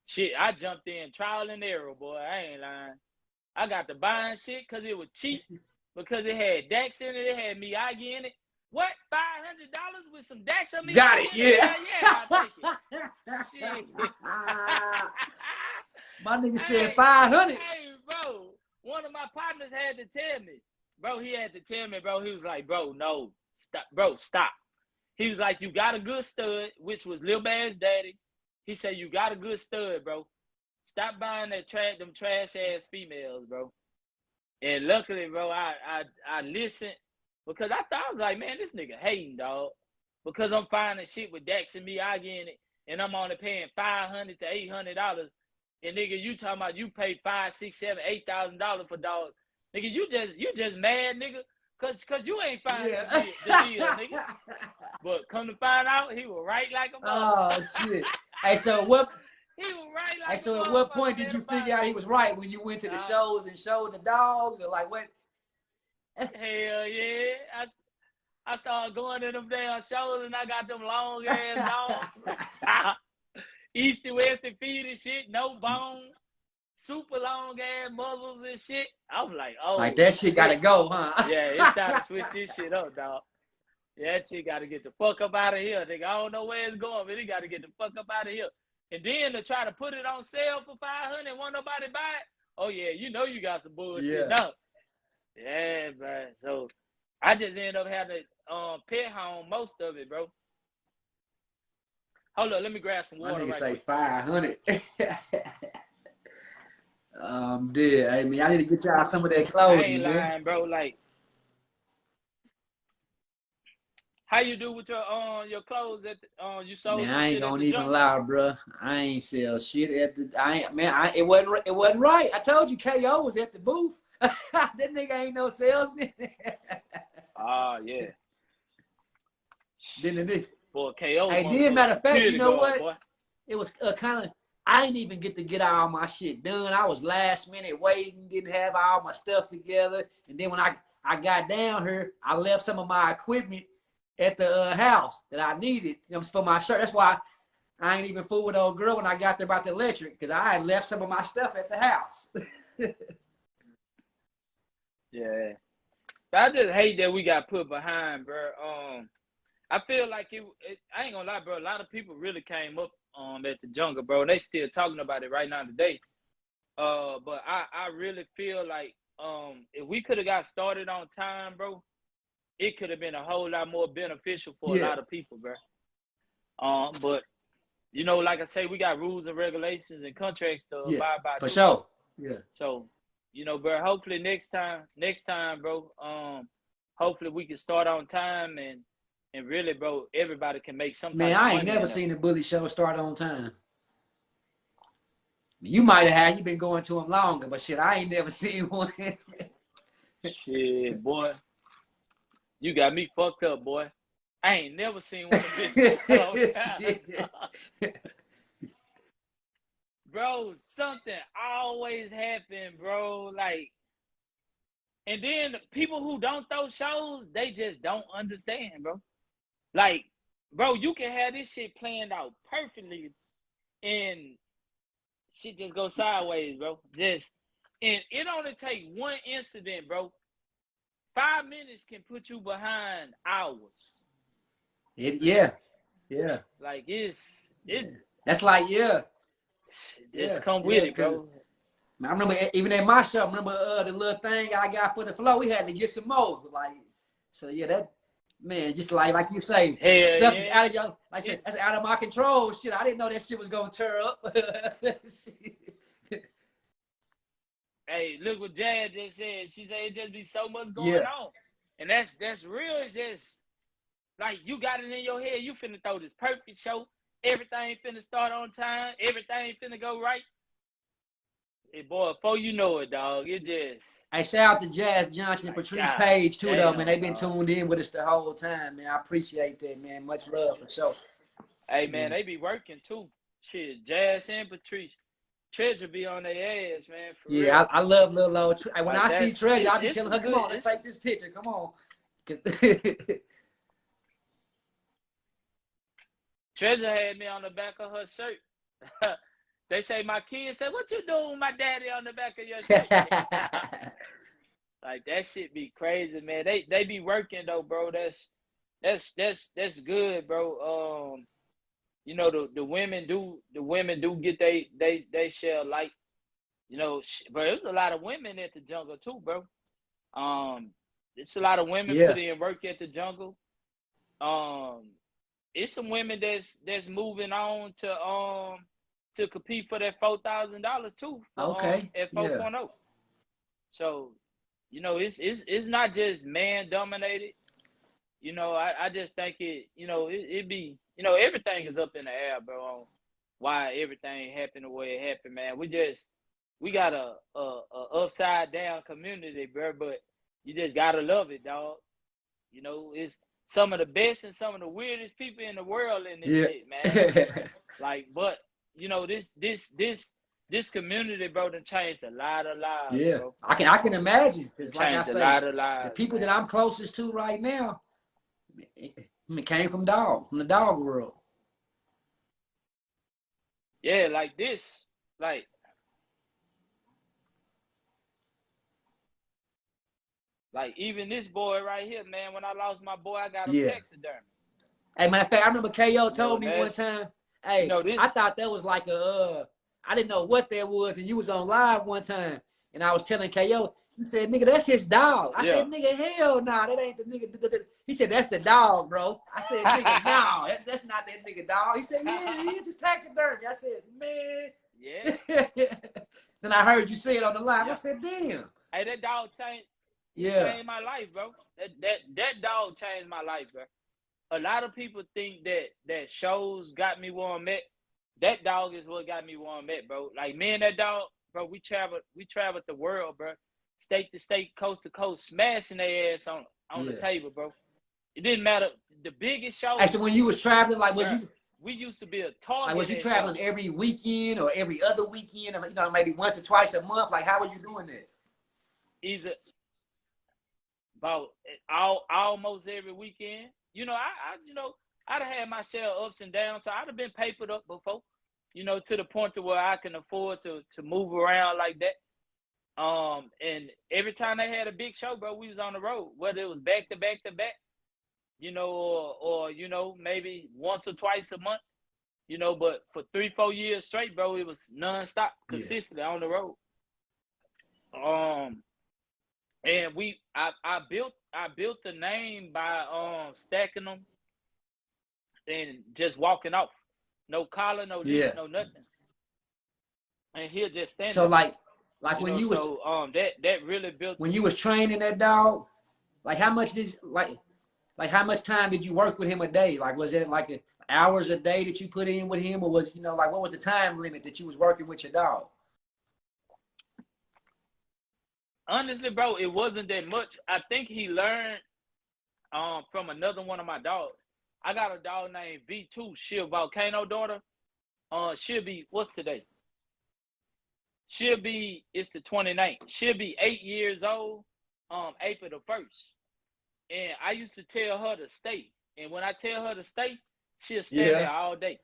Speaker 2: shit, I jumped in trial and error, boy. I ain't lying. I got the buying shit because it was cheap, because it had Dax in it, it had Miyagi in it. What? $500 with some Dax or
Speaker 1: Got
Speaker 2: Miyagi
Speaker 1: it,
Speaker 2: in it?
Speaker 1: yeah.
Speaker 2: Hell yeah, I'll take it. Shit.
Speaker 1: My nigga said
Speaker 2: Hey,
Speaker 1: 500.
Speaker 2: hey, bro. One of my partners had to tell me. Bro, he had to tell me, bro. He was like, bro, no. Stop. Bro, stop. He was like, you got a good stud, which was Lil Bass Daddy. He said, you got a good stud, bro. Stop buying them trash ass females, bro. And luckily, bro, I listened because I was like, man, this nigga hating, dog. Because I'm finding shit with Dax and Miyagi in it, and I'm only paying $500 to $800. And nigga, you talking about you pay $5, $6, $7, $8,000 for dogs. Nigga, you just mad, nigga. Cause you ain't finding
Speaker 1: Yeah.
Speaker 2: the deal, nigga. But come to find out, he was right like a
Speaker 1: Oh
Speaker 2: motherfucker.
Speaker 1: shit. Hey, so what?
Speaker 2: He was right
Speaker 1: Hey,
Speaker 2: like a
Speaker 1: so at what
Speaker 2: motherfucker,
Speaker 1: point
Speaker 2: man.
Speaker 1: did you
Speaker 2: About
Speaker 1: figure out he was right when you went to the shows and showed the dogs, or like what?
Speaker 2: hell yeah. I started going to them damn shows and I got them long ass dogs. East and west and feet and shit, no bone, super long ass muzzles and shit. I'm like,
Speaker 1: Like
Speaker 2: oh
Speaker 1: that shit gotta
Speaker 2: shit.
Speaker 1: go, huh?
Speaker 2: Yeah, it's time to switch this shit up, dog. Yeah, that shit gotta get the fuck up out of here. Nigga, I don't know where it's going, but it gotta get the fuck up out of here. And then to try to put it on sale for 500 and want nobody buy it. Oh yeah, you know you got some bullshit
Speaker 1: Yeah.
Speaker 2: now. Yeah, man. So I just ended up having to pet home most of it, bro. Hold up, let me grab some
Speaker 1: My
Speaker 2: water
Speaker 1: nigga
Speaker 2: right
Speaker 1: say
Speaker 2: quick.
Speaker 1: 500. Dude, I mean, I need to get y'all some of that
Speaker 2: I ain't
Speaker 1: clothing, man.
Speaker 2: lying, bro. Like, how you do with your clothes at the, you sold
Speaker 1: Man,
Speaker 2: some
Speaker 1: I ain't
Speaker 2: shit at
Speaker 1: gonna
Speaker 2: the
Speaker 1: even
Speaker 2: jungle?
Speaker 1: lie, bro. I ain't sell shit at the. It wasn't right. I told you, KO was at the booth. That nigga ain't no salesman.
Speaker 2: Ah, yeah.
Speaker 1: Then it.
Speaker 2: Boy, KO
Speaker 1: Hey, then
Speaker 2: motherfucking
Speaker 1: matter of fact, you
Speaker 2: security
Speaker 1: know
Speaker 2: guard,
Speaker 1: what?
Speaker 2: boy.
Speaker 1: It was kind of. I didn't even get to get all my shit done. I was last minute waiting, didn't have all my stuff together, and then when I got down here, I left some of my equipment at the house that I needed, for my shirt. That's why I ain't even fool with old girl when I got there about the electric, because I had left some of my stuff at the house.
Speaker 2: Yeah. I just hate that we got put behind, bro. I feel like I ain't gonna lie, bro. A lot of people really came up at the jungle, bro. And they still talking about it right now today. But I really feel like if we could have got started on time, bro, it could have been a whole lot more beneficial for a
Speaker 1: Yeah.
Speaker 2: lot of people, bro. But you know, like I say, we got rules and regulations and contracts to
Speaker 1: Yeah,
Speaker 2: abide by
Speaker 1: for
Speaker 2: too.
Speaker 1: sure. Yeah.
Speaker 2: So, you know, bro, hopefully next time, bro, hopefully we can start on time and really, bro, everybody can make some
Speaker 1: Man,
Speaker 2: type of
Speaker 1: I ain't
Speaker 2: money
Speaker 1: never
Speaker 2: in there.
Speaker 1: seen a bully show start on time. You might have had, you been going to them longer, but shit, I ain't never seen one.
Speaker 2: Shit, boy. You got me fucked up, boy. I ain't never seen one of bitches start on time. bro, something always happen, bro. Like, and then people who don't throw shows, they just don't understand, bro. Like, bro, you can have this shit planned out perfectly, and shit just go sideways, bro. And it only take one incident, bro. 5 minutes can put you behind hours.
Speaker 1: Yeah.
Speaker 2: Like it's
Speaker 1: That's like
Speaker 2: just come with it, bro.
Speaker 1: I remember even at my shop, the little thing I got for the flow, we had to get some more. Like, so yeah, that man, just like you say,
Speaker 2: Hell
Speaker 1: stuff is
Speaker 2: yeah.
Speaker 1: out of your, like I said, that's out of my control. Shit, I didn't know that shit was gonna tear up.
Speaker 2: Hey, look what Jazz just said. She said it just be so much going
Speaker 1: Yeah.
Speaker 2: on. And that's real. It's just like you got it in your head. You finna throw this perfect show. Everything finna start on time. Everything finna go right. Hey, boy, before you know it, dog, it just.
Speaker 1: Hey, shout out to Jazz Johnson and
Speaker 2: Like,
Speaker 1: Patrice
Speaker 2: God
Speaker 1: Page too, though,
Speaker 2: damn,
Speaker 1: man. They've been
Speaker 2: dog.
Speaker 1: tuned in with us the whole time, man. I appreciate that, man. Much love for sure.
Speaker 2: Hey, man, they be working too. Shit, Jazz and Patrice. Treasure be on their ass, man, for
Speaker 1: Yeah,
Speaker 2: real.
Speaker 1: I love little old. When
Speaker 2: Like,
Speaker 1: I see Treasure, I be
Speaker 2: it's
Speaker 1: telling
Speaker 2: some
Speaker 1: her, "Come
Speaker 2: good.
Speaker 1: on, let's take this picture. Come on."
Speaker 2: Treasure had me on the back of her shirt. They say my kids said, "What you doing with my daddy on the back of your shirt?" Like that shit be crazy, man. They be working though, bro. That's good, bro. You know the women do get they share like, you know, but there's a lot of women at the jungle too, bro. It's a lot of women
Speaker 1: Yeah.
Speaker 2: put in work at the jungle. It's some women that's moving on to compete for that $4,000 too for
Speaker 1: Okay.
Speaker 2: at
Speaker 1: Yeah.
Speaker 2: 4.0. So, you know, it's not just man dominated. You know, I just think it be, you know, everything is up in the air, bro, on why everything happened the way it happened, man. We got a upside down community, bro, but you just gotta love it, dog. You know, it's some of the best and some of the weirdest people in the world in this
Speaker 1: Yeah.
Speaker 2: shit, man. Like, but you know, this community, bro, done changed a lot of lives,
Speaker 1: Yeah.
Speaker 2: bro.
Speaker 1: I can imagine because, like I
Speaker 2: Changed a
Speaker 1: say,
Speaker 2: lot of
Speaker 1: the
Speaker 2: lives,
Speaker 1: people that
Speaker 2: man.
Speaker 1: I'm closest to right now, it came from the dog world.
Speaker 2: Yeah, like this, like even this boy right here, man. When I lost my boy, I got him
Speaker 1: Yeah.
Speaker 2: taxidermy.
Speaker 1: Hey, matter of fact, I remember KO
Speaker 2: You know,
Speaker 1: told
Speaker 2: and
Speaker 1: me one
Speaker 2: that's
Speaker 1: time, hey,
Speaker 2: this.
Speaker 1: I thought that was like I didn't know what that was, and you was on live one time, and I was telling KO, he said, nigga, that's his dog. I
Speaker 2: Yeah.
Speaker 1: said, nigga, hell nah, that ain't the nigga. He said, that's the dog, bro. I said, nigga, no, that's not that nigga dog. He said, yeah, it is, just taxidermy. I said, man.
Speaker 2: Yeah.
Speaker 1: Then I heard you say it on the live.
Speaker 2: Yeah.
Speaker 1: I said, damn.
Speaker 2: Hey, that dog changed. He
Speaker 1: Yeah.
Speaker 2: changed my life, bro. That dog changed my life, bro. A lot of people think that shows got me where I'm at. That dog is what got me where I'm at, bro. Like me and that dog, bro, we traveled the world, bro. State to state, coast to coast, smashing their ass on the table, bro. It didn't matter. The biggest show.
Speaker 1: Hey, so when you was traveling, like,
Speaker 2: we used to be a target.
Speaker 1: Like, was you traveling every weekend or every other weekend, or, you know, maybe once or twice a month? Like, how was you doing that?
Speaker 2: Either about almost every weekend. You know, I'd have had my share of ups and downs, so I'd have been papered up before, you know, to the point to where I can afford to move around like that. And every time they had a big show, bro, we was on the road, whether it was back to back to back, you know, or you know, maybe once or twice a month, you know, but for 3-4 years straight, bro, it was nonstop, consistently on the road. And I built the name by stacking them and just walking off. No collar, no leash, no nothing. And he'll just stand
Speaker 1: so
Speaker 2: there.
Speaker 1: Like when you was
Speaker 2: that really built
Speaker 1: when you was training that dog, like how much how much time did you work with him a day? Like, was it like hours a day that you put in with him, or was, you know, like, what was the time limit that you was working with your dog?
Speaker 2: Honestly, bro, it wasn't that much. I think he learned from another one of my dogs. I got a dog named V2. She a volcano daughter. She'll be, what's today? it's the 29th. She'll be 8 years old, April the 1st. And I used to tell her to stay. And when I tell her to stay, she'll stand there all day.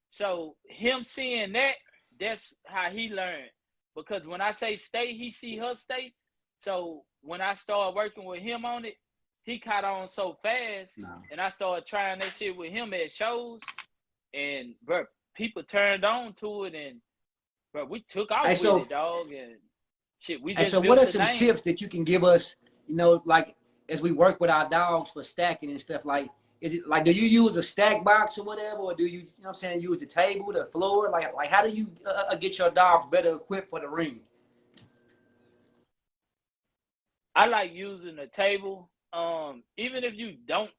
Speaker 2: So him seeing that, that's how he learned. Because when I say stay, he see her stay. So when I started working with him on it, he caught on so fast. No. And I started trying that shit with him at shows. And, bro, people turned on to it. And, bro, we took off with it, dog. And shit, we just built
Speaker 1: what are some tips that you can give us, you know, like as we work with our dogs for stacking and stuff? Like, is it like, do you use a stack box or whatever, or do you, you know what I'm saying, use the table, the floor? Like how do you get your dogs better equipped for the ring?
Speaker 2: I like using the table. Even if you don't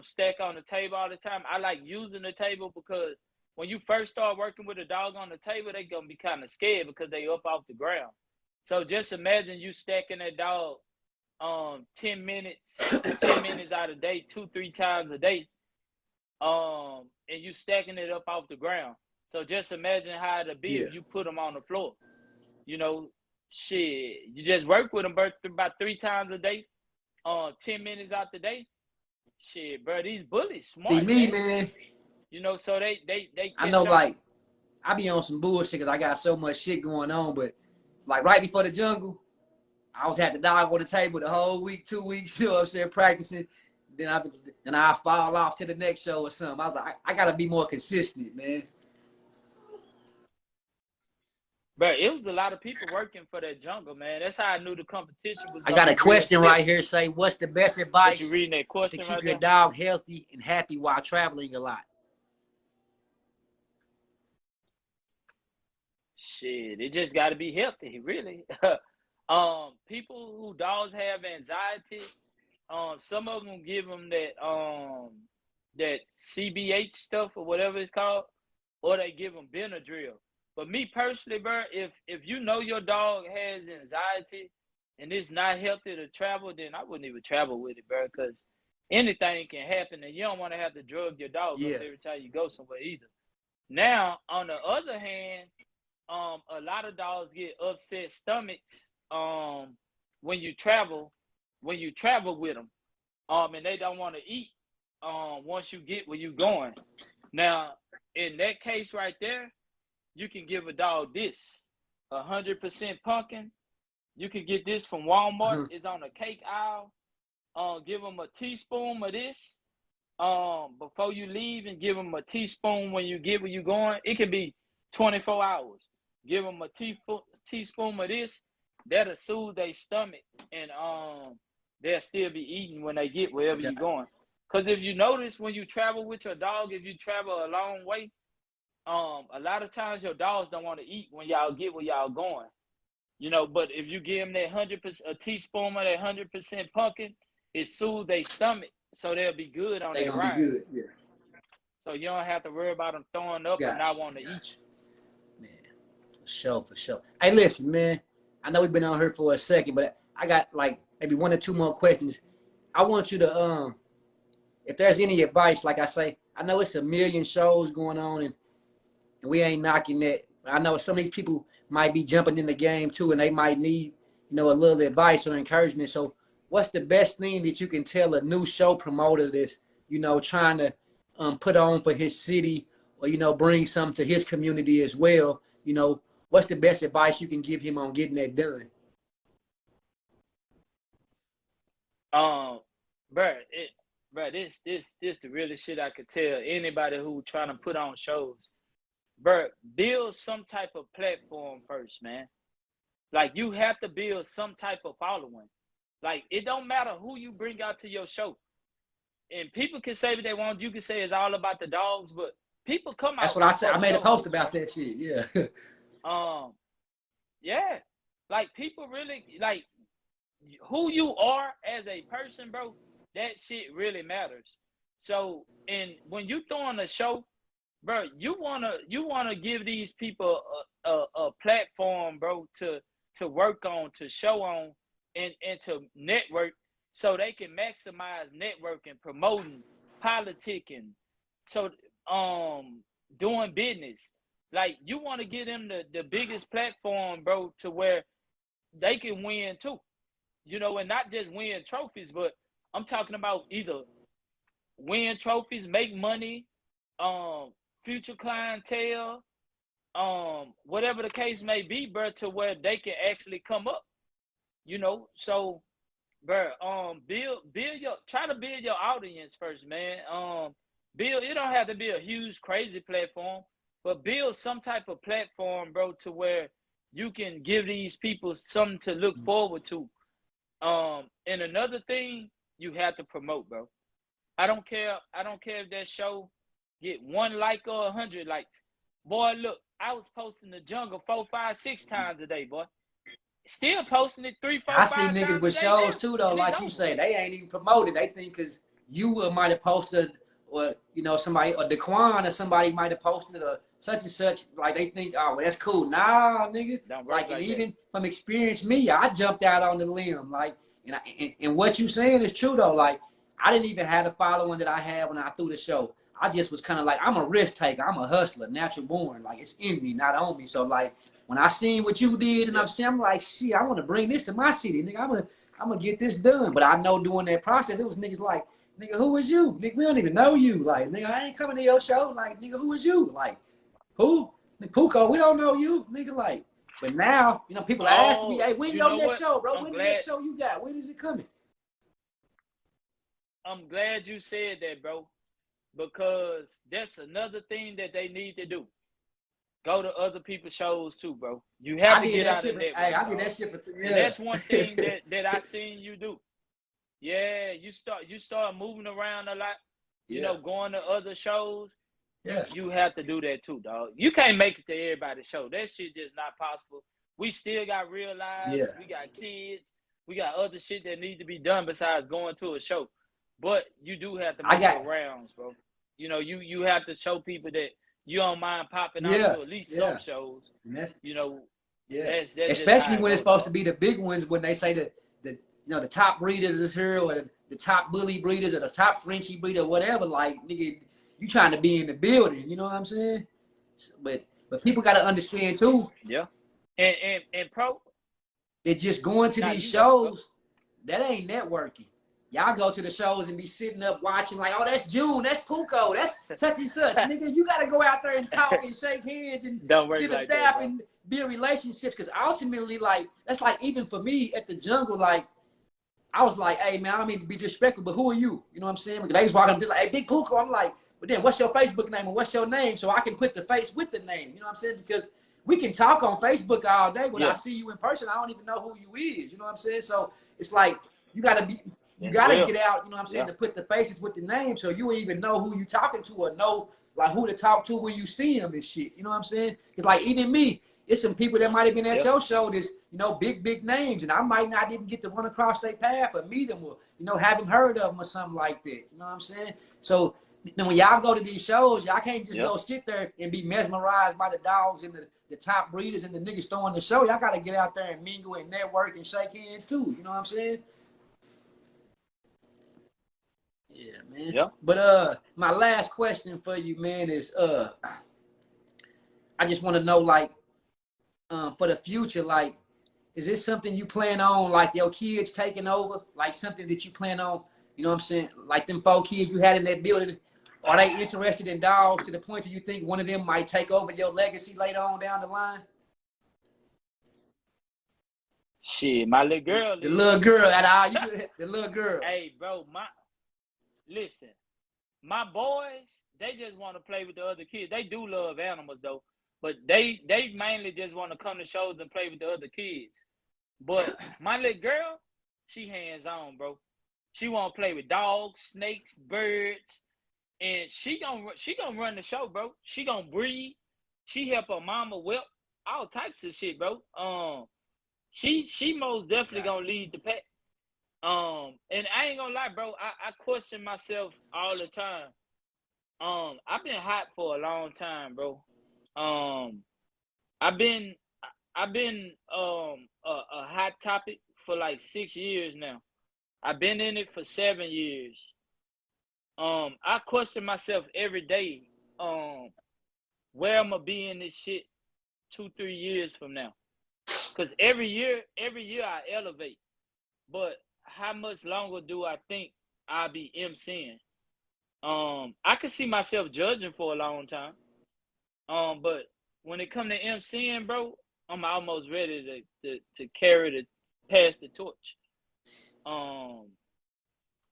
Speaker 2: stack on the table all the time, I like using the table because when you first start working with a dog on the table, they're gonna be kind of scared because they up off the ground. So just imagine you stacking that dog 10 minutes out of the day, 2-3 times a day, and you stacking it up off the ground. So just imagine how it'll be if you put them on the floor. You know, shit, you just work with them about 3 times a day, 10 minutes out the day. Shit, bro, these bullies smart.
Speaker 1: See me, man.
Speaker 2: You know, so they
Speaker 1: I know, like, I be on some bullshit because I got so much shit going on, but like right before the jungle, I was had the dog on the table the whole week, 2 weeks, still upstairs practicing. Then I fall off to the next show or something. I was like, I gotta be more consistent, man.
Speaker 2: But it was a lot of people working for that jungle, man. That's how I knew the competition was.
Speaker 1: I got a question right here. Say, what's the best advice
Speaker 2: you reading that question
Speaker 1: to keep your dog healthy and happy while traveling a lot?
Speaker 2: Shit, it just got to be healthy, really. People who dogs have anxiety, some of them give them that CBH stuff or whatever it's called, or they give them Benadryl. But me personally, bro, if you know your dog has anxiety and it's not healthy to travel, then I wouldn't even travel with it, bro, because anything can happen, and you don't want to have to drug your dog up every time you go somewhere either. Now, on the other hand, a lot of dogs get upset stomachs when you travel with them, and they don't want to eat once you get where you're going. Now, in that case right there, you can give a dog this 100% pumpkin. You can get this from Walmart. It's on the cake aisle. Give them a teaspoon of this before you leave, and give them a teaspoon when you get where you're going. It could be 24 hours. Give them a teaspoon of this. That'll soothe their stomach, and they'll still be eating when they get wherever you're going. Because if you notice, when you travel with your dog, if you travel a long way, a lot of times your dogs don't want to eat when y'all get where y'all going. You know, but if you give them that 100%, a teaspoon of that 100% pumpkin, it soothes their stomach, so they'll be good on their ride.
Speaker 1: Be good, yeah.
Speaker 2: So you don't have to worry about them throwing up and not wanting to eat.
Speaker 1: Man, for sure. Hey, listen, man. I know we've been on here for a second, but I got like maybe 1 or 2 more questions. I want you to, if there's any advice, like I say, I know it's a million shows going on, and we ain't knocking that. I know some of these people might be jumping in the game too, and they might need, you know, a little advice or encouragement. So what's the best thing that you can tell a new show promoter that's, you know, trying to put on for his city, or, you know, bring something to his community as well? You know, what's the best advice you can give him on getting that done?
Speaker 2: This the realest shit I could tell anybody who trying to put on shows. Bro, build some type of platform first, man. Like, you have to build some type of following. Like, it don't matter who you bring out to your show. And people can say what they want. You can say it's all about the dogs, but people come out.
Speaker 1: That's what I said. I made a post about that shit. Yeah.
Speaker 2: Yeah. Like, people really, like, who you are as a person, bro, that shit really matters. So, and when you throwing a show, bro, you wanna give these people a platform, bro, to work on, to show on, and to network, so they can maximize networking, promoting, politicking, so doing business. Like, you want to get them the biggest platform, bro, to where they can win too. You know, and not just win trophies, but I'm talking about either win trophies, make money, future clientele, whatever the case may be, bro, to where they can actually come up. You know, so, bro, try to build your audience first, man. Build, it don't have to be a huge, crazy platform, but build some type of platform, bro, to where you can give these people something to look forward to. And another thing, you have to promote, bro. I don't care if that show get 1 like or 100 likes. Boy, look, I was posting the jungle 4, 5, 6 times a day, boy. Still posting it 3, 4,
Speaker 1: I see
Speaker 2: 5
Speaker 1: niggas
Speaker 2: times a
Speaker 1: with
Speaker 2: day
Speaker 1: shows
Speaker 2: now,
Speaker 1: too though,
Speaker 2: and it's
Speaker 1: like you
Speaker 2: over.
Speaker 1: say, they ain't even promoted. They think because you might have posted, or you know somebody, or Daquan or somebody might have posted or such and such. Like they think, oh, well, that's cool. Nah, nigga.
Speaker 2: Don't work
Speaker 1: Like, and
Speaker 2: like that.
Speaker 1: even from experience, me, I jumped out on the limb. Like, and what you saying is true though. Like, I didn't even have the following that I had when I threw the show. I just was kind of like, I'm a risk taker. I'm a hustler, natural born. Like, it's in me, not on me. So like, when I seen what you did and
Speaker 2: Yeah.
Speaker 1: I'm like, shit, I want to bring this to my city, nigga. I'm gonna get this done. But I know during that process, it was niggas like, nigga, who is you? Nigga, we don't even know you. Like, nigga, I ain't coming to your show. Like, nigga, who is you? Like, who? Puko, we don't know you, nigga. Like, but now, you know, people ask me,
Speaker 2: Oh,
Speaker 1: hey, when
Speaker 2: you
Speaker 1: your
Speaker 2: know
Speaker 1: next
Speaker 2: what?
Speaker 1: show, bro?
Speaker 2: I'm
Speaker 1: When the
Speaker 2: glad
Speaker 1: next show you got? When is it coming?
Speaker 2: I'm glad you said that, bro, because that's another thing that they need to do. Go to other people's shows too, bro. You have
Speaker 1: I
Speaker 2: to
Speaker 1: did
Speaker 2: get
Speaker 1: that
Speaker 2: out
Speaker 1: shit
Speaker 2: of
Speaker 1: for, hey,
Speaker 2: network,
Speaker 1: I did
Speaker 2: dog.
Speaker 1: that shit for,
Speaker 2: And that's one thing
Speaker 1: yeah.
Speaker 2: that I seen you do. Yeah, you start moving around a lot, you
Speaker 1: Yeah.
Speaker 2: know, going to other shows.
Speaker 1: Yeah.
Speaker 2: You have to do that too, dog. You can't make it to everybody's show. That shit just not possible. We still got real lives.
Speaker 1: Yeah.
Speaker 2: We got kids. We got other shit that need to be done besides going to a show. But you do have to
Speaker 1: I
Speaker 2: make
Speaker 1: got,
Speaker 2: your rounds, bro. You know, you have to show people that you don't mind popping out
Speaker 1: yeah.
Speaker 2: to at least some
Speaker 1: Yeah.
Speaker 2: shows.
Speaker 1: And that's,
Speaker 2: You know,
Speaker 1: yeah.
Speaker 2: that's just
Speaker 1: Especially
Speaker 2: how it
Speaker 1: when it's
Speaker 2: go,
Speaker 1: supposed to
Speaker 2: dog.
Speaker 1: be the big ones, when they say that the you know the top breeders is here, or the top bully breeders, or the top Frenchie breeder, or whatever. Like, nigga, you trying to be in the building. You know what I'm saying? But people got to understand too.
Speaker 2: Yeah. And pro.
Speaker 1: That just going to
Speaker 2: Now
Speaker 1: these
Speaker 2: you got it, bro.
Speaker 1: shows, that ain't networking. Y'all go to the shows and be sitting up watching like, oh, that's June, that's Puko, that's such and such. Nigga, you got to go out there and talk and shake hands and
Speaker 2: Don't work
Speaker 1: get a
Speaker 2: like that,
Speaker 1: dap
Speaker 2: bro.
Speaker 1: and build relationships. Because ultimately, like, that's like, even for me at the jungle, like, I was like, hey, man, I don't mean to be disrespectful, but who are you? You know what I'm saying? Because they was walking up, like, hey, Big Puko. I'm like, but then what's your Facebook name and what's your name? So I can put the face with the name. You know what I'm saying? Because we can talk on Facebook all day. When I
Speaker 2: Yeah.
Speaker 1: see you in person, I don't even know who you is. You know what I'm saying? So it's like you
Speaker 2: That's
Speaker 1: gotta
Speaker 2: real.
Speaker 1: get out, you know what I'm saying,
Speaker 2: Yeah.
Speaker 1: to put the faces with the name so you even know who you talking to or know like who to talk to when you see them and shit. You know what I'm saying? Because like even me, it's some people that might have been at
Speaker 2: Yeah.
Speaker 1: your show that's, you know, big names, and I might not even get to run across their path or meet them or, you know, haven't heard of them or something like that. You know what I'm saying? So then when y'all go to these shows, y'all can't just
Speaker 2: Yeah.
Speaker 1: go sit there and be mesmerized by the dogs and the top breeders and the niggas throwing the show. Y'all got to get out there and mingle and network and shake hands too. You know what I'm saying? Yeah, man.
Speaker 2: Yeah.
Speaker 1: But my last question for you, man, is I just want to know, like, for the future, like, is this something you plan on, like your kids taking over, like something that you plan on, you know what I'm saying, like them 4 kids you had in that building, are they interested in dogs to the point that you think one of them might take over your legacy later on down the line?
Speaker 2: Shit, my little girl
Speaker 1: The
Speaker 2: is.
Speaker 1: little girl, the little girl.
Speaker 2: Hey, bro, listen, my boys, they just want to play with the other kids. They do love animals though, but they mainly just want to come to shows and play with the other kids. But my little girl, she hands on, bro. She want to play with dogs, snakes, birds, and she gonna run the show, bro. She gonna breed. She help her mama whip all types of shit, bro. She most definitely
Speaker 1: Got
Speaker 2: gonna lead the pack. And I ain't gonna lie, bro. I question myself all the time. I've been hot for a long time, bro. Um, I've been a hot topic for like 6 years now. I've been in it for 7 years. I question myself every day. Um, where I'm gonna be in this shit 2-3 years from now. Cause every year I elevate. But how much longer do I think I'll be MCing? I could see myself judging for a long time. But when it come to MCing, bro, I'm almost ready to pass the torch.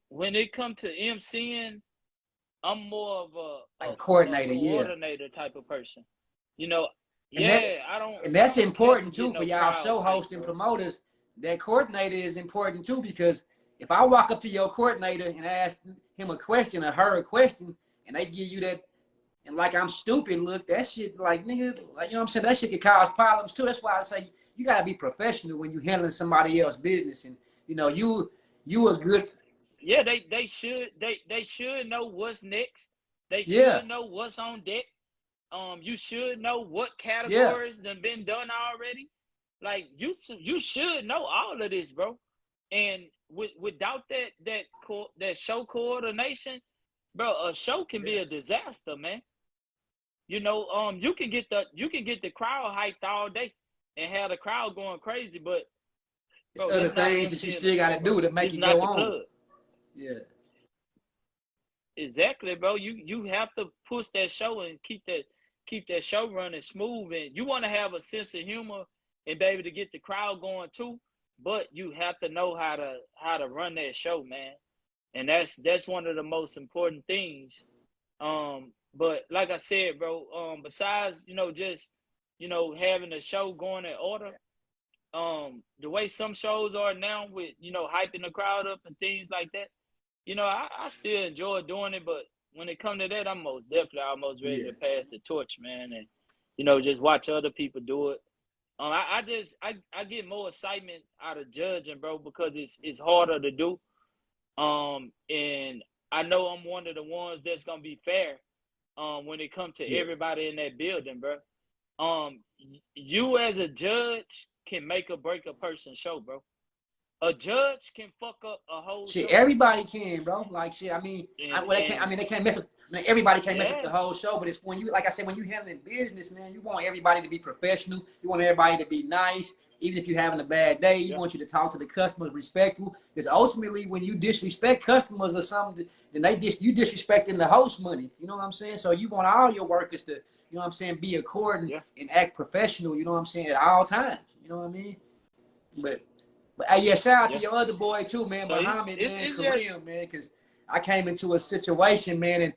Speaker 2: When it come to MCing, I'm more of a coordinator type of person. You know,
Speaker 1: and that's important too for y'all show hosts and
Speaker 2: bro.
Speaker 1: promoters. That coordinator is important too, because if I walk up to your coordinator and ask him a question or her a question, and they give you that, and like I'm stupid, look, that shit, like, nigga, like, you know what I'm saying, that shit can cause problems too. That's why I say you gotta be professional when you handling somebody else's business, and you know you a good.
Speaker 2: Yeah, they should know what's next. They
Speaker 1: Yeah.
Speaker 2: should know what's on deck. You should know what
Speaker 1: Yeah.
Speaker 2: categories done been done already. Like you should know all of this, bro. And without that show coordination, bro, a show can be a disaster, man. You know, you can get the crowd hyped all day and have the crowd going crazy, but
Speaker 1: It's
Speaker 2: bro,
Speaker 1: other
Speaker 2: that's not
Speaker 1: things that you
Speaker 2: MC in
Speaker 1: still
Speaker 2: the
Speaker 1: gotta
Speaker 2: show,
Speaker 1: do
Speaker 2: bro.
Speaker 1: to make
Speaker 2: It's
Speaker 1: it
Speaker 2: not
Speaker 1: go
Speaker 2: the
Speaker 1: on.
Speaker 2: club.
Speaker 1: Yeah.
Speaker 2: Exactly, bro. You have to push that show and keep that show running smooth, and you want to have a sense of humor and be able to get the crowd going too. But you have to know how to run that show, man. And that's one of the most important things. But like I said, bro, besides, just, having the show going in order, the way some shows are now with, hyping the crowd up and things like that, I still enjoy doing it, but when it comes to that, I'm most definitely almost ready to pass the torch, man, and just watch other people do it. I get more excitement out of judging, bro, because it's harder to do. And I know I'm one of the ones that's gonna be fair. When it comes to everybody in that building, bro. You as a judge can make or break a person's show, bro. A judge can fuck up a whole
Speaker 1: shit,
Speaker 2: show.
Speaker 1: everybody can, bro. Like shit, I mean, they can't mess up. I mean, everybody can't mess up the whole show, but it's when you, like I said, when you handling business, man, you want everybody to be professional. You want everybody to be nice, even if you're having a bad day. You want you to talk to the customers respectful, because ultimately, when you disrespect customers or something, then you disrespecting the host money. You know what I'm saying? So you want all your workers to, you know what I'm saying, be accordant and act professional. You know what I'm saying, at all times. You know what I mean? But hey, yeah, shout out to your other boy too, man, so Muhammad, man, Kareem, man, because I came into a situation, man, and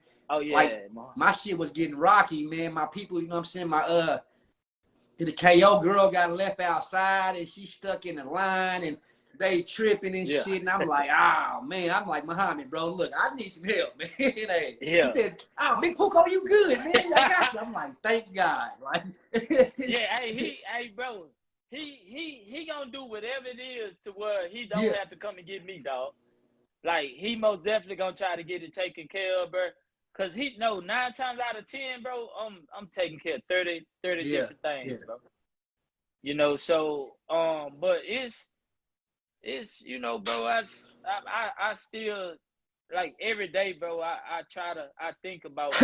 Speaker 1: like my shit was getting rocky, man. My people, you know what I'm saying, the KO girl got left outside and she stuck in the line and they tripping and shit, and I'm like, oh man, I'm like, Muhammad, bro, look, I need some help, man. Hey, he said, oh, Big Puko, you good, man? I got you. I'm like, thank God, right?
Speaker 2: Hey, bro. He gonna do whatever it is to where he don't have to come and get me, dog. Like, he most definitely gonna try to get it taken care of, bro. Cause he know 9 times out of 10, bro, I'm taking care of 30 different things, bro. You know, so but it's bro, I still, like, every day, bro, I think about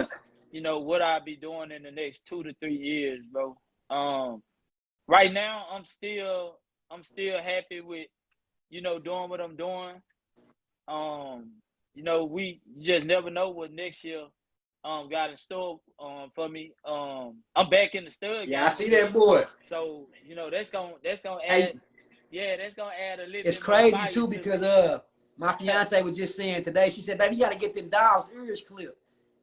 Speaker 2: what I'll be doing in the next 2 to 3 years, bro. Right now, I'm still happy with, doing what I'm doing. We just never know what next year got in store for me. I'm back in the stud game.
Speaker 1: Yeah, I see that boy.
Speaker 2: So, that's gonna add that's gonna add a little bit more.
Speaker 1: It's crazy too, because my fiance was just saying today, she said, baby, you gotta get them dogs' ears clipped.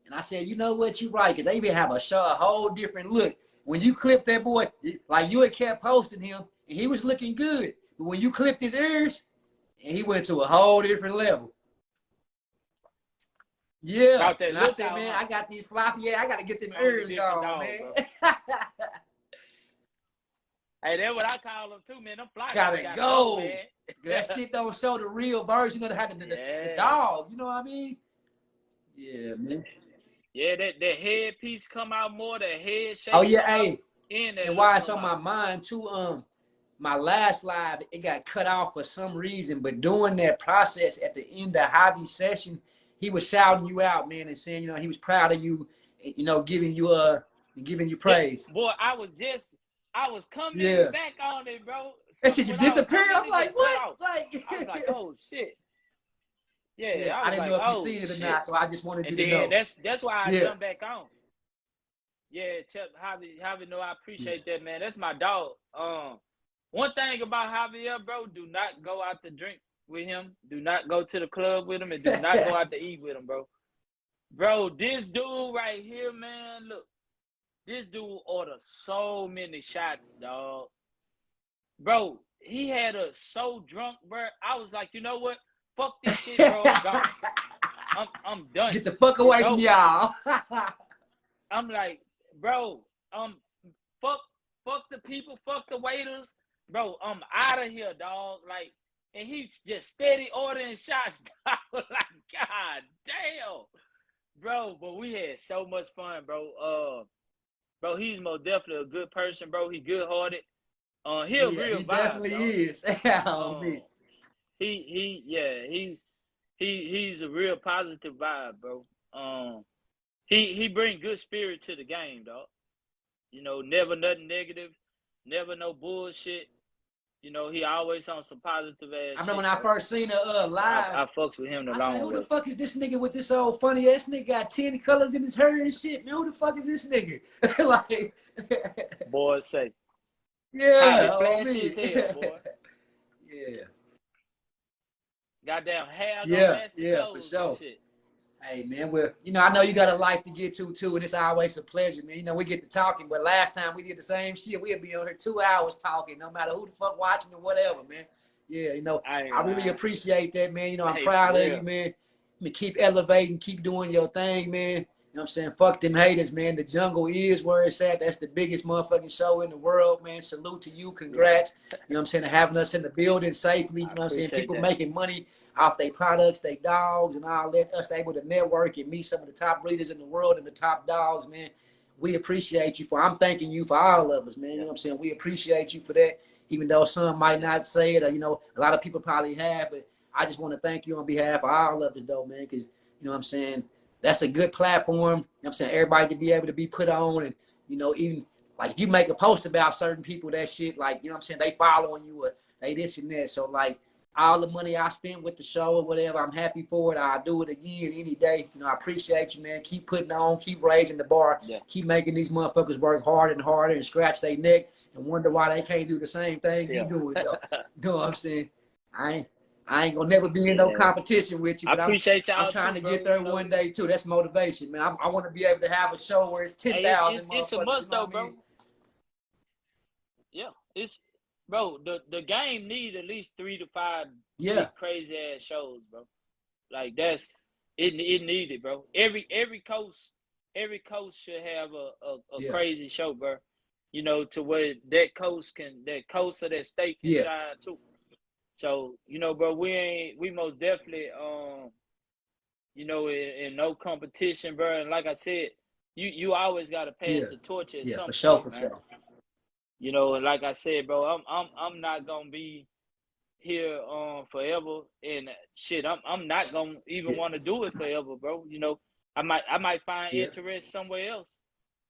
Speaker 1: And I said, you know what, you right, because they even have a whole different look. When you clip that boy, like you had kept posting him, and he was looking good. But when you clipped his ears, and he went to a whole different level. Yeah. And I said, man, I got these floppy, I got to get them ears gone, man.
Speaker 2: Hey, that's what I call them too, man. Them fly
Speaker 1: gotta go, man. That shit don't show the real version of the dog. You know what I mean? Yeah, man.
Speaker 2: Yeah, that headpiece come out more, that head shape.
Speaker 1: Oh yeah, hey. And why it's on my mind too, my last live, it got cut off for some reason, but during that process at the end of Javi's session, he was shouting you out, man, and saying, he was proud of you, giving you and giving you
Speaker 2: Yeah,
Speaker 1: praise.
Speaker 2: boy, I was commenting
Speaker 1: Yeah.
Speaker 2: back on it, bro.
Speaker 1: That shit
Speaker 2: When
Speaker 1: just
Speaker 2: I was
Speaker 1: disappeared. I'm
Speaker 2: commenting, it
Speaker 1: like,
Speaker 2: just cut
Speaker 1: what?
Speaker 2: off.
Speaker 1: Like,
Speaker 2: I was like, oh shit.
Speaker 1: yeah,
Speaker 2: Yeah, I
Speaker 1: I
Speaker 2: was
Speaker 1: didn't
Speaker 2: like,
Speaker 1: know if you
Speaker 2: oh
Speaker 1: seen it or
Speaker 2: shit.
Speaker 1: not, so I just wanted you
Speaker 2: And
Speaker 1: to
Speaker 2: then
Speaker 1: know.
Speaker 2: that's why I
Speaker 1: Yeah.
Speaker 2: jumped back on. Yeah, Javi, know I
Speaker 1: Yeah.
Speaker 2: appreciate that, man. That's my dog. One thing about Javier, bro, do not go out to drink with him. Do not go to the club with him, and do not go out to eat with him, bro. Bro, this dude right here, man, look. This dude ordered so many shots, dog. Bro, he had us so drunk, bro. I was like, you know what? Fuck this shit, bro. I'm gone. I'm done.
Speaker 1: Get the fuck away
Speaker 2: It's
Speaker 1: from
Speaker 2: over.
Speaker 1: y'all.
Speaker 2: I'm like, bro, fuck the people, fuck the waiters, bro. I'm out of here, dog. Like, and he's just steady ordering shots. I was like, God damn, bro. But we had so much fun, bro. Bro, he's most definitely a good person, bro. He good hearted. He a
Speaker 1: Yeah,
Speaker 2: real
Speaker 1: he
Speaker 2: vibe,
Speaker 1: definitely
Speaker 2: dog.
Speaker 1: is. Oh, man.
Speaker 2: He's a real positive vibe, bro. He bring good spirit to the game, dog. You know, never nothing negative, never no bullshit. You know, he always on some positive
Speaker 1: I
Speaker 2: ass
Speaker 1: remember when
Speaker 2: shit,
Speaker 1: I
Speaker 2: bro.
Speaker 1: first seen her
Speaker 2: So
Speaker 1: live.
Speaker 2: I fucks with him the
Speaker 1: I said,
Speaker 2: long
Speaker 1: who the
Speaker 2: way.
Speaker 1: fuck is this nigga with this old funny ass nigga got 10 colors in his hair and shit? Man, who the fuck is this nigga? Like,
Speaker 2: Boy, say,
Speaker 1: yeah,
Speaker 2: Javi,
Speaker 1: oh
Speaker 2: flashy
Speaker 1: me.
Speaker 2: as hell, boy.
Speaker 1: Yeah.
Speaker 2: Goddamn hair gonna
Speaker 1: Yeah,
Speaker 2: match the
Speaker 1: yeah, for
Speaker 2: clothes and
Speaker 1: sure.
Speaker 2: shit.
Speaker 1: Hey man, well, I know you got a life to get to too, and it's always a pleasure, man. You know, we get to talking, but last time we did the same shit. We'd be on here 2 hours talking, no matter who the fuck watching or whatever, man. Yeah,
Speaker 2: I ain't
Speaker 1: I really
Speaker 2: lying.
Speaker 1: appreciate that, man. I'm
Speaker 2: Hey, for
Speaker 1: proud of you,
Speaker 2: real.
Speaker 1: man. Keep elevating, keep doing your thing, man. You know what I'm saying? Fuck them haters, man. The jungle is where it's at. That's the biggest motherfucking show in the world, man. Salute to you.
Speaker 2: Yeah,
Speaker 1: Congrats. You know what I'm saying? Having us in the building safely. You
Speaker 2: I
Speaker 1: know what I'm saying?
Speaker 2: appreciate
Speaker 1: People
Speaker 2: that.
Speaker 1: making money off their products, their dogs, and all that. Us able to network and meet some of the top breeders in the world and the top dogs, man. We appreciate you for. I'm thanking you for all of us, man. You know what I'm saying? We appreciate you for that. Even though some might not say it, or a lot of people probably have, but I just want to thank you on behalf of all of us, though, man, because you know what I'm saying. That's a good platform. You know what I'm saying? Everybody to be able to be put on, and even like if you make a post about certain people, that shit, like you know what I'm saying, they following you or they this and that. So like all the money I spent with the show or whatever, I'm happy for it. I'll do it again any day. I appreciate you, man. Keep putting on, keep raising the bar,
Speaker 2: Yeah.
Speaker 1: keep making these motherfuckers work harder and harder and scratch their neck and wonder why they can't do the same thing you
Speaker 2: Yeah.
Speaker 1: doing, though. You know what I'm saying? I ain't gonna never be in no
Speaker 2: Yeah.
Speaker 1: competition with you,
Speaker 2: I
Speaker 1: but
Speaker 2: appreciate
Speaker 1: I'm
Speaker 2: y'all
Speaker 1: trying
Speaker 2: too,
Speaker 1: to
Speaker 2: bro.
Speaker 1: get there
Speaker 2: You know,
Speaker 1: one day too. That's motivation, man. I want to be able to have a show where it's
Speaker 2: hey,
Speaker 1: 10,000
Speaker 2: it's a
Speaker 1: motherfuckers. You
Speaker 2: must
Speaker 1: know
Speaker 2: though,
Speaker 1: what I
Speaker 2: bro.
Speaker 1: mean?
Speaker 2: Yeah, it's bro. The game need at least 3 to 5
Speaker 1: Yeah,
Speaker 2: big crazy ass shows, bro. Like that's it needed, bro. Every coast should have a
Speaker 1: yeah,
Speaker 2: crazy show, bro. You know, to where that coast or that state can
Speaker 1: yeah,
Speaker 2: shine too. So, you know, bro, we most definitely in no competition, bro. And like I said, you always gotta pass
Speaker 1: yeah,
Speaker 2: the torch at
Speaker 1: yeah, for
Speaker 2: some
Speaker 1: sure,
Speaker 2: point,
Speaker 1: for
Speaker 2: man.
Speaker 1: sure.
Speaker 2: You know, and like I said, bro, I'm not gonna be here forever, and shit, I'm not gonna even
Speaker 1: Yeah,
Speaker 2: want to do it forever, bro. You know, I might find
Speaker 1: yeah.
Speaker 2: interest somewhere else.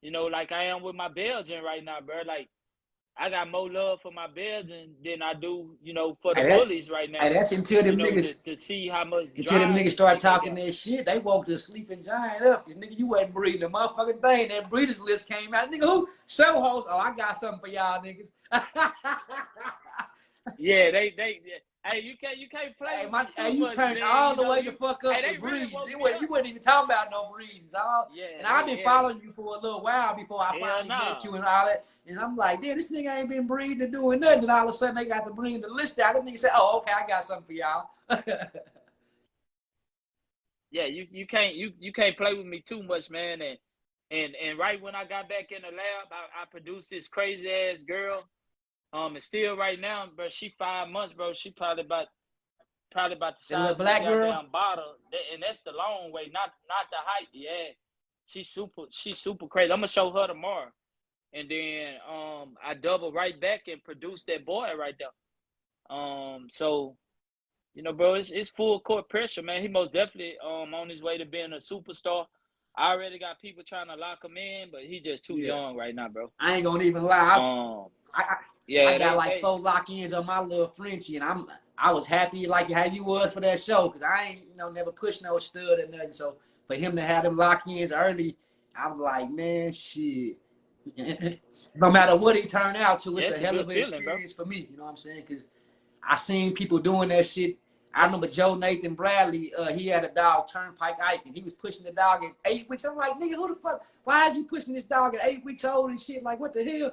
Speaker 2: You know, like I am with my Belgian right now, bro. Like I got more love for my Belgian than I do, for the
Speaker 1: Hey, that,
Speaker 2: bullies right now.
Speaker 1: hey, that's until
Speaker 2: You
Speaker 1: them
Speaker 2: know,
Speaker 1: niggas.
Speaker 2: to see how much
Speaker 1: Until them
Speaker 2: drive
Speaker 1: niggas
Speaker 2: and
Speaker 1: start
Speaker 2: shit they
Speaker 1: talking
Speaker 2: got.
Speaker 1: that shit, they woke the sleeping giant up. Cause nigga, you wasn't breeding the motherfucking thing. That breeders list came out. Nigga, who show host? Oh, I got something for y'all niggas.
Speaker 2: Yeah, hey, you can't play
Speaker 1: Hey,
Speaker 2: with me
Speaker 1: hey,
Speaker 2: too
Speaker 1: you
Speaker 2: much,
Speaker 1: turned
Speaker 2: man.
Speaker 1: all
Speaker 2: You
Speaker 1: the
Speaker 2: know,
Speaker 1: way the fuck
Speaker 2: hey,
Speaker 1: up
Speaker 2: they
Speaker 1: with
Speaker 2: really
Speaker 1: breeds.
Speaker 2: woke me up.
Speaker 1: You wasn't even talking about no breeds,
Speaker 2: Yeah,
Speaker 1: and I've been
Speaker 2: yeah.
Speaker 1: following you for a little while before I
Speaker 2: Hell
Speaker 1: finally met
Speaker 2: nah.
Speaker 1: you and all that. And I'm like, damn, this nigga ain't been breeding or doing nothing. And all of a sudden they got to bring the list out. And nigga said, oh, okay, I got something for y'all.
Speaker 2: Yeah, you can't play with me too much, man. And right when I got back in the lab, I produced this crazy ass girl. And still right now, bro, she 5 months, bro. She probably about the
Speaker 1: That little
Speaker 2: size of a
Speaker 1: black girl.
Speaker 2: goddamn bottle. And that's the long way, not the height. Yeah. She's super crazy. I'm gonna show her tomorrow. And then I double right back and produce that boy right there. So bro, it's full court pressure, man. He most definitely on his way to being a superstar. I already got people trying to lock him in, but he just too young right now, bro.
Speaker 1: I ain't gonna even lie. I
Speaker 2: Yeah,
Speaker 1: got like 4 lock-ins on my little Frenchie, and I was happy like how you was for that show, because I ain't, you know, never pushed no stud or nothing. So for him to have them lock-ins early, I was like, man, shit. No matter what he turned out to, it's a hell of an experience for me. You know what I'm saying? Because I seen people doing that shit. I remember Joe Nathan Bradley. He had a dog, Turnpike Ike, and he was pushing the dog at 8 weeks. I'm like, nigga, who the fuck? Why is you pushing this dog at 8 weeks old and shit? Like, what the hell?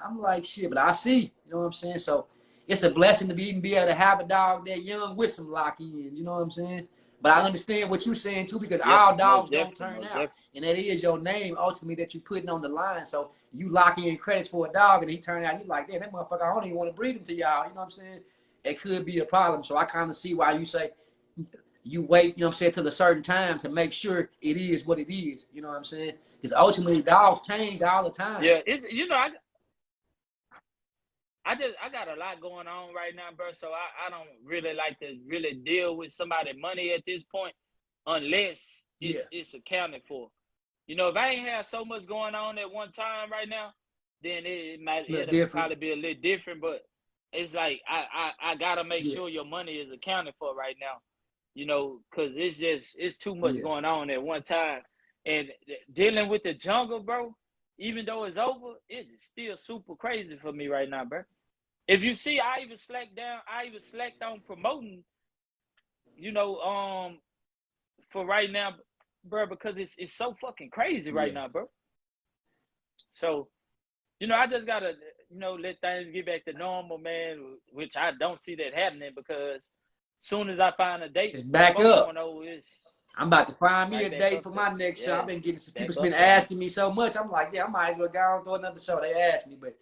Speaker 1: I'm like, shit, but I see. You know what I'm saying? So it's a blessing to even be able to have a dog that young with some lock-ins. You know what I'm saying? But I understand what you're saying too, because all dogs don't turn out, and that is your name ultimately that you're putting on the line. So you lock in credits for a dog, and he turned out, you like, damn, that motherfucker, I don't even want to breed him to y'all. You know what I'm saying? It could be a problem. So I kind of see why you say you wait, you know what I'm saying, till a certain time to make sure it is what it is. You know what I'm saying? Because ultimately dogs change all the time.
Speaker 2: Yeah, it's, you know, I got a lot going on right now, bro. So I don't really like to really deal with somebody's money at this point unless it's accounted for. You know, if I ain't have so much going on at one time right now, then it'll probably be a little different. But it's like I gotta make sure your money is accounted for right now. You know, because it's too much going on at one time. And dealing with the jungle, bro, even though it's over, it's still super crazy for me right now, bro. If you see, I even slacked on promoting, you know, for right now, bro, because it's so fucking crazy right now, bro. So, you know, I just gotta, you know, let things get back to normal, man, which I don't see that happening, because soon as I find a date,
Speaker 1: it's back up.
Speaker 2: It's
Speaker 1: I'm about to find me a date for my next show. I've been getting some people's been asking me so much. I'm like, I might as well go on through another show. They asked me, but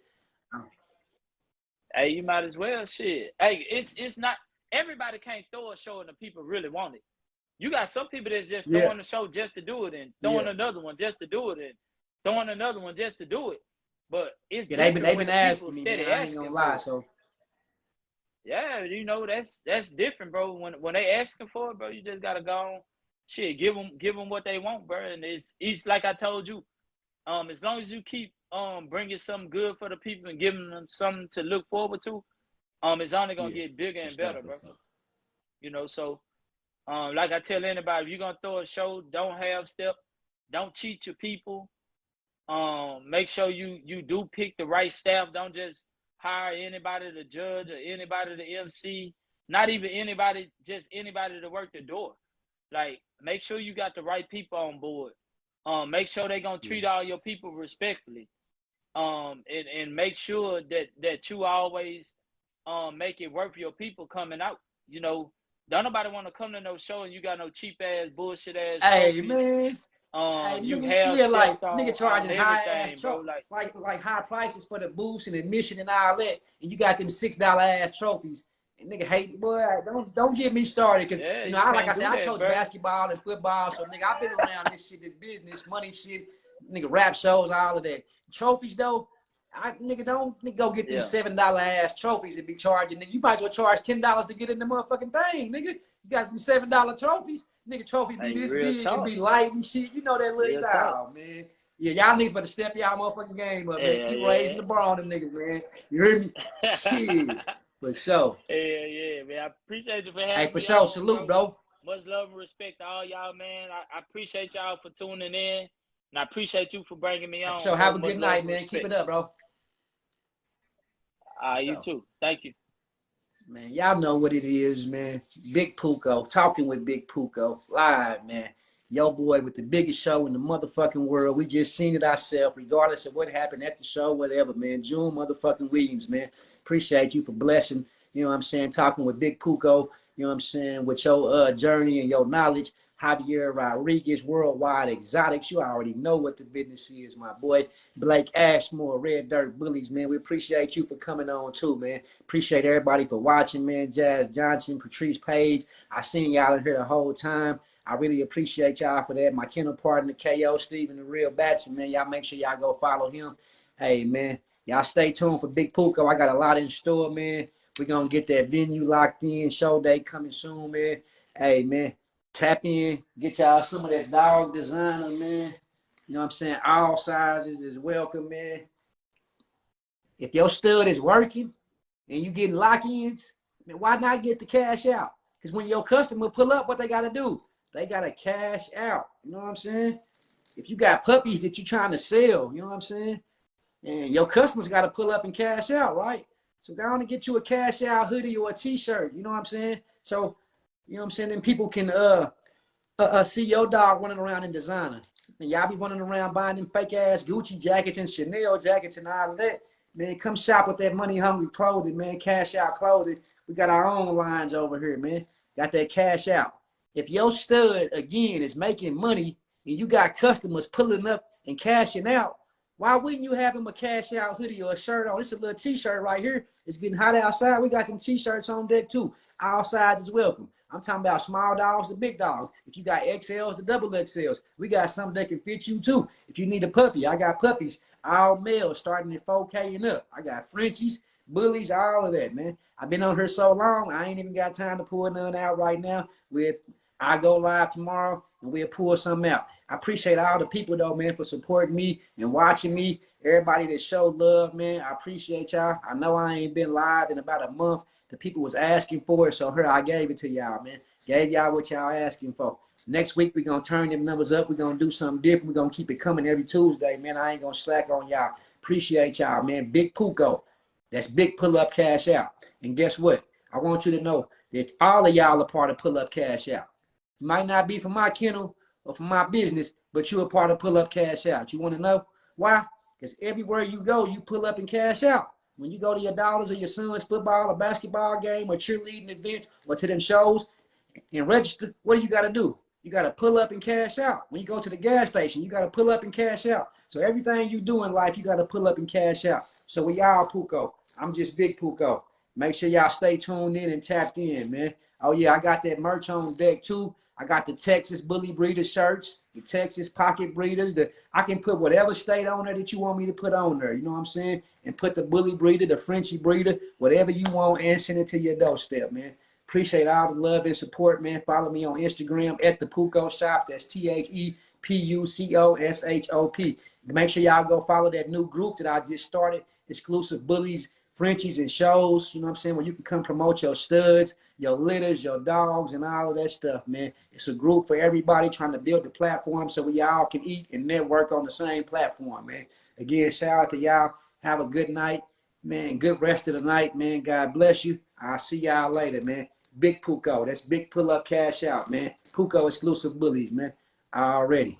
Speaker 2: hey, you might as well, shit. Hey, it's not, everybody can't throw a show and the people really want it. You got some people that's just throwing a show just to do it, and throwing another one just to do it, and throwing another one just to do it. But it's
Speaker 1: they've been asking me, man. I ain't gonna lie. So
Speaker 2: yeah, you know, that's different, bro. When they asking for it, bro, you just gotta go on, shit, give them what they want, bro. And it's like I told you, as long as you keep bringing something good for the people and giving them something to look forward to, it's only gonna get bigger and better, bro. You know, so like I tell anybody, if you're gonna throw a show, don't half step, don't cheat your people. Make sure you do pick the right staff. Don't just hire anybody to judge or anybody to MC. Not even anybody, just anybody to work the door. Like, make sure you got the right people on board. Make sure they're gonna treat all your people respectfully. And make sure that you always make it worth your people coming out. You know, don't nobody want to come to no show and you got no cheap ass bullshit ass
Speaker 1: hey
Speaker 2: trophies.
Speaker 1: Man,
Speaker 2: You
Speaker 1: nigga,
Speaker 2: have
Speaker 1: like
Speaker 2: on,
Speaker 1: nigga charging high ass
Speaker 2: bro,
Speaker 1: like high prices for the booths and admission and all that, and you got them $6 ass trophies. And nigga hate, boy, don't get me started, because you know, like I said, I coach basketball and football, so nigga, I've been around this shit, this business, money shit, nigga, rap shows, all of that. Trophies though, nigga, don't go get them $7 ass trophies and be charging. Nigga, you might as well charge $10 to get in the motherfucking thing, nigga. You got them $7 trophies, nigga. Trophy be this big and be light and shit. You know that little style, man. Yeah, y'all niggas better step y'all motherfucking game up, man. Keep raising the bar on them niggas, man. You hear me? Shit. For sure.
Speaker 2: Yeah, man. I appreciate you for having me.
Speaker 1: Hey, for sure. Salute, bro.
Speaker 2: Much love and respect to all y'all, man. I appreciate y'all for tuning in, and I appreciate you for bringing me on.
Speaker 1: So have a good night, man. Keep it up, bro.
Speaker 2: You too. Thank you.
Speaker 1: Man, y'all know what it is, man. Big Puko, talking with Big Puko, live, man. Yo, boy, with the biggest show in the motherfucking world. We just seen it ourselves, regardless of what happened at the show, whatever, man. June motherfucking Williams, man. Appreciate you for blessing, you know what I'm saying, talking with Big Puko, you know what I'm saying, with your journey and your knowledge. Javier Rodriguez, Worldwide Exotics. You already know what the business is, my boy. Blake Ashmore, Red Dirt Bullies, man. We appreciate you for coming on too, man. Appreciate everybody for watching, man. Jazz Johnson, Patrice Page. I seen y'all in here the whole time. I really appreciate y'all for that. My kennel partner, KO, Steven, the real Batson, man. Y'all make sure y'all go follow him. Hey, man. Y'all stay tuned for Big Puko. I got a lot in store, man. We're going to get that venue locked in. Show day coming soon, man. Hey, man. Tap in, get y'all some of that dog designer, man. You know what I'm saying? All sizes is welcome, man. If your stud is working and you getting lock-ins, man, why not get the cash out? Because when your customer pull up, what they got to do? They got to cash out. You know what I'm saying? If you got puppies that you're trying to sell, you know what I'm saying? And your customers got to pull up and cash out, right? So go on and get you a cash out hoodie or a t-shirt. You know what I'm saying? So, you know what I'm saying? Then people can see your dog running around in designer. And y'all be running around buying them fake ass Gucci jackets and Chanel jackets and all of that. Man, come shop with that money hungry clothing, man. Cash out clothing. We got our own lines over here, man. Got that cash out. If your stud, again, is making money and you got customers pulling up and cashing out, why wouldn't you have him a cash out hoodie or a shirt on? It's a little t-shirt right here. It's getting hot outside. We got them t-shirts on deck too. All sides is welcome. I'm talking about small dogs to big dogs. If you got XLs to double XLs, we got something that can fit you too. If you need a puppy, I got puppies, all males starting at 4K and up. I got Frenchies, bullies, all of that, man. I've been on here so long, I ain't even got time to pull none out right now. I go live tomorrow and we'll pull something out. I appreciate all the people though, man, for supporting me and watching me. Everybody that showed love, man, I appreciate y'all. I know I ain't been live in about a month. The people was asking for it, so here I gave it to y'all, man. Gave y'all what y'all asking for. Next week, we're going to turn them numbers up. We're going to do something different. We're going to keep it coming every Tuesday, man. I ain't going to slack on y'all. Appreciate y'all, man. Big Puko. That's big pull-up cash out. And guess what? I want you to know that all of y'all are part of pull-up cash out. You might not be for my kennel or for my business, but you're a part of pull-up cash out. You want to know why? Because everywhere you go, you pull up and cash out. When you go to your daughter's or your son's football or basketball game or cheerleading events or to them shows and register, what do you got to do? You got to pull up and cash out. When you go to the gas station, you got to pull up and cash out. So everything you do in life, you got to pull up and cash out. So we y'all Puko. I'm just Big Puko. Make sure y'all stay tuned in and tapped in, man. Oh, yeah, I got that merch on deck, too. I got the Texas Bully Breeder shirts, the Texas Pocket Breeders. I can put whatever state on there that you want me to put on there. You know what I'm saying? And put the Bully Breeder, the Frenchie Breeder, whatever you want, and send it to your doorstep, man. Appreciate all the love and support, man. Follow me on Instagram at the Puko Shop. That's ThePucoshop. Make sure y'all go follow that new group that I just started, Exclusive Bullies, Frenchies, and Shows. You know what I'm saying? Where you can come promote your studs, your litters, your dogs, and all of that stuff, man. It's a group for everybody trying to build the platform so we all can eat and network on the same platform, man. Again, shout out to y'all. Have a good night, man. Good rest of the night, man. God bless you. I'll see y'all later, man. Big Puko. That's big pull-up cash out, man. Puko Exclusive Bullies, man. Already.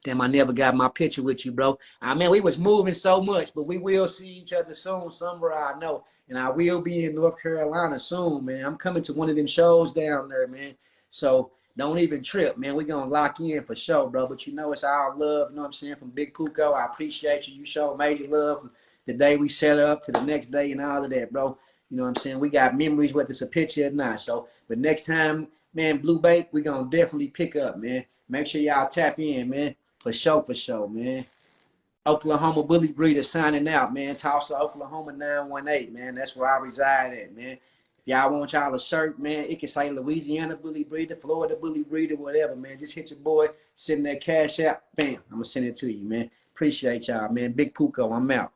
Speaker 1: Damn, I never got my picture with you, bro. I mean, we was moving so much, but we will see each other soon, somewhere I know. And I will be in North Carolina soon, man. I'm coming to one of them shows down there, man. So don't even trip, man. We're going to lock in for sure, bro. But you know it's all love, you know what I'm saying, from Big Puko. I appreciate you. You showed major love from the day we set up to the next day and all of that, bro. You know what I'm saying? We got memories, whether it's a picture or not. So, but next time, man, Blue Bait, we're going to definitely pick up, man. Make sure y'all tap in, man. For sure, man. Oklahoma Bully Breeder signing out, man. Tulsa, Oklahoma 918, man. That's where I reside at, man. If y'all want y'all a shirt, man, it can say Louisiana Bully Breeder, Florida Bully Breeder, whatever, man. Just hit your boy, send that cash out. Bam, I'm going to send it to you, man. Appreciate y'all, man. Big Puko, I'm out.